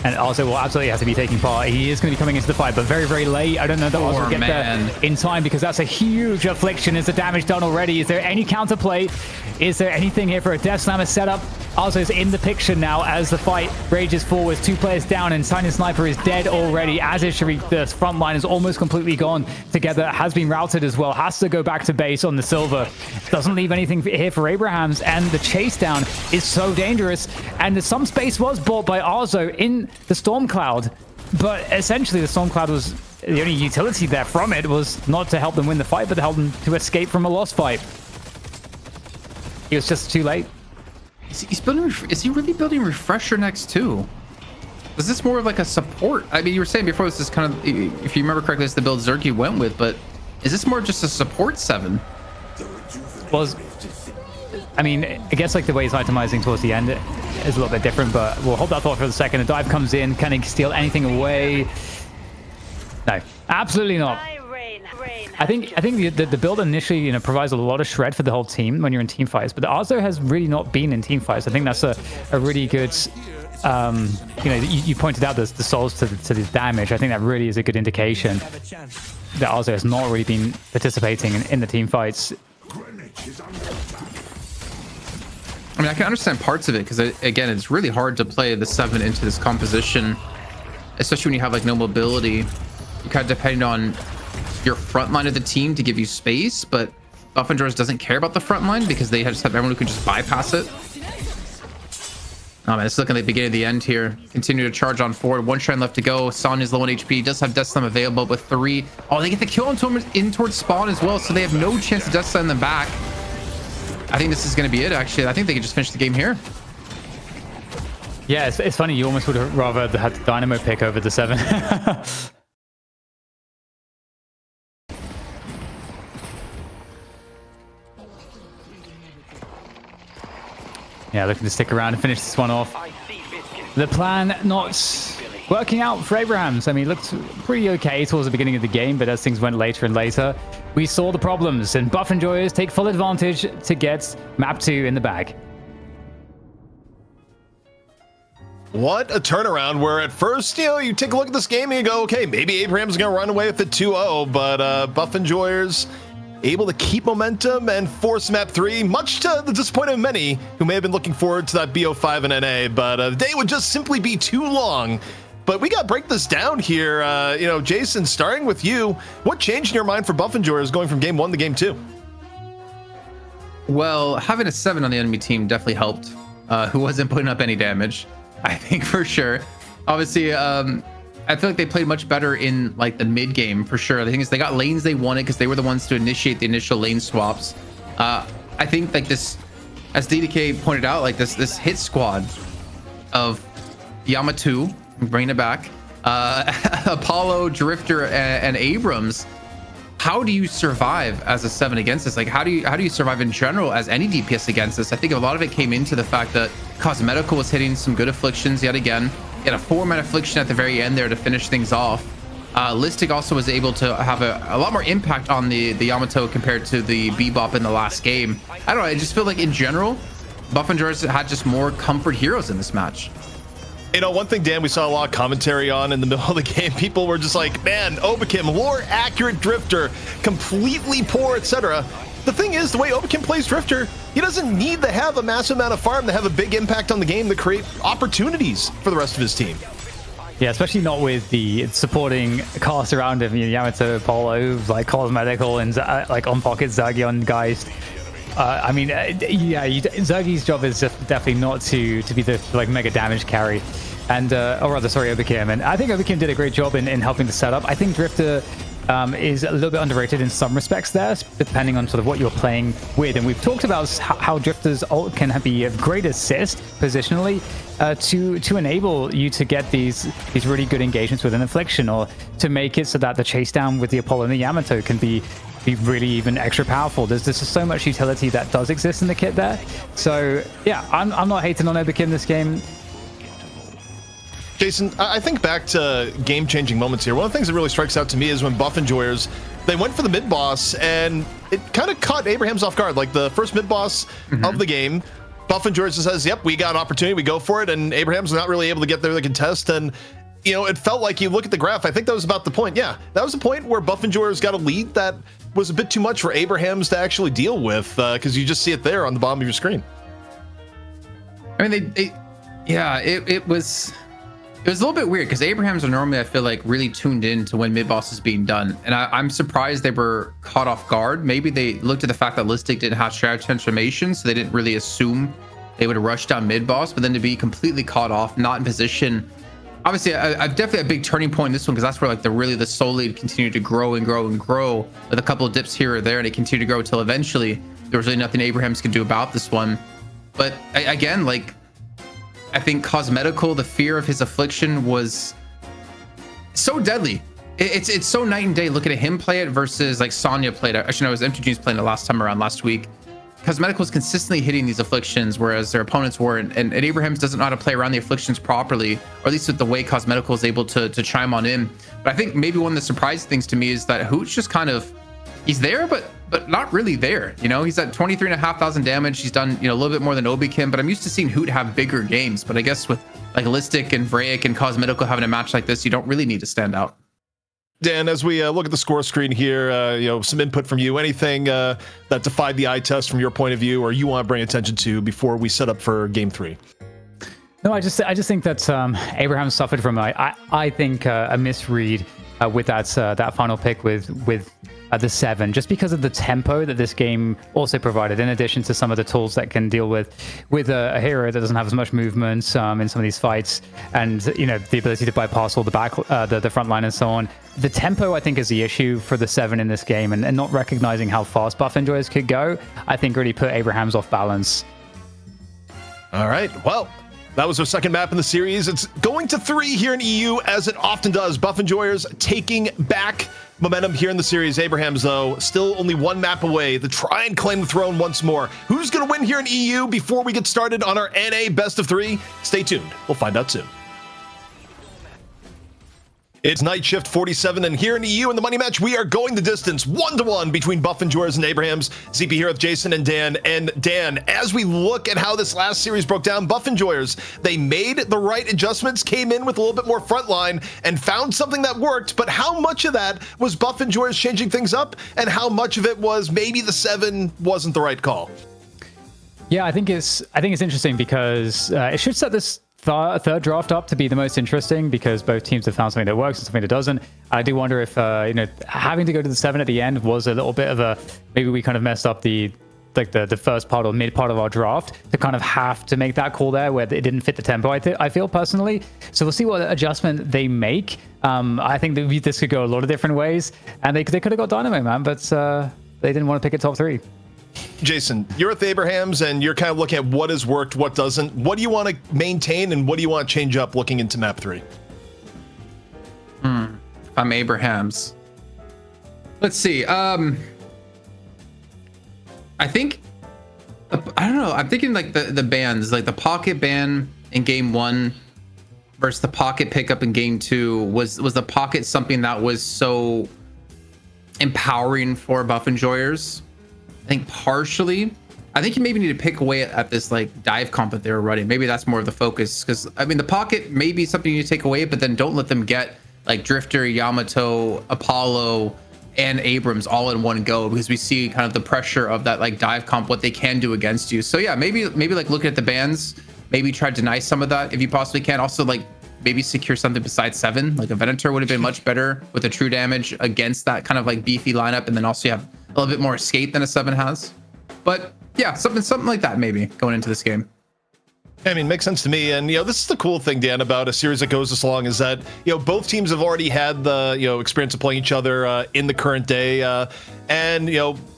And also will absolutely have to be taking part. He is going to be coming into the fight, but very, very late. I don't know that Oz will get there in time, because that's a huge affliction. Is the damage done already? Is there any counterplay? Is there anything here for a Death Slammer setup? Also is in the picture now as the fight rages forwards. 2 players down, and Silent Sniper is dead already, as is Sharik. The front line is almost completely gone. Together has been routed as well. Has to go back to base on the silver. Doesn't leave anything here for Abrahams, and the chase down is so dangerous. And some space was bought by Arzo in the Storm Cloud, but essentially the Storm Cloud was the only utility there from it was not to help them win the fight, but to help them to escape from a lost fight. He was just too late. Is he really building Refresher next too? Is this more of like a support? I mean, you were saying before this is kind of, if you remember correctly, it's the build Zerky went with, but is this more just a support 7? Was, I mean, I guess like the way he's itemizing towards the end is a little bit different, but we'll hold that thought for a second. The dive comes in. Can he steal anything away? No, absolutely not. I think the build initially, you know, provides a lot of shred for the whole team when you're in team fights, but the Arzo has really not been in team fights. I think that's a really good, you know, you pointed out the souls to the damage. I think that really is a good indication that Arzo has not really been participating in the team fights. I mean, I can understand parts of it because, again, it's really hard to play the 7 into this composition, especially when you have like no mobility. You're kind of depending on your front line of the team to give you space, but Buff and George doesn't care about the front line because they just have everyone who can just bypass it. Oh man, it's looking at the beginning of the end here. Continue to charge on forward. 1 shrine left to go. Sonya's low on HP. Does have Death Slam available with 3. Oh, they get the kill in towards spawn as well, so they have no chance to Death Slam them back. I think this is going to be it, actually. I think they can just finish the game here. Yeah, it's funny. You almost would have rather had the Dynamo pick over the 7. Yeah, looking to stick around and finish this one off. The plan not working out for Abrahams. I mean, it looked pretty okay towards the beginning of the game, but as things went later and later, we saw the problems, and Buff Enjoyers take full advantage to get map 2 in the bag. What a turnaround, where at first, you take a look at this game and you go, okay, maybe Abraham's going to run away with it 2-0, but Buff Enjoyers able to keep momentum and force map 3, much to the disappointment of many who may have been looking forward to that BO5 and NA, but the day would just simply be too long. But we got to break this down here. Jason, starting with you, what changed in your mind for Buff Enjoyers going from game 1 to game 2? Well, having a 7 on the enemy team definitely helped, who wasn't putting up any damage, I think, for sure. Obviously, I feel like they played much better in like the mid game for sure. The thing is, they got lanes they wanted because they were the ones to initiate the initial lane swaps. I think like this, as DDK pointed out, like this hit squad of Yamato, bringing it back, Apollo, Drifter, and Abrams. How do you survive as a 7 against this? Like, how do you survive in general as any DPS against this? I think a lot of it came into the fact that Cosmetical was hitting some good afflictions yet again. He had a 4-man affliction at the very end there to finish things off. Listic also was able to have a lot more impact on the Yamato compared to the Bebop in the last game. I don't know, I just feel like in general, Buff Enjoyers had just more comfort heroes in this match. One thing, Dan, we saw a lot of commentary on in the middle of the game. People were just like, man, Obakim, more accurate Drifter, completely poor, etc. The thing is, the way Obakim plays Drifter, he doesn't need to have a massive amount of farm to have a big impact on the game to create opportunities for the rest of his team. Yeah, especially not with the supporting cast around him. Yamato, Apollo, like Cosmetical, and like on pocket Zagion guys. Zergi's job is just definitely not to be the like mega damage carry, and Obakim. And I think Obakim did a great job in helping the setup. I think Drifter is a little bit underrated in some respects there, depending on sort of what you're playing with. And we've talked about how Drifter's ult can be a great assist positionally to enable you to get these really good engagements with an Affliction, or to make it so that the chase down with the Apollo and the Yamato can be really even extra powerful. There's so much utility that does exist in the kit there. So yeah, I'm not hating on Obakim this game. Jason, I think back to game-changing moments here. One of the things that really strikes out to me is when Buff Enjoyers, they went for the mid-boss, and it kind of caught Abrahams off guard. Like the first mid-boss of the game, Buff Enjoyers says, yep, we got an opportunity, we go for it, and Abraham's not really able to get there to contest, and it felt like, you look at the graph, I think that was about the point. Yeah, that was the point where Buff Enjoyers got a lead that was a bit too much for Abrahams to actually deal with, because you just see it there on the bottom of your screen. I mean, it was a little bit weird because Abrahams are normally, I feel like, really tuned in to when mid-boss is being done. And I'm surprised they were caught off guard. Maybe they looked at the fact that Listic didn't have strategy transformation, so they didn't really assume they would rush down mid-boss, but then to be completely caught off, not in position. Obviously, I've definitely a big turning point in this one, because that's where like the soul lead continued to grow and grow and grow with a couple of dips here or there, and it continued to grow until eventually there was really nothing Abrahams could do about this one. But again, like, I think Cosmetical, the fear of his affliction was so deadly. It's so night and day looking at him play it versus like Sonya played it. Actually, no, it was Empty Dreams playing it last time around last week. Cosmetical was consistently hitting these afflictions, whereas their opponents weren't. And Abrahams doesn't know how to play around the afflictions properly, or at least with the way Cosmetical is able to chime on in. But I think maybe one of the surprising things to me is that Hooch just kind of, he's there, but not really there. He's at 23,500 damage. He's done, a little bit more than Obakim, but I'm used to seeing Hoot have bigger games. But I guess with like Listic and Vraic and Cosmetical having a match like this, you don't really need to stand out. Dan, as we look at the score screen here, some input from you, anything that defied the eye test from your point of view, or you want to bring attention to before we set up for game 3? No, I just think that Abraham suffered from I think a misread with that final pick with the 7, just because of the tempo that this game also provided, in addition to some of the tools that can deal with a hero that doesn't have as much movement in some of these fights, and the ability to bypass all the front line and so on. The tempo, I think, is the issue for the 7 in this game, and not recognizing how fast Buff Enjoyers could go, I think really put Abrahams off balance. All right, well, That was our second map in the series. It's going to 3 here in EU, as it often does. Buff Enjoyers taking back momentum here in the series. Abrahams, though, still only 1 map away to try and claim the throne once more. Who's going to win here in EU before we get started on our NA best of 3? Stay tuned. We'll find out soon. It's Night Shift 47, and here in EU in the money match, we are going the distance 1-1 between Buff Enjoyers and Abrahams. ZP here with Jason and Dan. And Dan, as we look at how this last series broke down, Buff Enjoyers, they made the right adjustments, came in with a little bit more frontline, and found something that worked. But how much of that was Buff Enjoyers changing things up, and how much of it was maybe the 7 wasn't the right call? Yeah, I think it's interesting because it should set this third draft up to be the most interesting, because both teams have found something that works and something that doesn't. I do wonder if having to go to the 7 at the end was a little bit of a, maybe we kind of messed up the first part or mid part of our draft to kind of have to make that call there where it didn't fit the tempo. I feel personally. So we'll see what adjustment they make. I think that this could go a lot of different ways, and they could have got Dynamo, man, but they didn't want to pick a top 3. Jason, you're with Abrahams, and you're kind of looking at what has worked, what doesn't. What do you want to maintain, and what do you want to change up looking into map 3? If I'm Abrahams, let's see. I think, I don't know. I'm thinking like the bans, like the pocket ban in game 1 versus the pocket pickup in game 2. Was the pocket something that was so empowering for Buff Enjoyers? I think partially. I think you maybe need to pick away at this like dive comp that they were running. Maybe that's more of the focus, because I mean the pocket may be something you take away, but then don't let them get like Drifter, Yamato, Apollo, and Abrams all in one go, because we see kind of the pressure of that like dive comp, what they can do against you. So yeah, maybe like looking at the bans, maybe try to deny some of that if you possibly can. Also like maybe secure something besides 7, like a Venator would have been much better with the true damage against that kind of like beefy lineup, and then also you have a little bit more escape than a 7 has. But yeah, something like that maybe going into this game. I mean, makes sense to me. And, this is the cool thing, Dan, about a series that goes this long is that, both teams have already had the, experience of playing each other in the current day. And,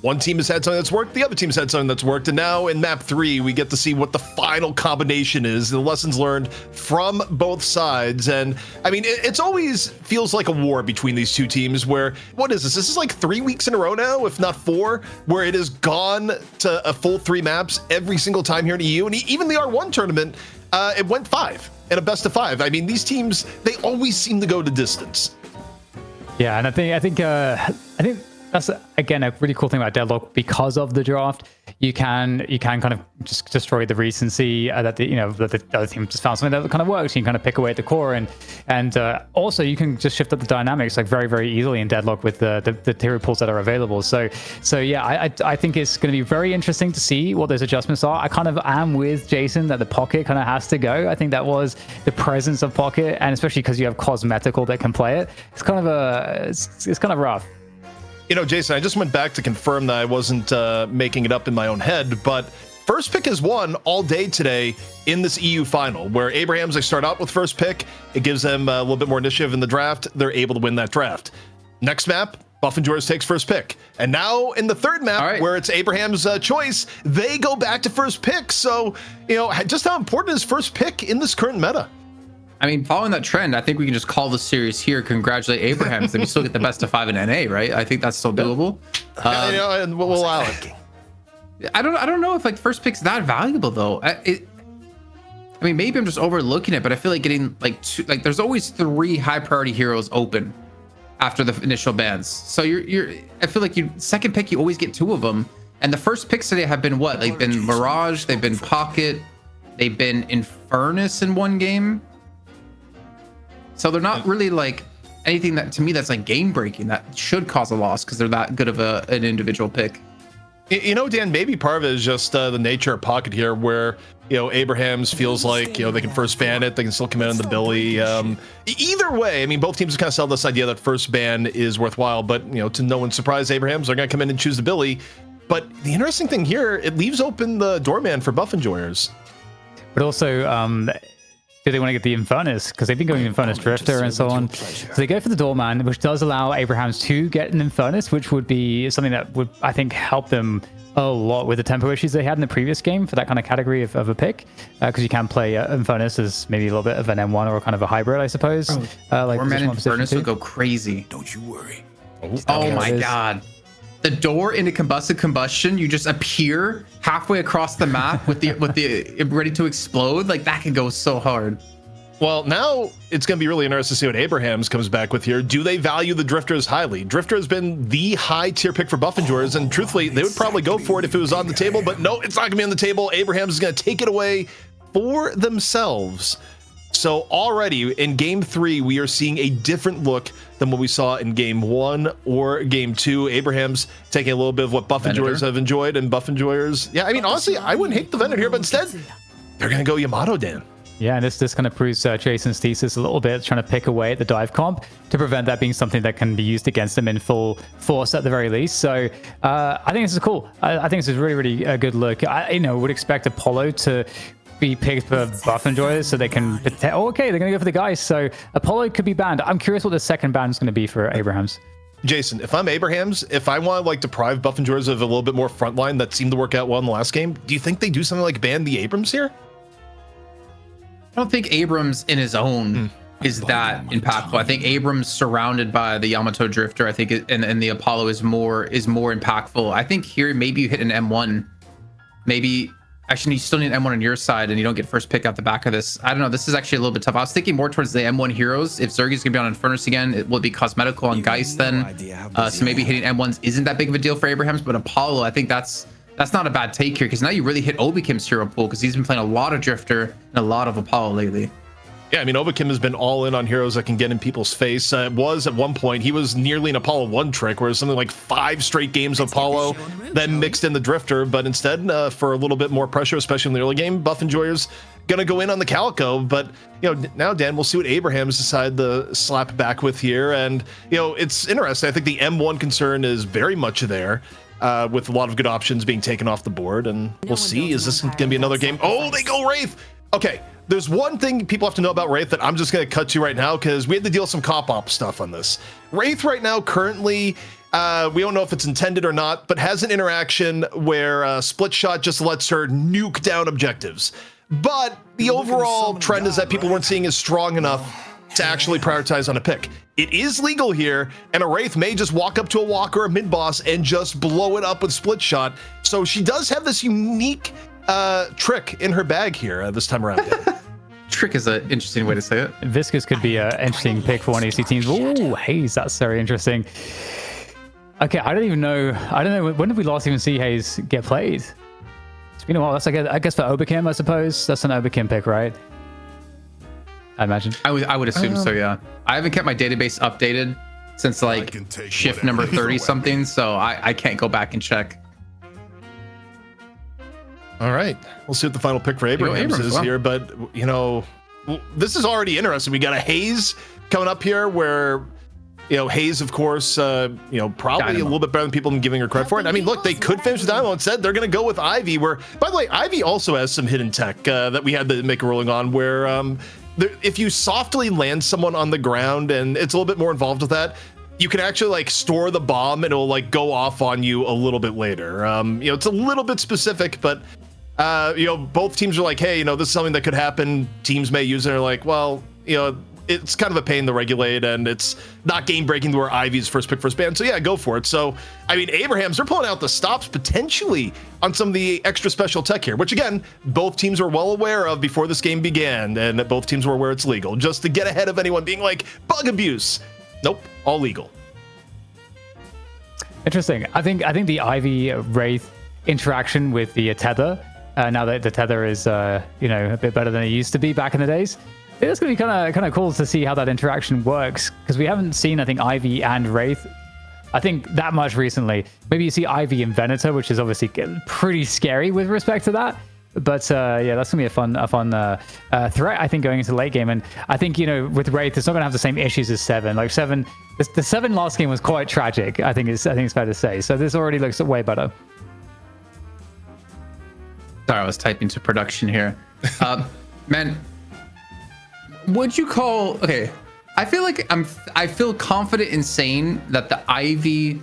one team has had something that's worked, the other team's had something that's worked. And now in map 3, we get to see what the final combination is, the lessons learned from both sides. And I mean, it's always feels like a war between these two teams where, what is this? This is like 3 weeks in a row now, if not 4, where it has gone to a full 3 maps every single time here in EU. And even the R1 tournament, it went 5 in a best of 5. I mean, these teams, they always seem to go the distance. Yeah, and I think that's again a really cool thing about Deadlock. Because of the draft, you can kind of just destroy the recency that the other team just found something that kind of works. You can kind of pick away at the core, and also you can just shift up the dynamics like very, very easily in Deadlock with the hero pools that are available. So yeah, I think it's going to be very interesting to see what those adjustments are. I kind of am with Jason that the pocket kind of has to go. I think that was the presence of pocket, and especially because you have cosmetical that can play it. It's kind of it's kind of rough. Jason, I just went back to confirm that I wasn't making it up in my own head, but first pick has won all day today in this EU final, where Abrahams, they start out with first pick. It gives them a little bit more initiative in the draft. They're able to win that draft. Next map, Buff Enjoyers takes first pick. And now in the third map, where it's Abraham's choice, they go back to first pick. So, just how important is first pick in this current meta? I mean, following that trend, I think we can just call the series here. Congratulate Abrahams. Then we still get the best of 5 in NA, right? I think that's still doable. And we'll allow it. I don't know if like first pick's that valuable though. I mean, maybe I'm just overlooking it, but I feel like getting there's always 3 high priority heroes open after the initial bans. So I feel like second pick, you always get 2 of them. And the first picks today have been what? They've been Mirage, they've been Pocket, they've been Infernus in one game. So they're not really like anything that to me that's like game breaking that should cause a loss because they're that good of an individual pick. Dan, maybe part of it is just the nature of Pocket here, where Abrahams feels like they can first ban it, they can still come in on the Billy. Either way, I mean, both teams kind of sell this idea that first ban is worthwhile, but to no one's surprise, Abrahams are going to come in and choose the Billy. But the interesting thing here, it leaves open the doorman for Buff Enjoyers. But also, do they want to get the Infernus? Because they've been going Infernus Drifter and so on. So they go for the Doorman, which does allow Abrahams to get an Infernus, which would be something that would, I think, help them a lot with the tempo issues they had in the previous game for that kind of category of a pick. Because you can play Infernus as maybe a little bit of an M1 or kind of a hybrid, I suppose. Like Doorman Infernus would go crazy. Don't you worry. Oh my god. The door into combustion, you just appear halfway across the map with the ready to explode. Like that could go so hard. Well, now it's going to be really interesting to see what Abrahams comes back with here. Do they value the Drifters highly? Drifter has been the high tier pick for buff enjoyers, and truthfully, they would probably go for it if it was on the table, but no, it's not going to be on the table. Abrahams is going to take it away for themselves. So already in game 3, we are seeing a different look than what we saw in game 1 or game 2. Abraham's taking a little bit of what buff enjoyers have enjoyed, and buff enjoyers. Yeah, I mean, honestly, I wouldn't hate the Venom here, but instead, they're going to go Yamato Dan. Yeah, and this kind of proves Jason's thesis a little bit, trying to pick away at the dive comp to prevent that being something that can be used against them in full force at the very least. So I think this is cool. I think this is really, really a good look. I would expect Apollo to be picked for buff enjoyers so they can okay, they're gonna go for the guys, so Apollo could be banned. I'm curious what the second ban is going to be for Abrahams. Jason, if I'm Abrahams, if I want to like deprive buff enjoyers of a little bit more frontline that seemed to work out well in the last game, do you think they do something like ban the Abrams here? I don't think Abrams in his own is that impactful. I think Abrams surrounded by the Yamato Drifter, I think, and the Apollo is more impactful. I think here maybe you hit an M1, maybe. Actually, you still need an M1 on your side, and you don't get first pick out the back of this. I don't know. This is actually a little bit tough. I was thinking more towards the M1 heroes. If Zergy's going to be on Infernus again, it will be cosmetical on Geist then. So maybe hitting M1s isn't that big of a deal for Abrahams, but Apollo, I think that's not a bad take here, because now you really hit Obikim's hero pool, because he's been playing a lot of Drifter and a lot of Apollo lately. Yeah, I mean, Obikim has been all in on heroes that can get in people's face. It was at one point, he was nearly an Apollo 1 trick, where it was something like 5 straight games of Apollo, then mixed in the Drifter. But instead, for a little bit more pressure, especially in the early game, buff enjoyers gonna go in on the Calico. But now, Dan, we'll see what Abrahams decide to slap back with here. And it's interesting. I think the M1 concern is very much there. With a lot of good options being taken off the board, and we'll see. Is this gonna be another game? Oh, they go Wraith. Okay, there's one thing people have to know about Wraith that I'm just gonna cut to right now, because we had to deal with some cop op stuff on this. Wraith right now, currently, we don't know if it's intended or not, but has an interaction where Split Shot just lets her nuke down objectives. But the overall trend is that people weren't seeing as strong enough to actually prioritize on a pick. It is legal here, and a Wraith may just walk up to a walker or a mid-boss and just blow it up with Split Shot. So she does have this unique trick in her bag here this time around. Trick is an interesting way to say it. Viscous could be an interesting pick for one of these teams. Ooh, Haze, that's very interesting. Okay, I don't know. When did we last even see Haze get played? It's been a while. That's I guess for Obikim, I suppose. That's an Obikim pick, right? I imagine. I would assume so, yeah. I haven't kept my database updated since like shift number 30 something, so I can't go back and check. All right, we'll see what the final pick for Abrahams is here, but this is already interesting. We got a Haze coming up here where Haze, of course, probably Dynamo. A little bit better than people have been giving her credit for it. I mean, look, they could finish with Dynamo. Instead, they're going to go with Ivy, where, by the way, Ivy also has some hidden tech that we had to make a ruling on, where if you softly land someone on the ground, and it's a little bit more involved with that, you can actually like store the bomb and it'll like go off on you a little bit later. It's a little bit specific, but both teams are like, hey, this is something that could happen. Teams may use it. And they're like, well, it's kind of a pain to regulate, and it's not game breaking to where Ivy's first pick, first ban. So yeah, go for it. So, I mean, Abrahams, they're pulling out the stops potentially on some of the extra special tech here, which again, both teams were well aware of before this game began, and both teams were aware it's legal, just to get ahead of anyone being like, bug abuse. Nope, all legal. Interesting. I think the Ivy Wraith interaction with the tether, now that the tether is a bit better than it used to be back in the days, it's going to be kind of cool to see how that interaction works, because we haven't seen, I think, Ivy and Wraith, I think, that much recently. Maybe you see Ivy and Venator, which is obviously pretty scary with respect to that. But yeah, that's gonna be a fun threat, I think, going into the late game. And I think with Wraith, it's not gonna have the same issues as Seven. Like Seven, the Seven last game was quite tragic. I think it's fair to say. So this already looks way better. Sorry, I was typing to production here. Man, would you call? Okay, I feel like I feel confident in saying that the Ivy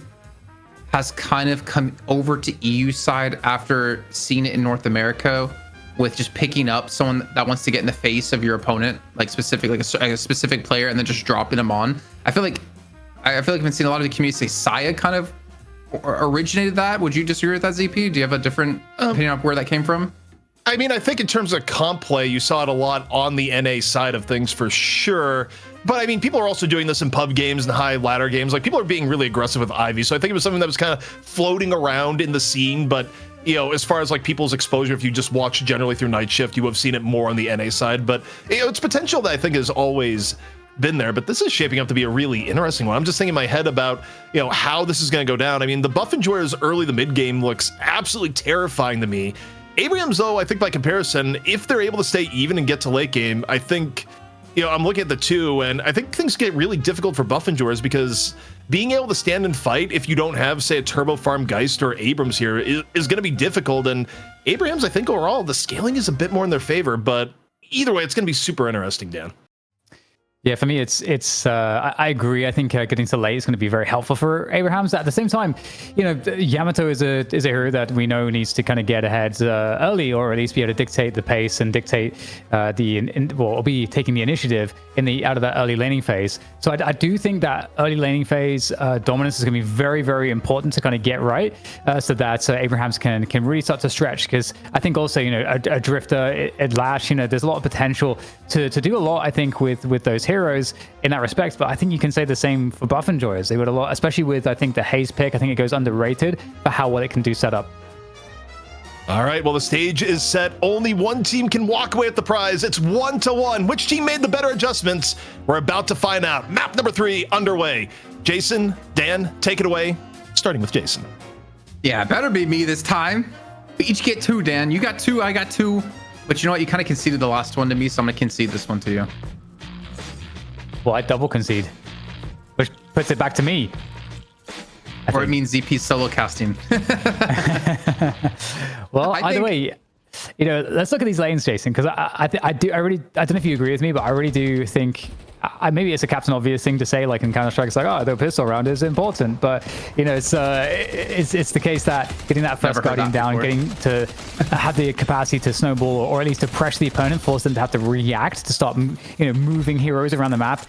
has kind of come over to EU side after seeing it in North America, with just picking up someone that wants to get in the face of your opponent, like specifically like a specific player, and then just dropping them on. I feel like I've been seeing a lot of the community say Saya kind of originated that. Would you disagree with that, ZP? Do you have a different opinion on where that came from? I mean, I think in terms of comp play, you saw it a lot on the NA side of things for sure. But I mean, people are also doing this in pub games and high ladder games. Like, people are being really aggressive with Ivy. So I think it was something that was kind of floating around in the scene. But, you know, as far as like people's exposure, if you just watch generally through Night Shift, you have seen it more on the NA side. But, you know, its potential that I think has always been there. But this is shaping up to be a really interesting one. I'm just thinking in my head about, you know, how this is going to go down. I mean, the Buff Enjoyers early the mid game looks absolutely terrifying to me. Abrahams, though, I think by comparison, if they're able to stay even and get to late game, I think, you know, I'm looking at the two, and I think things get really difficult for Buff Enjoyers because being able to stand and fight if you don't have, say, a Turbo Farm Geist or Abrams here is going to be difficult. And Abrahams, I think overall, the scaling is a bit more in their favor, but either way, it's going to be super interesting, Dan. Yeah, for me, I agree. I think getting to late is going to be very helpful for Abrahams. At the same time, you know, Yamato is a hero that we know needs to kind of get ahead early, or at least be able to dictate the pace and dictate be taking the initiative out of that early laning phase. So I do think that early laning phase dominance is going to be very, very important to kind of get right, so that Abrahams can really start to stretch. Because I think also, you know, a Drifter, a Lash, you know, there's a lot of potential to do a lot, I think, with those heroes in that respect. But I think you can say the same for Buff Enjoyers. They would a lot, especially with, I think, the Haze pick. I think it goes underrated for how well it can do setup. All right, well, the stage is set. Only one team can walk away with the prize. It's 1-1. Which team made the better adjustments? We're about to find out. Map number 3 underway. Jason, Dan, take it away. Starting with Jason. Yeah, better be me this time. We each get 2, Dan. You got 2, I got 2. But you know what? You kind of conceded the last one to me, so I'm going to concede this one to you. Well, I double concede, which puts it back to me. Or it means ZP solo casting. Well, either way, you know, let's look at these lanes, Jason, because I don't know if you agree with me, but I really do think, maybe it's a Captain Obvious thing to say, like in Counter-Strike, it's like, oh, the pistol round is important, but you know, it's the case that getting that first Guardian down, getting to have the capacity to snowball, or at least to pressure the opponent, force them to have to react, to start, you know, moving heroes around the map,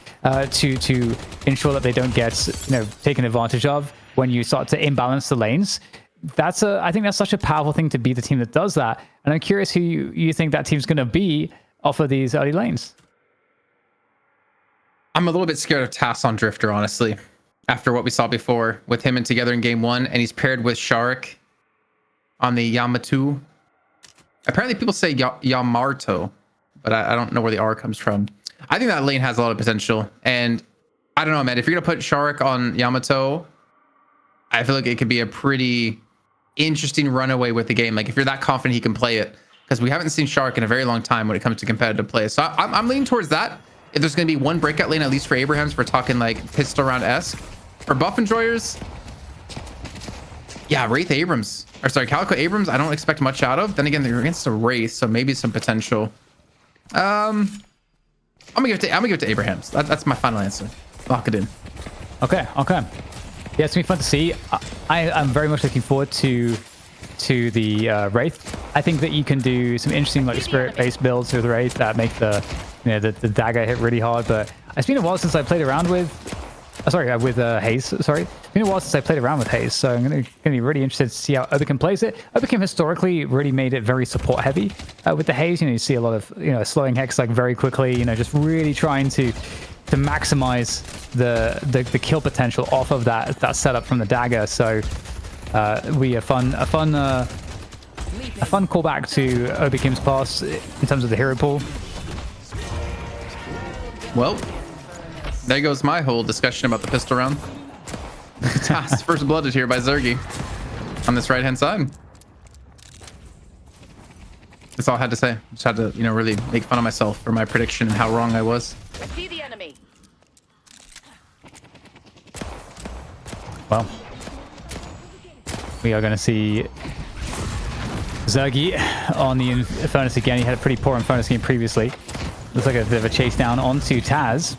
to ensure that they don't get, you know, taken advantage of when you start to imbalance the lanes. I think that's such a powerful thing to be the team that does that. And I'm curious who you think that team's going to be off of these early lanes. I'm a little bit scared of Tass on Drifter, honestly, after what we saw before with him and together in game 1, and he's paired with Sharik on the Yamato. Apparently people say Yamarto, but I don't know where the R comes from. I think that lane has a lot of potential, and I don't know, man, if you're going to put Sharik on Yamato, I feel like it could be a pretty interesting runaway with the game. Like, if you're that confident he can play it, because we haven't seen Sharik in a very long time when it comes to competitive play. So I'm leaning towards that. If there's going to be one breakout lane, at least for Abrahams, we're talking like pistol round-esque. For Buff Enjoyers, yeah, Calico Abrams, I don't expect much out of. Then again, they're against a Wraith, so maybe some potential. I'm gonna give it to Abrahams. That's my final answer. Lock it in. Okay. Yeah, it's gonna be fun to see. I'm very much looking forward to the Wraith. I think that you can do some interesting like spirit-based builds with Wraith that make the dagger hit really hard. But it's been a while since I played around with Haze. Sorry, it's been a while since I played around with Haze, so I'm gonna be really interested to see how Oberkim plays it. Oberkim historically really made it very support heavy with the Haze. You know, you see a lot of slowing Hex like very quickly. You know, just really trying to maximize the kill potential off of that setup from the dagger. So we a fun callback to Oberkim's past in terms of the hero pool. Well, there goes my whole discussion about the pistol round. Task first blooded here by Zergy on this right hand side. That's all I had to say. Just had to, really make fun of myself for my prediction and how wrong I was. I see the enemy. Well, we are going to see Zergy on the Infernus again. He had a pretty poor Infernus game previously. Looks like a bit of a chase down onto Taz.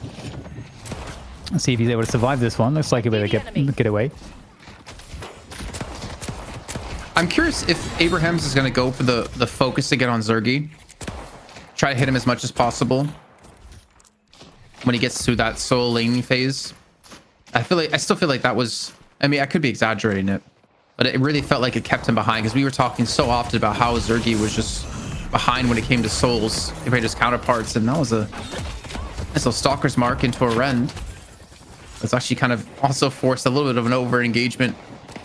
Let's see if he's able to survive this one. Looks like he'll be able to get away. I'm curious if Abrahams is going to go for the focus again on Zergy. Try to hit him as much as possible when he gets through that solo laning phase. I still feel like that was, I mean, I could be exaggerating it, but it really felt like it kept him behind because we were talking so often about how Zergy was just behind when it came to souls compared to his counterparts, and that was a nice little Stalker's Mark into a Rend. It's actually kind of also forced a little bit of an over engagement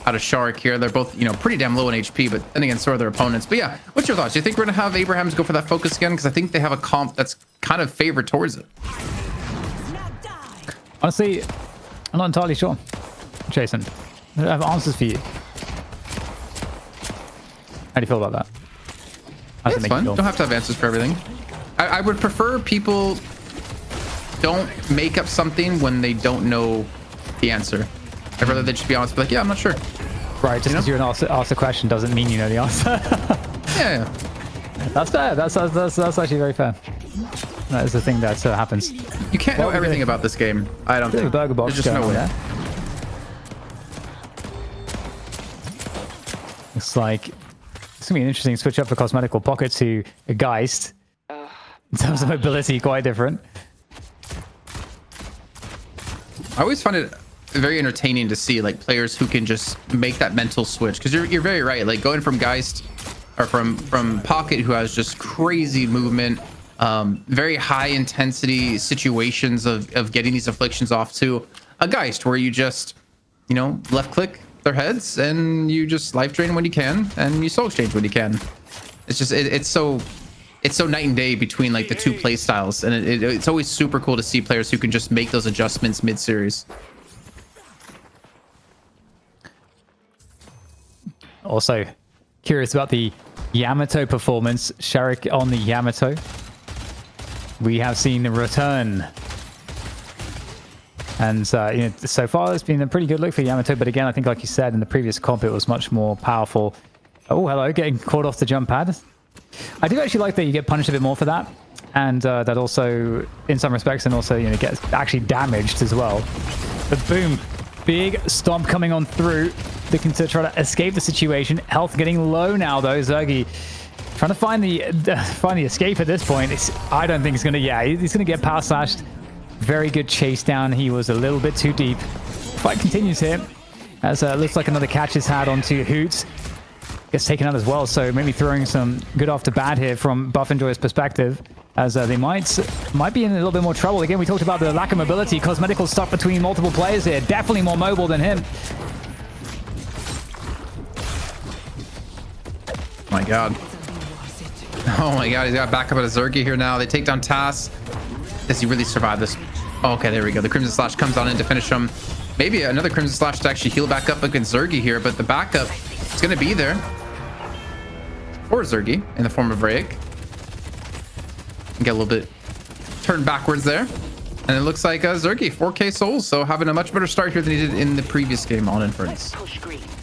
out of Shark here. They're both, you know, pretty damn low in HP, but then again, so are their opponents. But yeah, what's your thoughts? Do you think we're gonna have Abrahams go for that focus again? Because I think they have a comp that's kind of favored towards it. Honestly, I'm not entirely sure. Jason, I have answers for you. How do you feel about that? How does it It's make fun. you feel? Don't have to have answers for everything. I would prefer people don't make up something when they don't know the answer. I'd rather they just be honest, be like, yeah, I'm not sure. Right, just because you're asked a question doesn't mean you know the answer. Yeah. That's fair. That's actually very fair. That is the thing that happens. You can't know everything about this game. I don't think. Burger box There's just no going way. on there. It's like it's gonna be an interesting switch up for Cosmetical Pocket to a Geist. In terms of mobility, quite different. I always find it very entertaining to see like players who can just make that mental switch, because you're very right. Like going from Geist or from Pocket, who has just crazy movement, very high intensity situations of getting these afflictions off, to a Geist where you just, you know, left click their heads and you just life drain when you can and you soul exchange when you can. It's just it's so night and day between like the two play styles, and it's always super cool to see players who can just make those adjustments mid-series. Also, curious about the Yamato performance. Sharik on the Yamato. We have seen the return. And you know, so far it's been a pretty good look for Yamato, but again, I think like you said, in the previous comp it was much more powerful. Oh, hello, getting caught off the jump pad. I do actually like that you get punished a bit more for that, and that also, in some respects, and also, you know, gets actually damaged as well. But boom, big stomp coming on through, looking to try to escape the situation. Health getting low now though. Zergy trying to find the escape at this point. I don't think he's gonna. Yeah, he's gonna get power slashed. Very good chase down. He was a little bit too deep. Fight continues here, as looks like another catch is had onto Hoot. Gets taken out as well, so maybe throwing some good after bad here from Buff Enjoy's perspective, as they might be in a little bit more trouble. Again, we talked about the lack of mobility. Cosmetical stuck between multiple players here. Definitely more mobile than him. Oh my god. Oh my god, he's got backup at a Zergy here now. They take down Tass. Does he really survive this? Oh, okay, there we go. The Crimson Slash comes on in to finish him. Maybe another Crimson Slash to actually heal back up against Zergy here, but the backup is going to be there for Zergy in the form of Rayek. Get a little bit turned backwards there. And it looks like Zergy, 4k souls, so having a much better start here than he did in the previous game on Inference.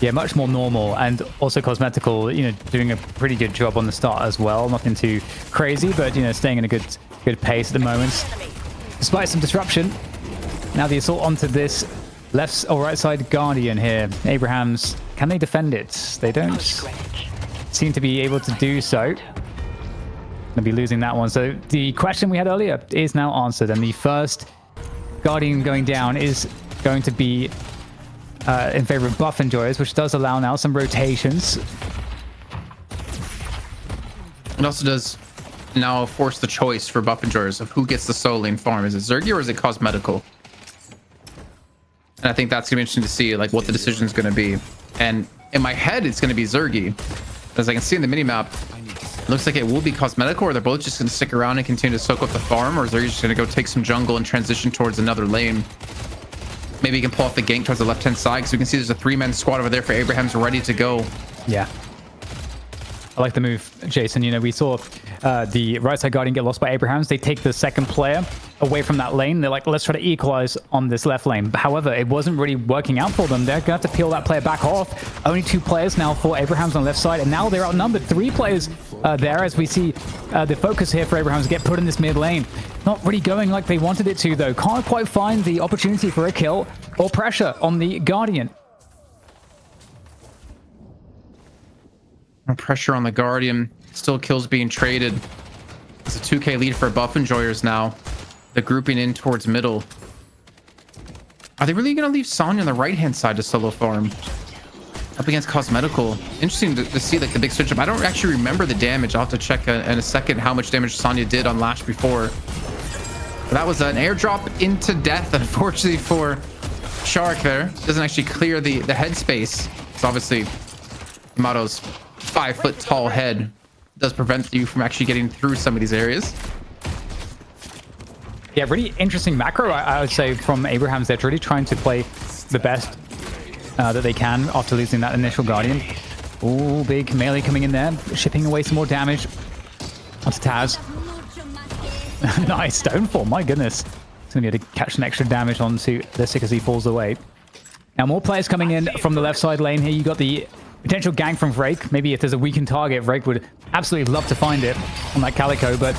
Yeah, much more normal, and also Cosmetical, you know, doing a pretty good job on the start as well. Nothing too crazy, but, you know, staying in a good pace at the moment. Despite some disruption, now the assault onto this left or right side Guardian here. Abrahams, can they defend it? They don't seem to be able to do so. Gonna be losing that one. So the question we had earlier is now answered, and the first Guardian going down is going to be in favor of Buff Enjoyers, which does allow now some rotations. It also does now force the choice for Buff Enjoyers of who gets the solo lane farm. Is it Zergy or is it Cosmetical? And I think that's gonna be interesting to see like what the decision is gonna be. And in my head, it's gonna be Zergy. As I can see in the minimap, it looks like it will be Cosmetical, or they're both just gonna stick around and continue to soak up the farm, or Zergy's just gonna go take some jungle and transition towards another lane. Maybe he can pull off the gank towards the left-hand side, because we can see there's a 3-man squad over there for Abraham's ready to go. Yeah. I like the move, Jason. You know, we saw the right side Guardian get lost by Abrahams. They take the second player away from that lane. They're like, let's try to equalize on this left lane. However, it wasn't really working out for them. They're going to have to peel that player back off. Only 2 players now for Abraham's on the left side, and now they're outnumbered. 3 players there as we see the focus here for Abraham's get put in this mid lane. Not really going like they wanted it to, though. Can't quite find the opportunity for a kill or pressure on the Guardian. No pressure on the Guardian. Still kills being traded. It's a 2k lead for Buff Enjoyers now. They're grouping in towards middle. Are they really going to leave Sonya on the right-hand side to solo farm? Up against Cosmetical. Interesting to see like the big switch up. I don't actually remember the damage. I'll have to check in a second how much damage Sonya did on Lash before. But that was an airdrop into death, unfortunately, for Shark there. Doesn't actually clear the headspace. It's obviously Yamato's 5-foot tall head does prevent you from actually getting through some of these areas. Yeah, really interesting macro, I would say, from Abraham's. They're really trying to play the best that they can after losing that initial Guardian. Ooh, big melee coming in there, shipping away some more damage onto Taz. Nice Stonefall, my goodness. He's going to be able to catch some extra damage onto the Sick as he falls away. Now, more players coming in from the left side lane here. You got the potential gank from Vrake. Maybe if there's a weakened target, Vrake would absolutely love to find it on that Calico, but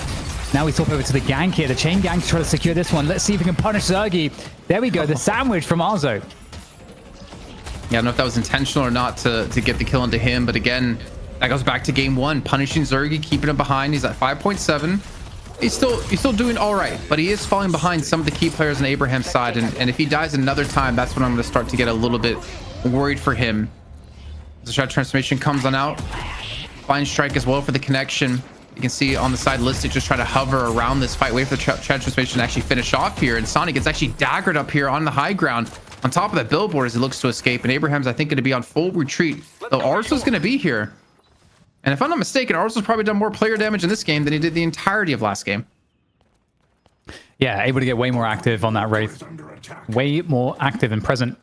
now we swap over to the gank here, the chain gank to try to secure this one. Let's see if we can punish Zergy. There we go, the sandwich from Arzo. Yeah, I don't know if that was intentional or not to get the kill into him, but again, that goes back to game 1, punishing Zergy, keeping him behind. He's at 5.7. He's still doing all right, but he is falling behind some of the key players on Abraham's side, and if he dies another time, that's when I'm going to start to get a little bit worried for him. The shot transformation comes on out. Fine strike as well for the connection. You can see on the side Listic just trying to hover around this fight, wait for the transformation to actually finish off here, and Sonic gets actually daggered up here on the high ground on top of that billboard as he looks to escape, and Abraham's I think going to be on full retreat, though Arzo's going to be here. And if I'm not mistaken, Arzo's probably done more player damage in this game than he did the entirety of last game. Yeah, able to get way more active on that Wraith. Way more active and present.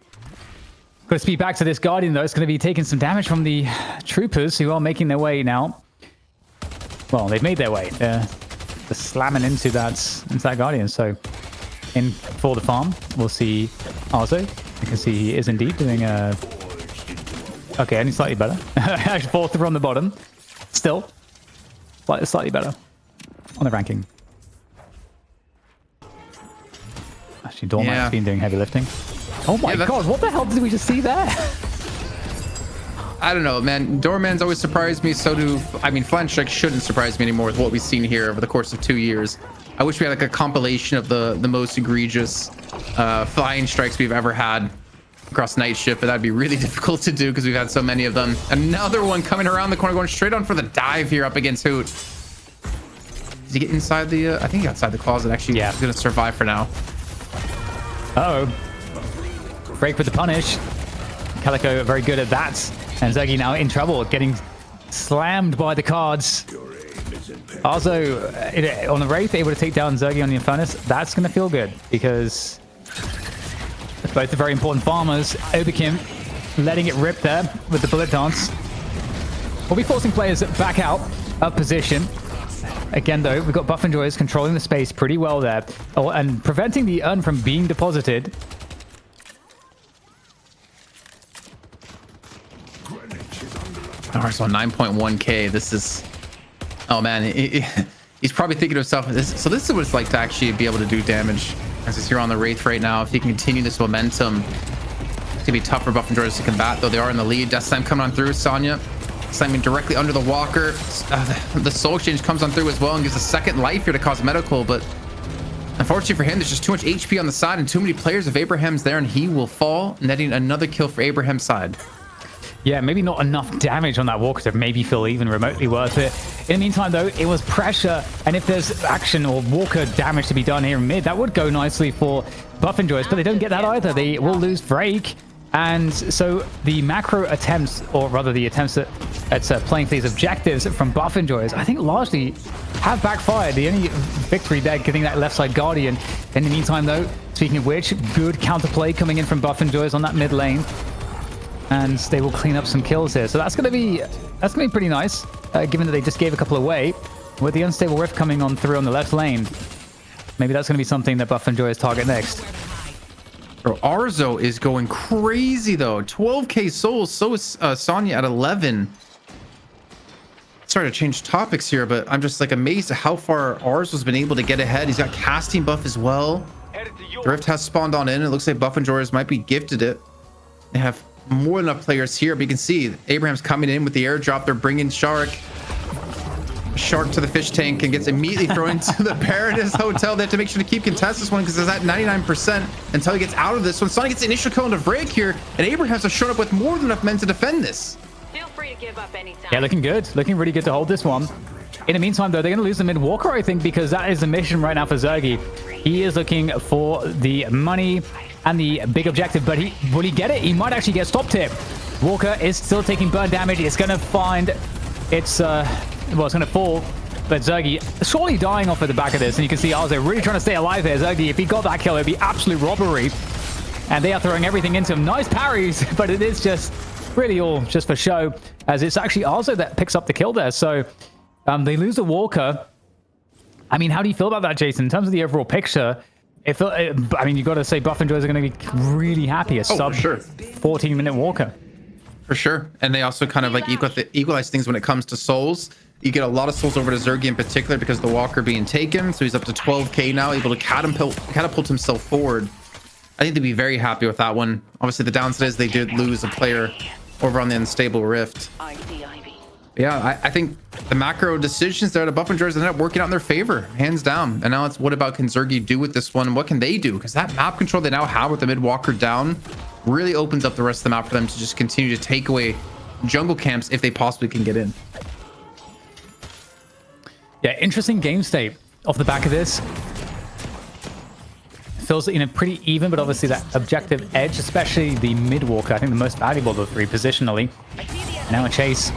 Got to speed back to this Guardian, though. It's going to be taking some damage from the troopers who are making their way now. Well, they've made their way. They're slamming into that Guardian. So in for the farm, we'll see Arzo. You can see he is indeed doing a... Okay, only slightly better. Actually, 4th from the bottom. Still, slightly better on the ranking. Actually, Dormant's been doing heavy lifting. Oh my god, what the hell did we just see there? I don't know, man. Doorman's always surprised me. So do, I mean, Flange Strike shouldn't surprise me anymore with what we've seen here over the course of 2 years. I wish we had like a compilation of the most egregious flying strikes we've ever had across Night Shift, but that'd be really difficult to do because we've had so many of them. Another one coming around the corner, going straight on for the dive here up against Hoot. Does he get inside the, I think he got inside the closet, actually. Yeah. He's going to survive for now. Uh-oh. Break with the punish. Calico very good at that. And Zergy now in trouble, getting slammed by the cards. Arzo on the Wraith, able to take down Zergy on the Infernus. That's going to feel good because both are very important farmers. Oberkim letting it rip there with the bullet dance. We'll be forcing players back out of position. Again, though, we've got Buff Enjoyers controlling the space pretty well there. Oh, and preventing the urn from being deposited. Arzo 9.1k. This is... Oh, man. He's probably thinking to himself, so this is what it's like to actually be able to do damage. As he's here on the Wraith right now. If he can continue this momentum, it's going to be tough for Buff Enjoyers to combat, though they are in the lead. Death Slam coming on through. Sonya slamming directly under the Walker. The Soul Exchange comes on through as well and gives a second life here to Cosmetical, but unfortunately for him, there's just too much HP on the side and too many players of Abraham's there, and he will fall, netting another kill for Abraham's side. Yeah, maybe not enough damage on that Walker to maybe feel even remotely worth it. In the meantime, though, it was pressure, and if there's action or Walker damage to be done here in mid, that would go nicely for Buff Enjoyers, but they don't get that either. They will lose Vrake, and so the macro attempts, or rather the attempts at playing for these objectives from Buff Enjoyers, I think largely have backfired. The only victory there getting that left side Guardian. In the meantime, though, speaking of which, good counterplay coming in from Buff Enjoyers on that mid lane. And they will clean up some kills here. So that's going to be pretty nice, given that they just gave a couple away. With the Unstable Rift coming on through on the left lane, maybe that's going to be something that Buff and Joyous target next. Bro, Arzo is going crazy though. 12k souls. So is Sonya at 11. Sorry to change topics here, but I'm just like amazed at how far Arzo's been able to get ahead. He's got casting buff as well. The Rift has spawned on in. It looks like Buff and Joyous might be gifted it. They have more than enough players here, but you can see Abraham's coming in with the airdrop. They're bringing Shark to the fish tank and gets immediately thrown into the Paradise Hotel. They have to make sure to keep contest this one because it's at 99% until he gets out of this one. Sonic gets the initial kill into break here, and Abrahams has shown up with more than enough men to defend this. Feel free to give up anytime. Yeah, looking good. Looking really good to hold this one. In the meantime, though, they're going to lose the mid walker, I think, because that is the mission right now for Zergy. He is looking for the money and the big objective, but will he get it? He might actually get stopped here. Walker is still taking burn damage. It's going to find it's going to fall, but Zergy surely dying off at the back of this, and you can see Arzo really trying to stay alive here. Zergy, if he got that kill, it'd be absolute robbery, and they are throwing everything into him. Nice parries, but it is just really all just for show, as it's actually Arzo that picks up the kill there. So they lose the Walker. I mean, how do you feel about that, Jason? In terms of the overall picture, I mean, you got to say Buff and Joyous are going to be really happy. A sub 14-minute Walker. For sure. And they also kind of like equalize things when it comes to souls. You get a lot of souls over to Zergy in particular because the Walker being taken. So he's up to 12k now, able to catapult himself forward. I think they'd be very happy with that one. Obviously, the downside is they did lose a player over on the unstable Rift. Yeah, I think the macro decisions there to Buff and Joyous ended up working out in their favor, hands down. And now it's what about can Zergy do with this one? And what can they do? Because that map control they now have with the mid walker down really opens up the rest of the map for them to just continue to take away jungle camps if they possibly can get in. Yeah, interesting game state off the back of this. Feels pretty even, but obviously that objective edge, especially the mid walker, I think the most valuable of the three positionally. Now a chase.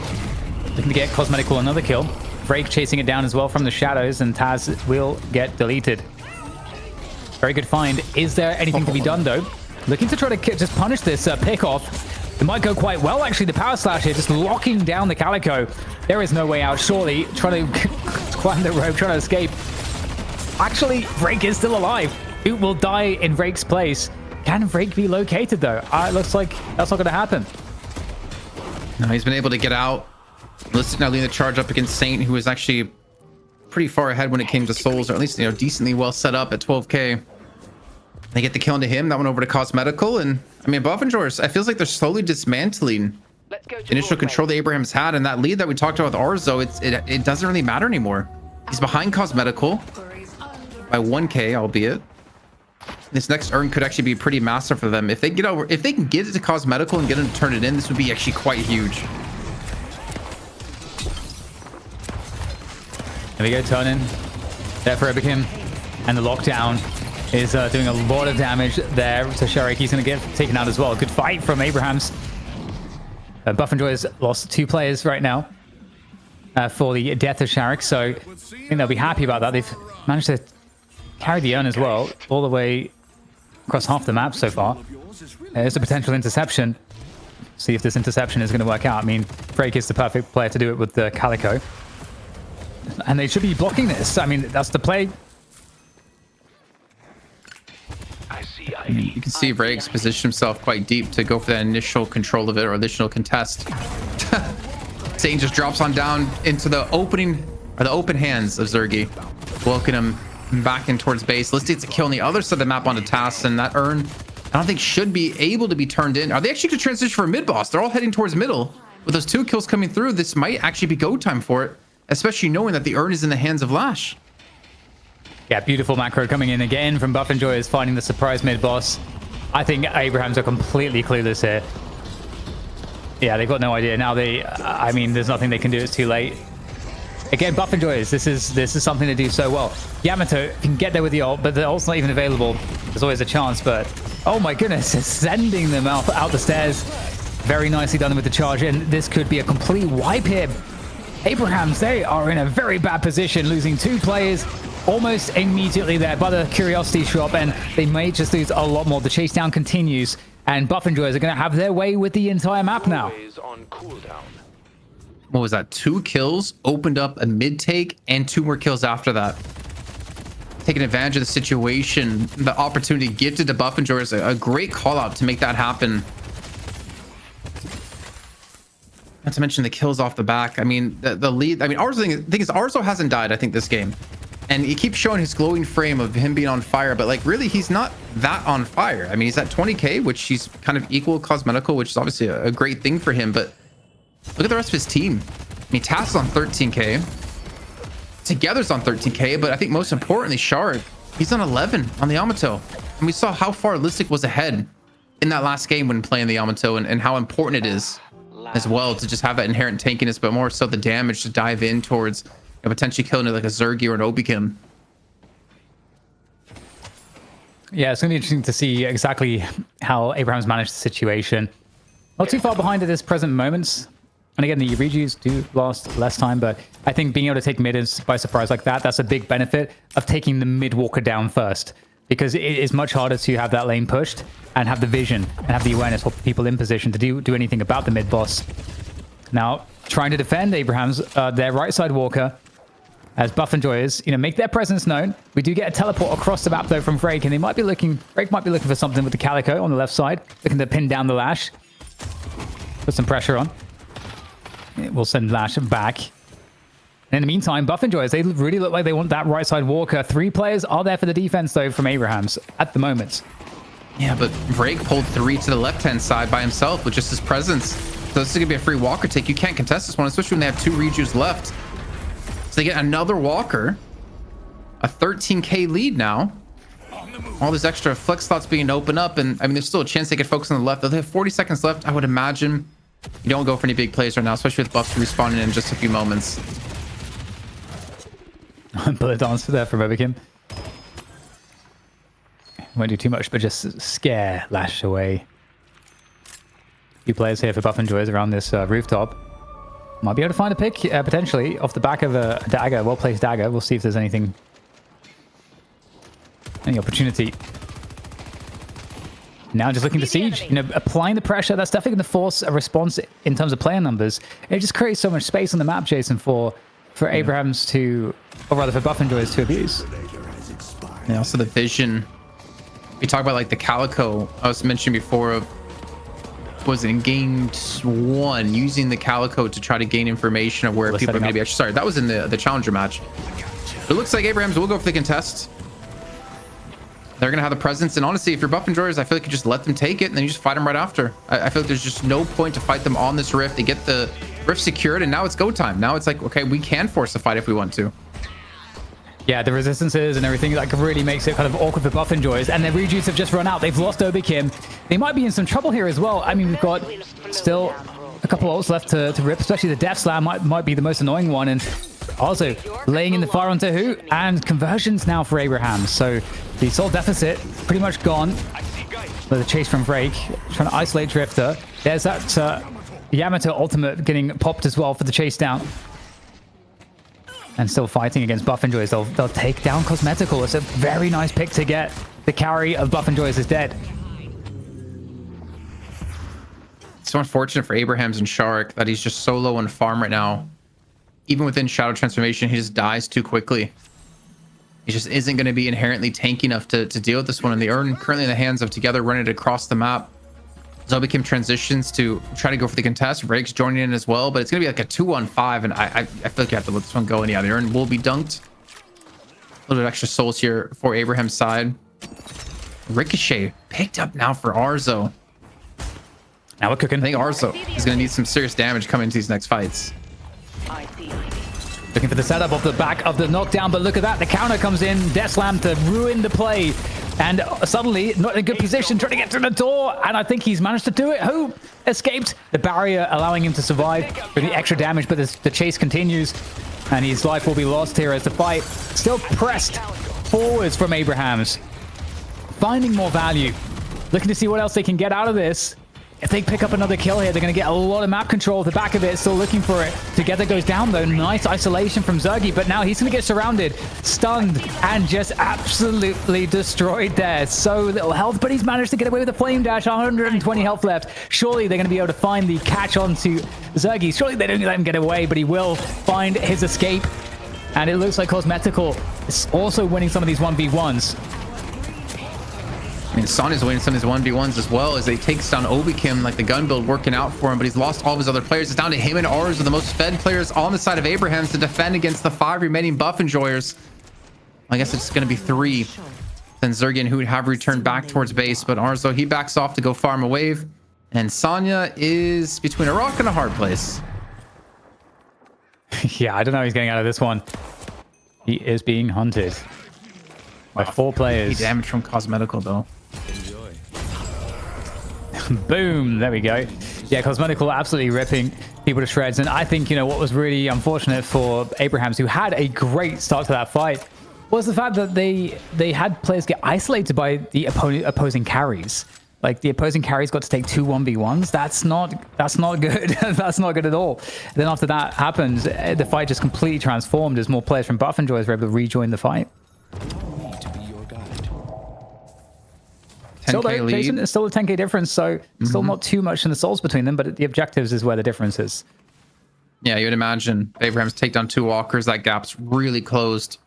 Looking to get Cosmetical another kill. Drake chasing it down as well from the shadows, and Taz will get deleted. Very good find. Is there anything to be done, though? Looking to try to just punish this pick off. It might go quite well, actually. The power slash here, just locking down the Calico. There is no way out, surely. Trying to climb the rope, trying to escape. Actually, Drake is still alive. Who will die in Drake's place? Can Drake be located, though? It looks like that's not going to happen. No, he's been able to get out. Let's now lead the charge up against Saint, who is actually pretty far ahead when it came to souls, or at least, decently well set up at 12k. They get the kill into him, that one over to Cosmetical, and I mean, Buff and Joyous, it feels like they're slowly dismantling initial control that Abraham's had, and that lead that we talked about with Arzo, it doesn't really matter anymore. He's behind Cosmetical by 1k, albeit. This next urn could actually be pretty massive for them. If they can get it to Cosmetical and get him to turn it in, this would be actually quite huge. There we go, turn in there for Ibrahim, and the lockdown is doing a lot of damage there to Sharik. He's going to get taken out as well. Good fight from Abrahams. Buff and Joyous lost 2 players right now for the death of Sharik, so I think they'll be happy about that. They've managed to carry the urn as well, all the way across half the map so far. There's a potential interception. See if this interception is going to work out. I mean, Drake is the perfect player to do it with the Calico. And they should be blocking this. I mean, that's the play. You can see Rags position himself quite deep to go for that initial control of it, or initial contest. Satan just drops on down into the opening, or the open hands of Zergy, welcoming him back in towards base. Let's see, it's a kill on the other side of the map onto Task, and that urn, I don't think should be able to be turned in. Are they actually going to transition for a mid boss? They're all heading towards middle. With those 2 kills coming through, this might actually be go time for it, especially knowing that the urn is in the hands of Lash. Yeah, beautiful macro coming in again from Buff and Joyous, finding the surprise mid boss. I think Abrahams are completely clueless here. Yeah, they've got no idea. Now I mean, there's nothing they can do. It's too late. Again, Buff and Joyous, this is something to do so well. Yamato can get there with the ult, but the ult's not even available. There's always a chance, but oh my goodness, it's sending them out the stairs. Very nicely done with the charge, and this could be a complete wipe here. Abrahams, they are in a very bad position, losing 2 players almost immediately there by the Curiosity Shop, and they may just lose a lot more. The chase down continues, and Buff and Joyous are going to have their way with the entire map now. What was that? 2 kills, opened up a mid take, and 2 more kills after that. taking advantage of the situation, the opportunity gifted to Buff Enjoyer is a great call out to make that happen. Not to mention the kills off the back. I mean, the lead. I mean, Arzo, the thing is, Arzo hasn't died, I think, this game. And he keeps showing his glowing frame of him being on fire, but like really, he's not that on fire. I mean, he's at 20k, which he's kind of equal cosmetical, which is obviously a great thing for him. But look at the rest of his team. I mean, Tass is on 13k. Together's on 13k, but I think most importantly, Shark, he's on 11 on the Yamato. And we saw how far Listic was ahead in that last game when playing the Yamato, and how important it is as well to just have that inherent tankiness, but more so the damage to dive in towards potentially killing it like a Zergy or an Obikim. Yeah, it's going to be interesting to see exactly how Abraham's managed the situation. Not too far behind at this present moment. And again, the rejues do last less time, but I think being able to take mid by surprise like that, that's a big benefit of taking the mid walker down first. Because it is much harder to have that lane pushed and have the vision and have the awareness for people in position to do anything about the mid boss. Now, trying to defend Abraham's, their right side walker, as Buff Enjoyers, make their presence known. We do get a teleport across the map though from Frake, and Frake might be looking for something with the Calico on the left side, looking to pin down the Lash. Put some pressure on. We'll send Lash back. In the meantime, Buff Enjoyers, they really look like they want that right side walker. 3 players are there for the defense, though, from Abraham's at the moment. Yeah, but Drake pulled 3 to the left-hand side by himself with just his presence. So this is going to be a free walker take. You can't contest this one, especially when they have 2 rejues left. So they get another walker. A 13k lead now. All these extra flex slots being opened up. And, I mean, there's still a chance they could focus on the left. They have 40 seconds left. I would imagine you don't go for any big plays right now, especially with buffs respawning in just a few moments. Bullet dance for there from Obikim. Won't do too much, but just scare Lash away. Few players here for Buff Enjoyers around this rooftop. Might be able to find a pick, potentially, off the back of a dagger, well-placed dagger. We'll see if there's any opportunity. Now just looking to siege, applying the pressure. That's definitely going to force a response in terms of player numbers. It just creates so much space on the map, Jason, for Abrahams to, or rather for Buff Enjoyers to abuse. And also the vision. We talk about like the Calico I was mentioning before of, was it in game 1, using the Calico to try to gain information of where people are going to be. Actually, sorry, that was in the challenger match. It looks like Abrahams will go for the contest. They're going to have the presence. And honestly, if you're Buff Enjoyers, I feel like you just let them take it and then you just fight them right after. I feel like there's just no point to fight them on this rift. They get the rift secured and now it's go time. Now it's like, okay, we can force a fight if we want to. Yeah, the resistances and everything like really makes it kind of awkward for Buff Enjoyers, and their rejues have just run out. They've lost Obikim. They might be in some trouble here as well. I mean, we've got still a couple ults left to rip, especially the Death Slam might be the most annoying one. And also laying in the fire onto who? And conversions now for Abraham. So the soul deficit pretty much gone. The chase from Drake, trying to isolate Drifter. There's that Yamato ultimate getting popped as well for the chase down. And still fighting against Buff Enjoyers. They'll take down Cosmetical. It's a very nice pick to get. The carry of Buff Enjoyers is dead. It's so unfortunate for Abrahams and Shark that he's just so low on farm right now. Even within Shadow Transformation, he just dies too quickly. He just isn't going to be inherently tanky enough to deal with this one. And the Urn currently in the hands of Together running it across the map. Zobikim transitions to try to go for the contest. Rake's joining in as well, but it's going to be like a 2-on-5, and I feel like you have to let this one go. And yeah, the Urn will be dunked. A little bit of extra souls here for Abraham's side. Ricochet picked up now for Arzo. Now we're cooking. I think Arzo is going to need some serious damage coming into these next fights. Looking for the setup off the back of the knockdown, but look at that. The counter comes in. Death Slam to ruin the play. And suddenly, not in a good position, trying to get through the door. And I think he's managed to do it. Who escaped? The barrier allowing him to survive for the extra damage, but the chase continues. And his life will be lost here as the fight still pressed forwards from Abrahams. Finding more value. Looking to see what else they can get out of this. If they pick up another kill here, they're going to get a lot of map control at the back of it. Still looking for it. Together goes down, though. Nice isolation from Zergy, but now he's going to get surrounded, stunned, and just absolutely destroyed there. So little health, but he's managed to get away with a flame dash. 120 health left. Surely they're going to be able to find the catch onto Zergy. Surely they don't let him get away, but he will find his escape. And it looks like Cosmetical It's also winning some of these 1v1s. I mean, Sonya's winning some of these 1v1s as well as they takes down Obikim, like the gun build working out for him, but he's lost all of his other players. It's down to him and ours are the most fed players on the side of Abrahams to defend against the 5 remaining buff enjoyers. I guess it's going to be 3. Then Zergian, who would have returned back towards base, but Arzo, he backs off to go farm a wave. And Sonya is between a rock and a hard place. Yeah, I don't know how he's getting out of this one. He is being hunted by 4 players. He damage from Cosmetical, though. Boom, there we go. Yeah, Cosmetical absolutely ripping people to shreds. And I think, you know, what was really unfortunate for Abrahams, who had a great start to that fight, was the fact that they had players get isolated by the opposing carries. Like, the opposing carries got to take 2 1v1s. That's not good. That's not good at all. And then after that happens, the fight just completely transformed as more players from Buff Enjoyers were able to rejoin the fight. Still, though, Jason, it's still a 10k difference, so still not too much in the souls between them, but the objectives is where the difference is. Yeah, you would imagine Abrahams take down 2 walkers. That gap's really closed.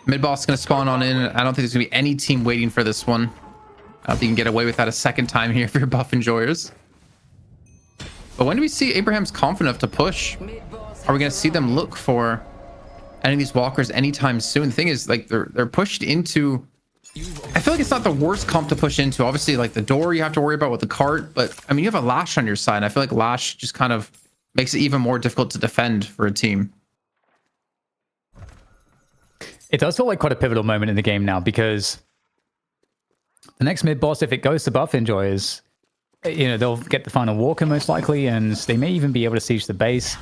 Mid boss is going to spawn on in. I don't think there's going to be any team waiting for this one. I don't think you can get away with that a second time here for your buff enjoyers. But when do we see Abraham's confident enough to push? Are we going to see them look for any of these walkers anytime soon? The thing is, like, they're pushed into... I feel like it's not the worst comp to push into. Obviously, like, the door you have to worry about with the cart, but I mean, you have a Lash on your side, and I feel like Lash just kind of makes it even more difficult to defend for a team. It does feel like quite a pivotal moment in the game now, because the next mid boss, if it goes to Buff Enjoyers, you know, they'll get the final walker most likely, and they may even be able to siege the base.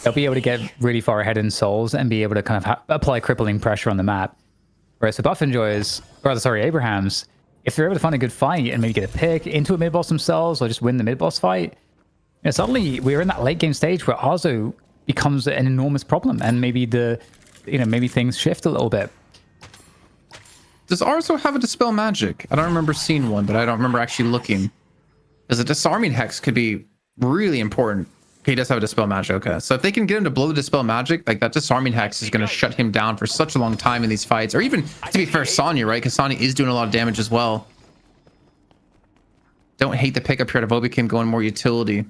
They'll be able to get really far ahead in souls and be able to kind of apply crippling pressure on the map. Whereas the Buff Enjoyers, or rather, sorry, Abrahams, if they're able to find a good fight and maybe get a pick into a mid boss themselves or just win the mid boss fight, you know, suddenly we're in that late game stage where Arzo becomes an enormous problem, and maybe maybe things shift a little bit. Does Arzo have a Dispel Magic? I don't remember seeing one, but I don't remember actually looking. Because a Disarming Hex could be really important. Okay, he does have a Dispel Magic. Okay, so if they can get him to blow the Dispel Magic, like, that Disarming Hex is going to shut him down for such a long time in these fights. Or even, to be fair, Sonya, right? Because Sonya is doing a lot of damage as well. Don't hate the pickup here to Obikim going more utility.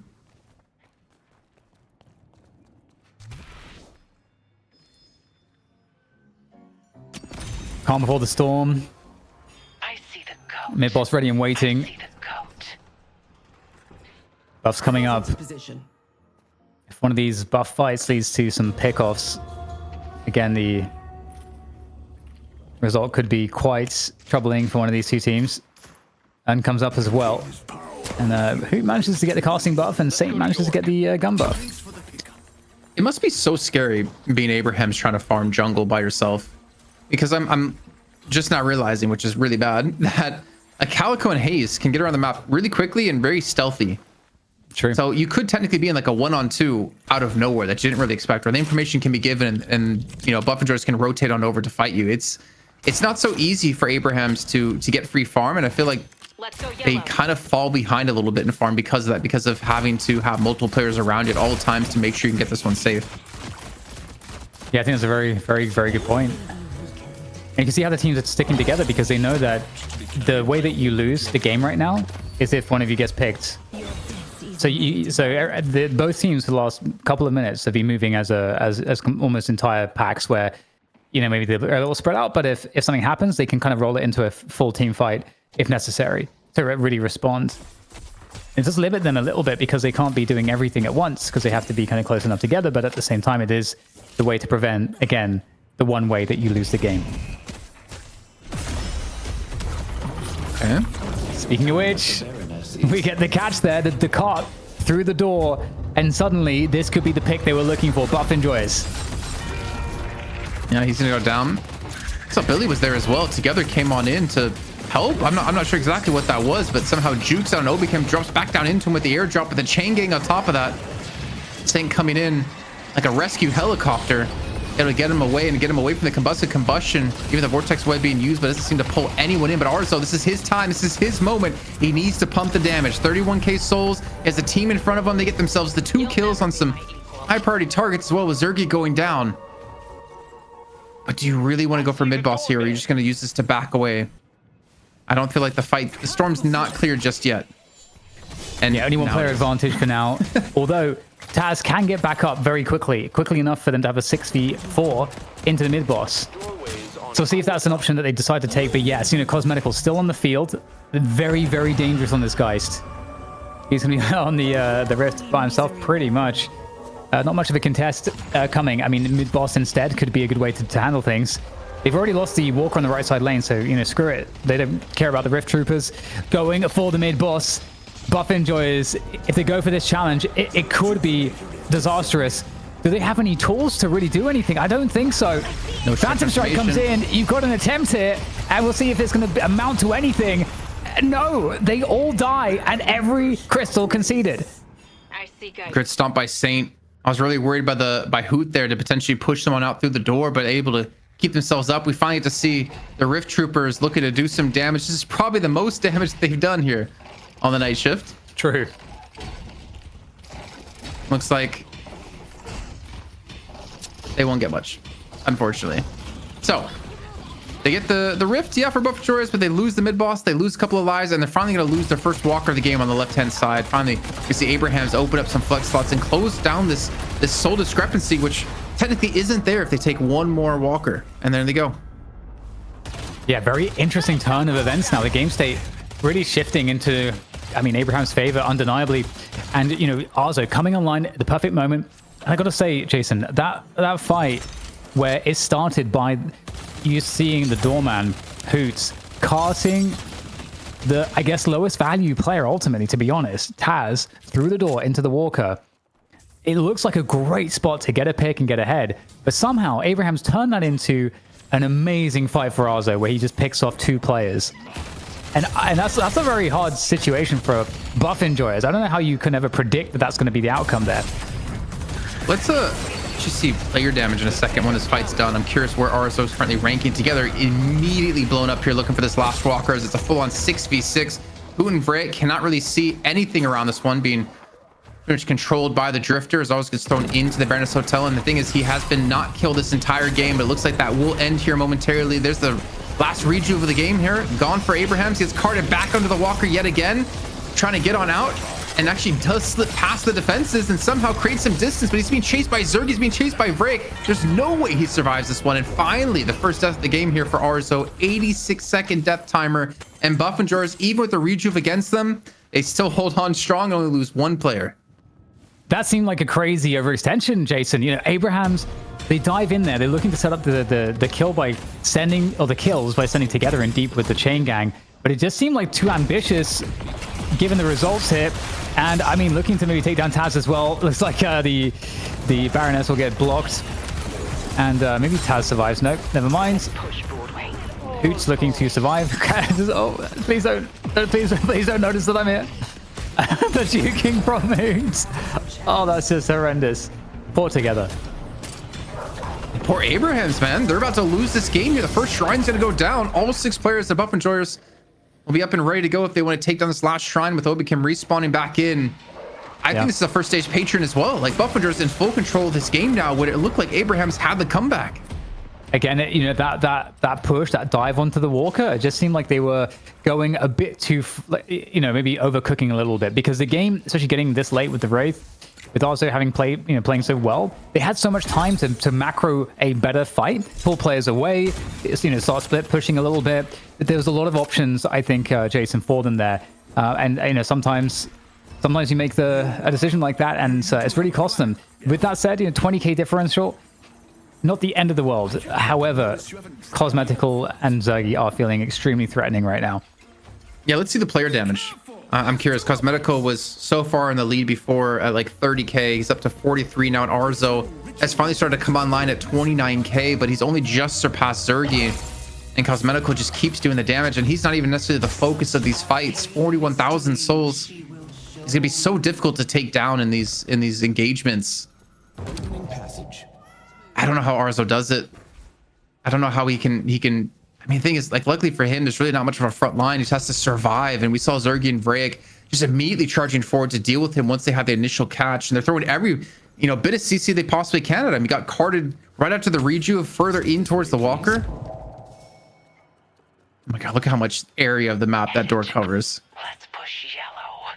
Calm before the storm. I see the goat. Mid boss ready and waiting. See the goat. Buffs coming up. Position. If one of these buff fights leads to some pickoffs, again, the result could be quite troubling for one of these 2 teams. And comes up as well. And who manages to get the casting buff, and Saint manages to get the gun buff. It must be so scary being Abrahams trying to farm jungle by yourself. Because I'm just now realizing, which is really bad, that a Calico and Haze can get around the map really quickly and very stealthy. True. So you could technically be in like a 1-on-2 out of nowhere that you didn't really expect, or the information can be given and you know, buff enjoyers can rotate on over to fight you. It's not so easy for Abrahams to get free farm, and I feel like Let's go they yellow. kind of fall behind a little bit in farm because of that, because of having to have multiple players around you at all times to make sure you can get this one safe. Yeah, I think that's a very, very, very good point. And you can see how the teams are sticking together, because they know that the way that you lose the game right now is if one of you gets picked. So both teams for the last couple of minutes have been moving as almost entire packs, where, you know, maybe they're a little spread out, but if something happens, they can kind of roll it into a full team fight if necessary to really respond. It does limit them a little bit because they can't be doing everything at once, because they have to be kind of close enough together, but at the same time, it is the way to prevent, again, the one way that you lose the game. Okay. Speaking of which, we get the catch there, the cart through the door, and suddenly this could be the pick they were looking for. Buff Enjoyers. Yeah, he's gonna go down. So Billy was there as well. Together came on in to help. I'm not sure exactly what that was, but somehow jukes out and Obikim drops back down into him with the airdrop, with the chain gang on top of that. Saint coming in like a rescue helicopter. It'll get him away and get him away from the combustion. Even the vortex web being used, but doesn't seem to pull anyone in. But Arzo, this is his time. This is his moment. He needs to pump the damage. 31k souls. He has a team in front of him. They get themselves the 2 kills on some high priority targets as well, with Zergi going down. But do you really want to go for mid boss here, or are you just going to use this to back away? I don't feel like the storm's not clear just yet. And yeah, only one player advantage for now. Although Taz can get back up very quickly enough for them to have a 6v4 into the mid boss. So we'll see if that's an option that they decide to take. But yes, Cosmetical still on the field. Very, very dangerous on this Geist. He's going to be on the Rift by himself pretty much. Not much of a contest coming. I mean, mid boss instead could be a good way to handle things. They've already lost the Walker on the right side lane, so, screw it. They don't care about the Rift Troopers going for the mid boss. Buff Enjoyers, if they go for this challenge, it could be disastrous. Do they have any tools to really do anything? I don't think so. No, Phantom Strike comes in. You've got an attempt here, and we'll see if it's going to amount to anything. No, they all die, and every crystal conceded. I see, guys. Crit stomp by Saint. I was really worried by Hoot there to potentially push someone out through the door, but able to keep themselves up. We finally get to see the Rift Troopers looking to do some damage. This is probably the most damage they've done here on the night shift. True. Looks like they won't get much, unfortunately. So they get the Rift, yeah, for Buff Enjoyers, but they lose the mid boss. They lose a couple of lives, and they're finally going to lose their first Walker of the game on the left-hand side. Finally, we see Abraham's open up some flex slots and close down this soul discrepancy, which technically isn't there if they take one more Walker. And there they go. Yeah, very interesting turn of events now. The game state really shifting into, Abraham's favor, undeniably. And, Arzo coming online at the perfect moment. And I got to say, Jason, that fight where it started by you seeing the doorman, Hoots, casting the, I guess, lowest value player ultimately, to be honest, Taz, through the door into the Walker. It looks like a great spot to get a pick and get ahead. But somehow, Abraham's turned that into an amazing fight for Arzo, where he just picks off 2 players. And that's a very hard situation for Buff Enjoyers. I don't know how you can ever predict that that's going to be the outcome there. Let's just see player damage in a second when this fight's done. I'm curious where RSO's currently ranking together. Immediately blown up here looking for this last Walker as it's a full-on 6v6. Hoot and Vray cannot really see anything around this one, being pretty much controlled by the Drifter, as always gets thrown into the Baroness Hotel. And the thing is, he has been not killed this entire game, but it looks like that will end here momentarily. There's the last rejuve of the game here. Gone for Abrahams. He gets carted back under the Walker yet again, trying to get on out, and actually does slip past the defenses and somehow create some distance, but he's being chased by Zerg. He's being chased by Vrake. There's no way he survives this one. And finally, the first death of the game here for Arzo. 86-second death timer. And Buff Enjoyers, even with the rejuve against them, they still hold on strong and only lose 1 player. That seemed like a crazy overextension, Jason. Abrahams, they dive in there. They're looking to set up the kill by sending, or the kills by sending together in deep with the chain gang. But it just seemed like too ambitious, given the results here. And looking to maybe take down Taz as well. Looks like the Baroness will get blocked, and maybe Taz survives. Nope, never mind. Hoots looking to survive. Oh, please don't notice that I'm here. The juking from Hoots. Oh, that's just horrendous. Poor together. Poor Abrahams, man. They're about to lose this game here. The first shrine's going to go down. All 6 players, the Buff Enjoyers, will be up and ready to go if they want to take down this last shrine, with Obikim respawning back in. I think this is a first stage patron as well. Like, Buff Enjoyers in full control of this game now. Would it look like Abrahams had the comeback? Again, that push, that dive onto the Walker, it just seemed like they were going a bit too, maybe overcooking a little bit, because the game, especially getting this late with the Wraith, with also having playing so well, they had so much time to macro a better fight, pull players away, start split pushing a little bit. There was a lot of options, I think, Jason, for them there, and sometimes you make a decision like that, and it's really cost them. With that said, 20k differential. Not the end of the world. However, Cosmetical and Zergy are feeling extremely threatening right now. Yeah, let's see the player damage. I'm curious. Cosmetical was so far in the lead before at like 30k. He's up to 43 now. And Arzo has finally started to come online at 29k, but he's only just surpassed Zergy. And Cosmetical just keeps doing the damage, and he's not even necessarily the focus of these fights. 41,000 souls. He's gonna be so difficult to take down in these engagements. I don't know how Arzo does it. I don't know how he can. The thing is, like, luckily for him, there's really not much of a front line. He just has to survive. And we saw Zergy and Vrayek just immediately charging forward to deal with him once they had the initial catch. And they're throwing every, bit of CC they possibly can at him. He got carted right after the reju, further in towards the walker. Oh my god, look at how much area of the map that door covers. Let's push yellow.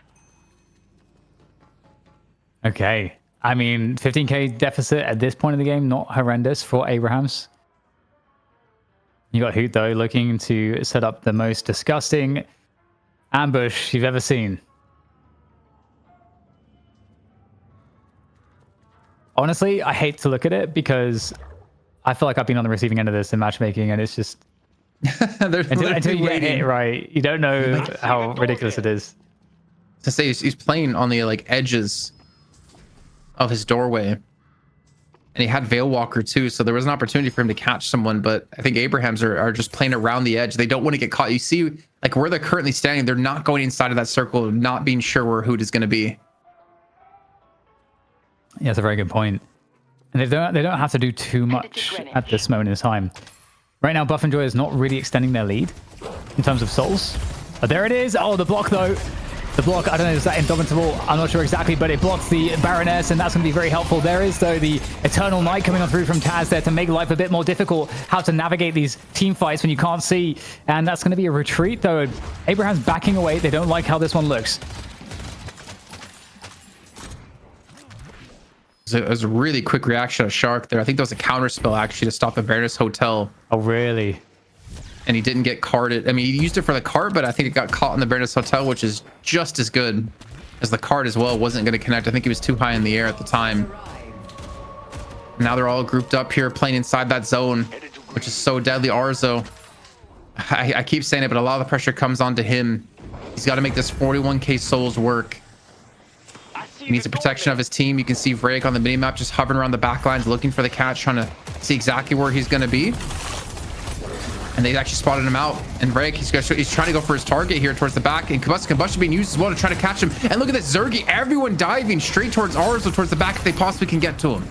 Okay. I mean, 15k deficit at this point in the game, not horrendous for Abrahams. You got Hoot, though, looking to set up the most disgusting ambush you've ever seen. Honestly, I hate to look at it because I feel like I've been on the receiving end of this in matchmaking, and it's just... until you get hit right, you don't know how ridiculous it is. To say he's playing on the like edges of his doorway, and he had Veil Walker too, so there was an opportunity for him to catch someone, but I think Abrahams are just playing around the edge. They don't want to get caught. You see, like where they're currently standing, they're not going inside of that circle, not being sure where Hoot is going to be. Yeah, that's a very good point. And they don't have to do too much at this moment in time. Right now, Buff and Joy is not really extending their lead in terms of souls. But there it is. Oh, the block, though. The block, I don't know, is that Indomitable? I'm not sure exactly, but it blocks the Baroness, and that's going to be very helpful. There is, though, the Eternal Knight coming on through from Taz there to make life a bit more difficult, how to navigate these team fights when you can't see. And that's going to be a retreat, though. Abraham's backing away. They don't like how this one looks. It was a really quick reaction of Shark there. I think that was a counter spell actually to stop the Baroness Hotel. Oh, really? And he didn't get carded. I mean, he used it for the card, but I think it got caught in the Baroness Hotel, which is just as good as the card as well. Wasn't going to connect. I think he was too high in the air at the time. Now they're all grouped up here playing inside that zone, which is so deadly. Arzo, I keep saying it, but a lot of the pressure comes onto him. He's got to make this 41k souls work. He needs the protection of his team. You can see Vreg on the minimap just hovering around the backlines, looking for the catch, trying to see exactly where he's going to be. And they actually spotted him out. And Vreg, he's trying to go for his target here towards the back. And Combustion being used as well to try to catch him. And look at this, Zergy, everyone diving straight towards Arzo, towards the back if they possibly can get to him.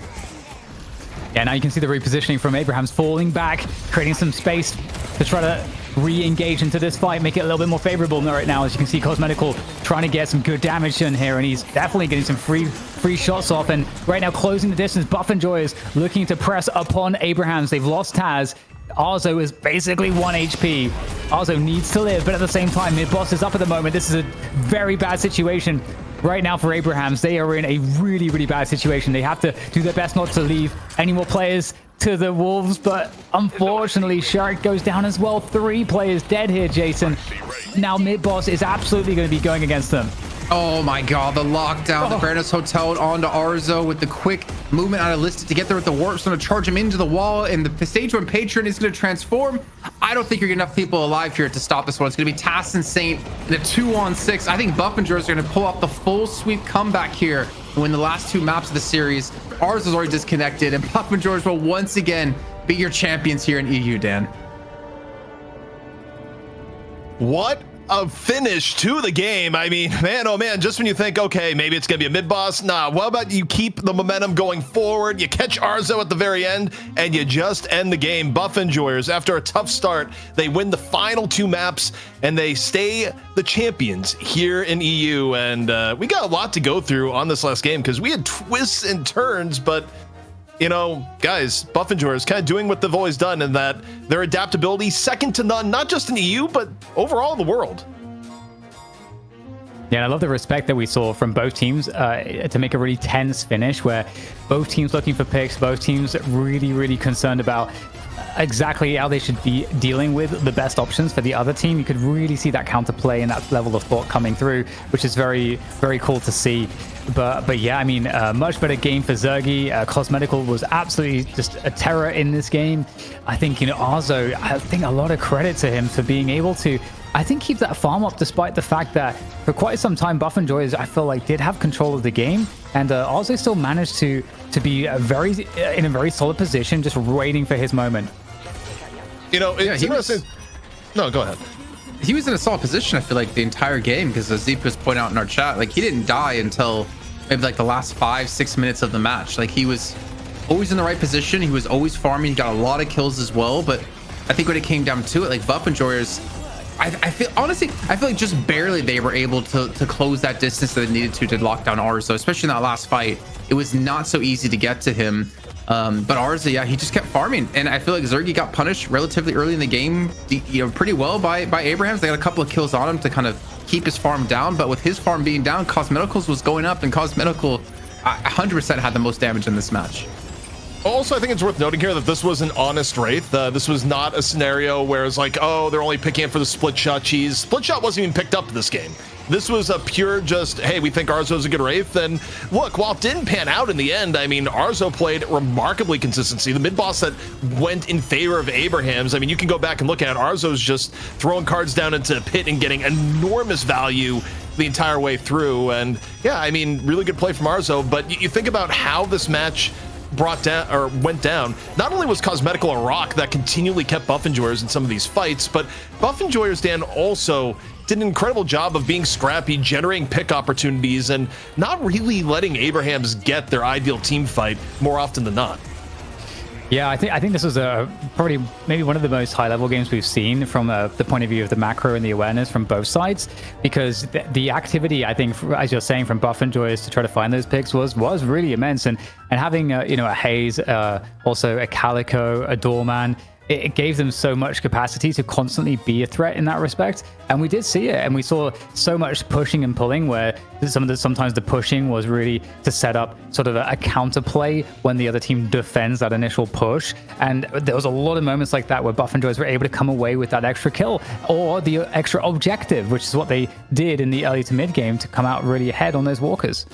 Yeah, now you can see the repositioning from Abrahams falling back, creating some space to try to re-engage into this fight, make it a little bit more favorable right now. As you can see, Cosmetical trying to get some good damage in here, and he's definitely getting some free shots off. And right now, closing the distance, Buff and Joy is looking to press upon Abrahams. They've lost Taz. Arzo is basically 1 HP. Arzo needs to live, but at the same time, mid-boss is up at the moment. This is a very bad situation right now for Abrahams. They are in a really, really bad situation. They have to do their best not to leave any more players to the wolves, but unfortunately Shark goes down as well. 3 players dead here, Jason. Now mid-boss is absolutely going to be going against them. Oh my god, the lockdown, the Baroness Hotel onto Arzo with the quick movement out of Listed to get there with the warp stone to charge him into the wall, and the stage 1 patron is going to transform. I don't think you're enough people alive here to stop this one. It's going to be Tass and Saint in a 2-on-6. I think Buff and Joy are going to pull off the full sweep comeback here and win the last 2 maps of the series. Ours is already disconnected, and Buff and George will once again be your champions here in EU, Dan. What a finish to the game. I mean, man, oh man, just when you think, okay, maybe it's gonna be a mid-boss, nah, what about you keep the momentum going forward, you catch Arzo at the very end, and you just end the game. Buff Enjoyers, after a tough start, they win the final 2 maps, and they stay the champions here in EU. And we got a lot to go through on this last game, because we had twists and turns, but you know, guys, Buff Enjoyers kind of doing what they've always done, in that their adaptability second to none, not just in EU, but overall in the world. Yeah, and I love the respect that we saw from both teams to make a really tense finish, where both teams looking for picks, both teams really, really concerned about exactly how they should be dealing with the best options for the other team. You could really see that counterplay and that level of thought coming through, which is very, very cool to see. But yeah, I mean, much better game for Zergy. Cosmetical was absolutely just a terror in this game. I think, you know, Arzo, I think a lot of credit to him for being able to, I think, keep that farm up, despite the fact that for quite some time, Buff and Joy, I feel like, did have control of the game. And Arzo still managed to be in a very solid position, just waiting for his moment. You know, it's interesting. No, go ahead. He was in a solid position, I feel like, the entire game, because as Zeep was pointing out in our chat, like, he didn't die until maybe like the last 5-6 minutes of the match. Like, he was always in the right position. He was always farming. He got a lot of kills as well. But I think when it came down to it, like, Buff Enjoyers, I feel, honestly, I feel like just barely they were able to close that distance that they needed to lock down Arzo, especially in that last fight. It was not so easy to get to him. But Arza, yeah, he just kept farming, and I feel like Zergy got punished relatively early in the game, pretty well by Abrahams. They got a couple of kills on him to kind of keep his farm down, but with his farm being down, Cosmeticals was going up, and Cosmetical 100% had the most damage in this match. Also, I think it's worth noting here that this was an honest Wraith. This was not a scenario where it's like, oh, they're only picking it for the split shot cheese. Split shot wasn't even picked up this game. This was a pure just, hey, we think Arzo's a good Wraith. And look, while it didn't pan out in the end, I mean, Arzo played remarkably consistency. The mid boss that went in favor of Abraham's, I mean, you can go back and look at it. Arzo's just throwing cards down into the pit and getting enormous value the entire way through. And yeah, I mean, really good play from Arzo. But you think about how this match went down. Not only was Cosmetical a rock that continually kept Buff Enjoyers in some of these fights, but Buff Enjoyers, Dan, also did an incredible job of being scrappy, generating pick opportunities, and not really letting Abrahams get their ideal team fight more often than not. Yeah, I think this was probably maybe one of the most high-level games we've seen from the point of view of the macro and the awareness from both sides, because the activity, I think, as you're saying, from Buff Enjoyers to try to find those picks was really immense, and having a Haze, also a Calico, a Doorman, it gave them so much capacity to constantly be a threat in that respect. And we did see it, and we saw so much pushing and pulling where sometimes the pushing was really to set up sort of a counterplay when the other team defends that initial push. And there was a lot of moments like that where Buff Enjoyers were able to come away with that extra kill or the extra objective, which is what they did in the early to mid game to come out really ahead on those walkers.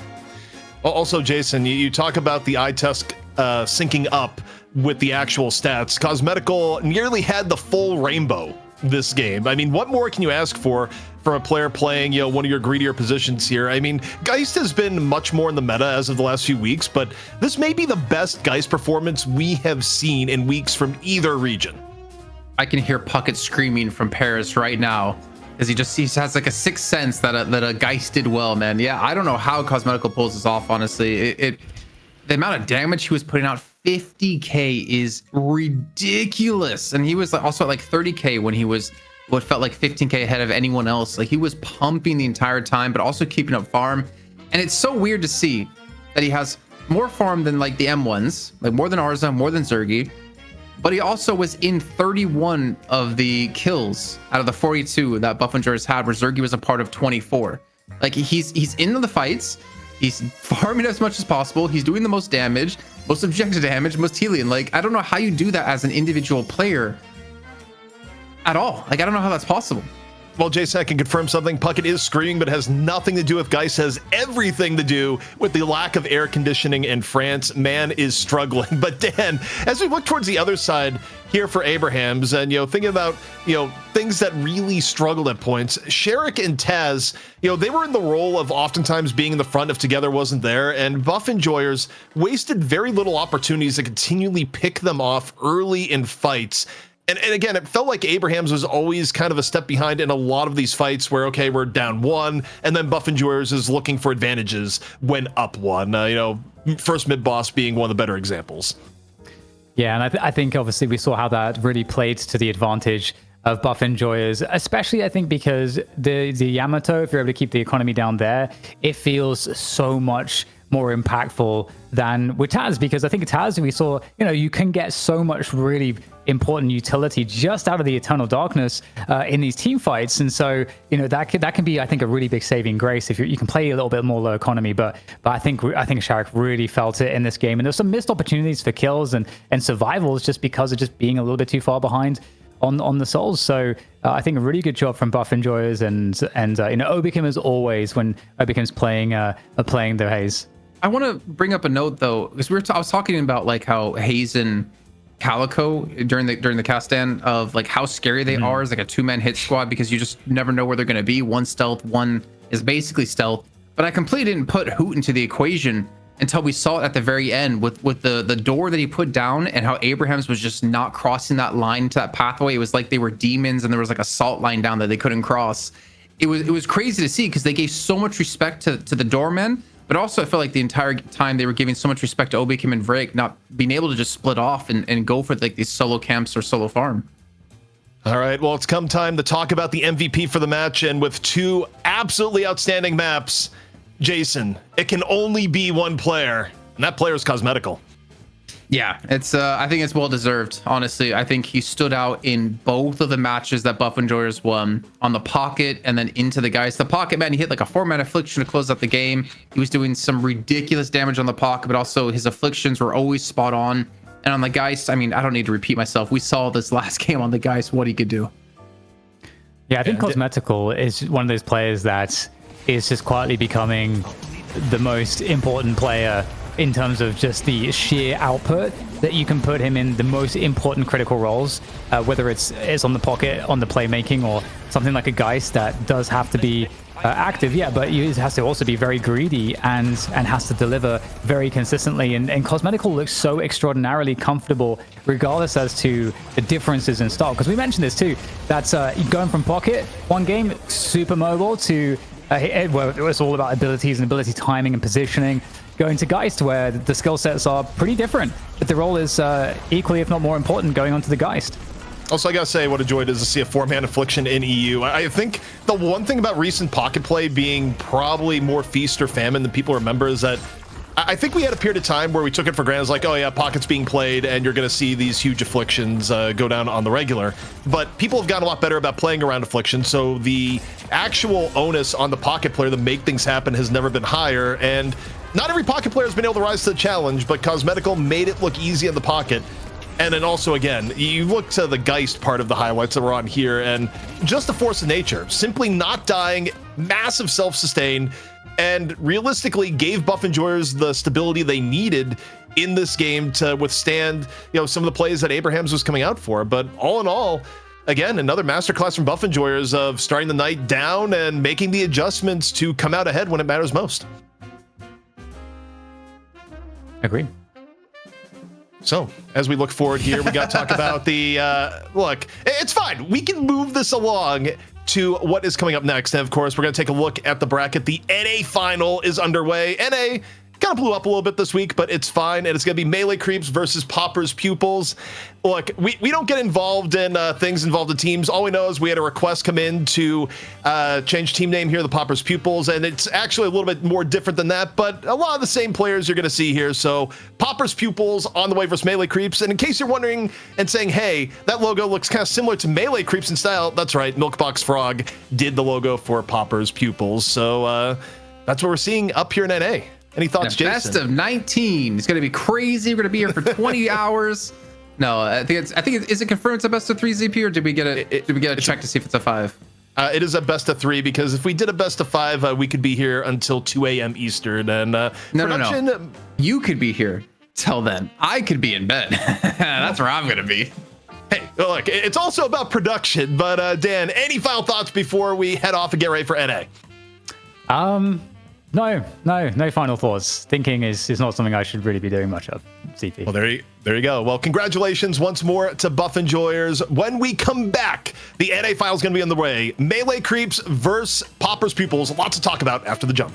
Also, Jason, you talk about the eye test syncing up with the actual stats. Cosmetical nearly had the full rainbow this game. I mean, what more can you ask for from a player playing, one of your greedier positions here? I mean, Geist has been much more in the meta as of the last few weeks, but this may be the best Geist performance we have seen in weeks from either region. I can hear Puckett screaming from Paris right now, because he has like a sixth sense that a Geist did well, man. Yeah, I don't know how Cosmetical pulls this off, honestly. The amount of damage he was putting out, 50k, is ridiculous. And he was also at like 30k when he was what felt like 15k ahead of anyone else. Like, he was pumping the entire time, but also keeping up farm. And it's so weird to see that he has more farm than like the M1s, like more than Arza, more than Zergy. But he also was in 31 of the kills out of the 42 that Buff Enjoyers had, where Zergy was a part of 24. Like, he's into the fights. He's farming as much as possible. He's doing the most damage, most objective damage, most healing. Like, I don't know how you do that as an individual player at all. Like, I don't know how that's possible. Well, Jason, I can confirm something. Puckett is screaming, but it has nothing to do with Geist. Has everything to do with the lack of air conditioning in France. Man is struggling. But Dan, as we look towards the other side here for Abrahams, and thinking about things that really struggled at points, Sherrick and Taz, they were in the role of oftentimes being in the front if Together wasn't there, and Buff Enjoyers wasted very little opportunities to continually pick them off early in fights. And again, it felt like Abrahams was always kind of a step behind in a lot of these fights where, okay, we're down one, and then Buff Enjoyers is looking for advantages when up one. First mid boss being one of the better examples. Yeah, and I think obviously we saw how that really played to the advantage of Buff Enjoyers, especially I think because the Yamato, if you're able to keep the economy down there, it feels so much more impactful than with Taz, because I think Taz, we saw, you can get so much really important utility just out of the Eternal Darkness in these team fights. And so, that can be, I think, a really big saving grace if you can play a little bit more low economy. But I think Sherrick really felt it in this game. And there's some missed opportunities for kills and survivals just because of just being a little bit too far behind on the souls. So I think a really good job from Buff Enjoyers and Obikim, as always when Obikim's playing their Haze. I want to bring up a note though, because I was talking about like how Haze and Calico during the cast stand of like how scary they are as like a 2-man hit squad, because you just never know where they're going to be. One stealth, one is basically stealth. But I completely didn't put Hoot into the equation until we saw it at the very end with the door that he put down, and how Abrahams was just not crossing that line to that pathway. It was like they were demons and there was like a salt line down that they couldn't cross. It was crazy to see, because they gave so much respect to the doormen, but also I felt like the entire time they were giving so much respect to Obikim and Vrake not being able to just split off and go for like these solo camps or solo farm. All right, well, it's come time to talk about the MVP for the match, and with two absolutely outstanding maps, Jason, it can only be one player, and that player is Cosmetical. Yeah, it's I think it's well deserved. Honestly, I think he stood out in both of the matches that Buff Enjoyers won, on the pocket and then into the Geist. The pocket, man, he hit like a 4-man affliction to close out the game. He was doing some ridiculous damage on the pocket, but also his afflictions were always spot on. And on the Geist, I mean, I don't need to repeat myself. We saw this last game on the Geist, what he could do. Yeah, I think Cosmetical is one of those players that is just quietly becoming the most important player in terms of just the sheer output that you can put him in the most important critical roles, whether it's on the pocket, on the playmaking, or something like a Geist that does have to be active, yeah, but he has to also be very greedy and has to deliver very consistently. And Cosmetical looks so extraordinarily comfortable, regardless as to the differences in style. Because we mentioned this too, that's going from pocket one game super mobile to well, it was all about abilities and ability timing and positioning. Going to Geist, where the skill sets are pretty different, but the role is equally, if not more important, going on to the Geist. Also, I gotta say, what a joy it is to see a 4-man affliction in EU. I think the one thing about recent pocket play being probably more feast or famine than people remember is that I think we had a period of time where we took it for granted. It's like, oh yeah, pocket's being played and you're going to see these huge afflictions go down on the regular. But people have gotten a lot better about playing around afflictions, so the actual onus on the pocket player to make things happen has never been higher. And not every pocket player has been able to rise to the challenge, but Cosmetical made it look easy in the pocket. And then also, again, you look to the Geist part of the highlights that were on here, and just the force of nature, simply not dying, massive self-sustain, and realistically gave Buff Enjoyers the stability they needed in this game to withstand, some of the plays that Abrahams was coming out for. But all in all, again, another masterclass from Buff Enjoyers of starting the night down and making the adjustments to come out ahead when it matters most. Agreed. So, as we look forward here, we got to talk about the, look, it's fine. We can move this along to what is coming up next. And of course, we're going to take a look at the bracket. The NA final is underway. NA kind of blew up a little bit this week, but it's fine. And it's going to be Melee Creeps versus Popper's Pupils. Look, we don't get involved in things involved in teams. All we know is we had a request come in to change team name here, the Popper's Pupils, and it's actually a little bit more different than that, but a lot of the same players you're going to see here. So Popper's Pupils on the way versus Melee Creeps. And in case you're wondering and saying, hey, that logo looks kind of similar to Melee Creeps in style, that's right, Milkbox Frog did the logo for Popper's Pupils. So that's what we're seeing up here in NA. Any thoughts, Jason? Best of 19. It's going to be crazy. We're going to be here for 20 hours. No, I think is it confirmed it's a best of 3 ZP, or did we get a check to see if it's a 5? It is a best of 3, because if we did a best of 5, we could be here until 2 a.m. Eastern. And No. You could be here till then. I could be in bed. That's where I'm going to be. Hey, look, it's also about production. But Dan, any final thoughts before we head off and get ready for NA? No final thoughts. Thinking is not something I should really be doing much of, CP. Well, there you go. Well, congratulations once more to Buff Enjoyers. When we come back, the NA final is going to be on the way. Melee Creeps versus Popper's Pupils. Lots to talk about after the jump.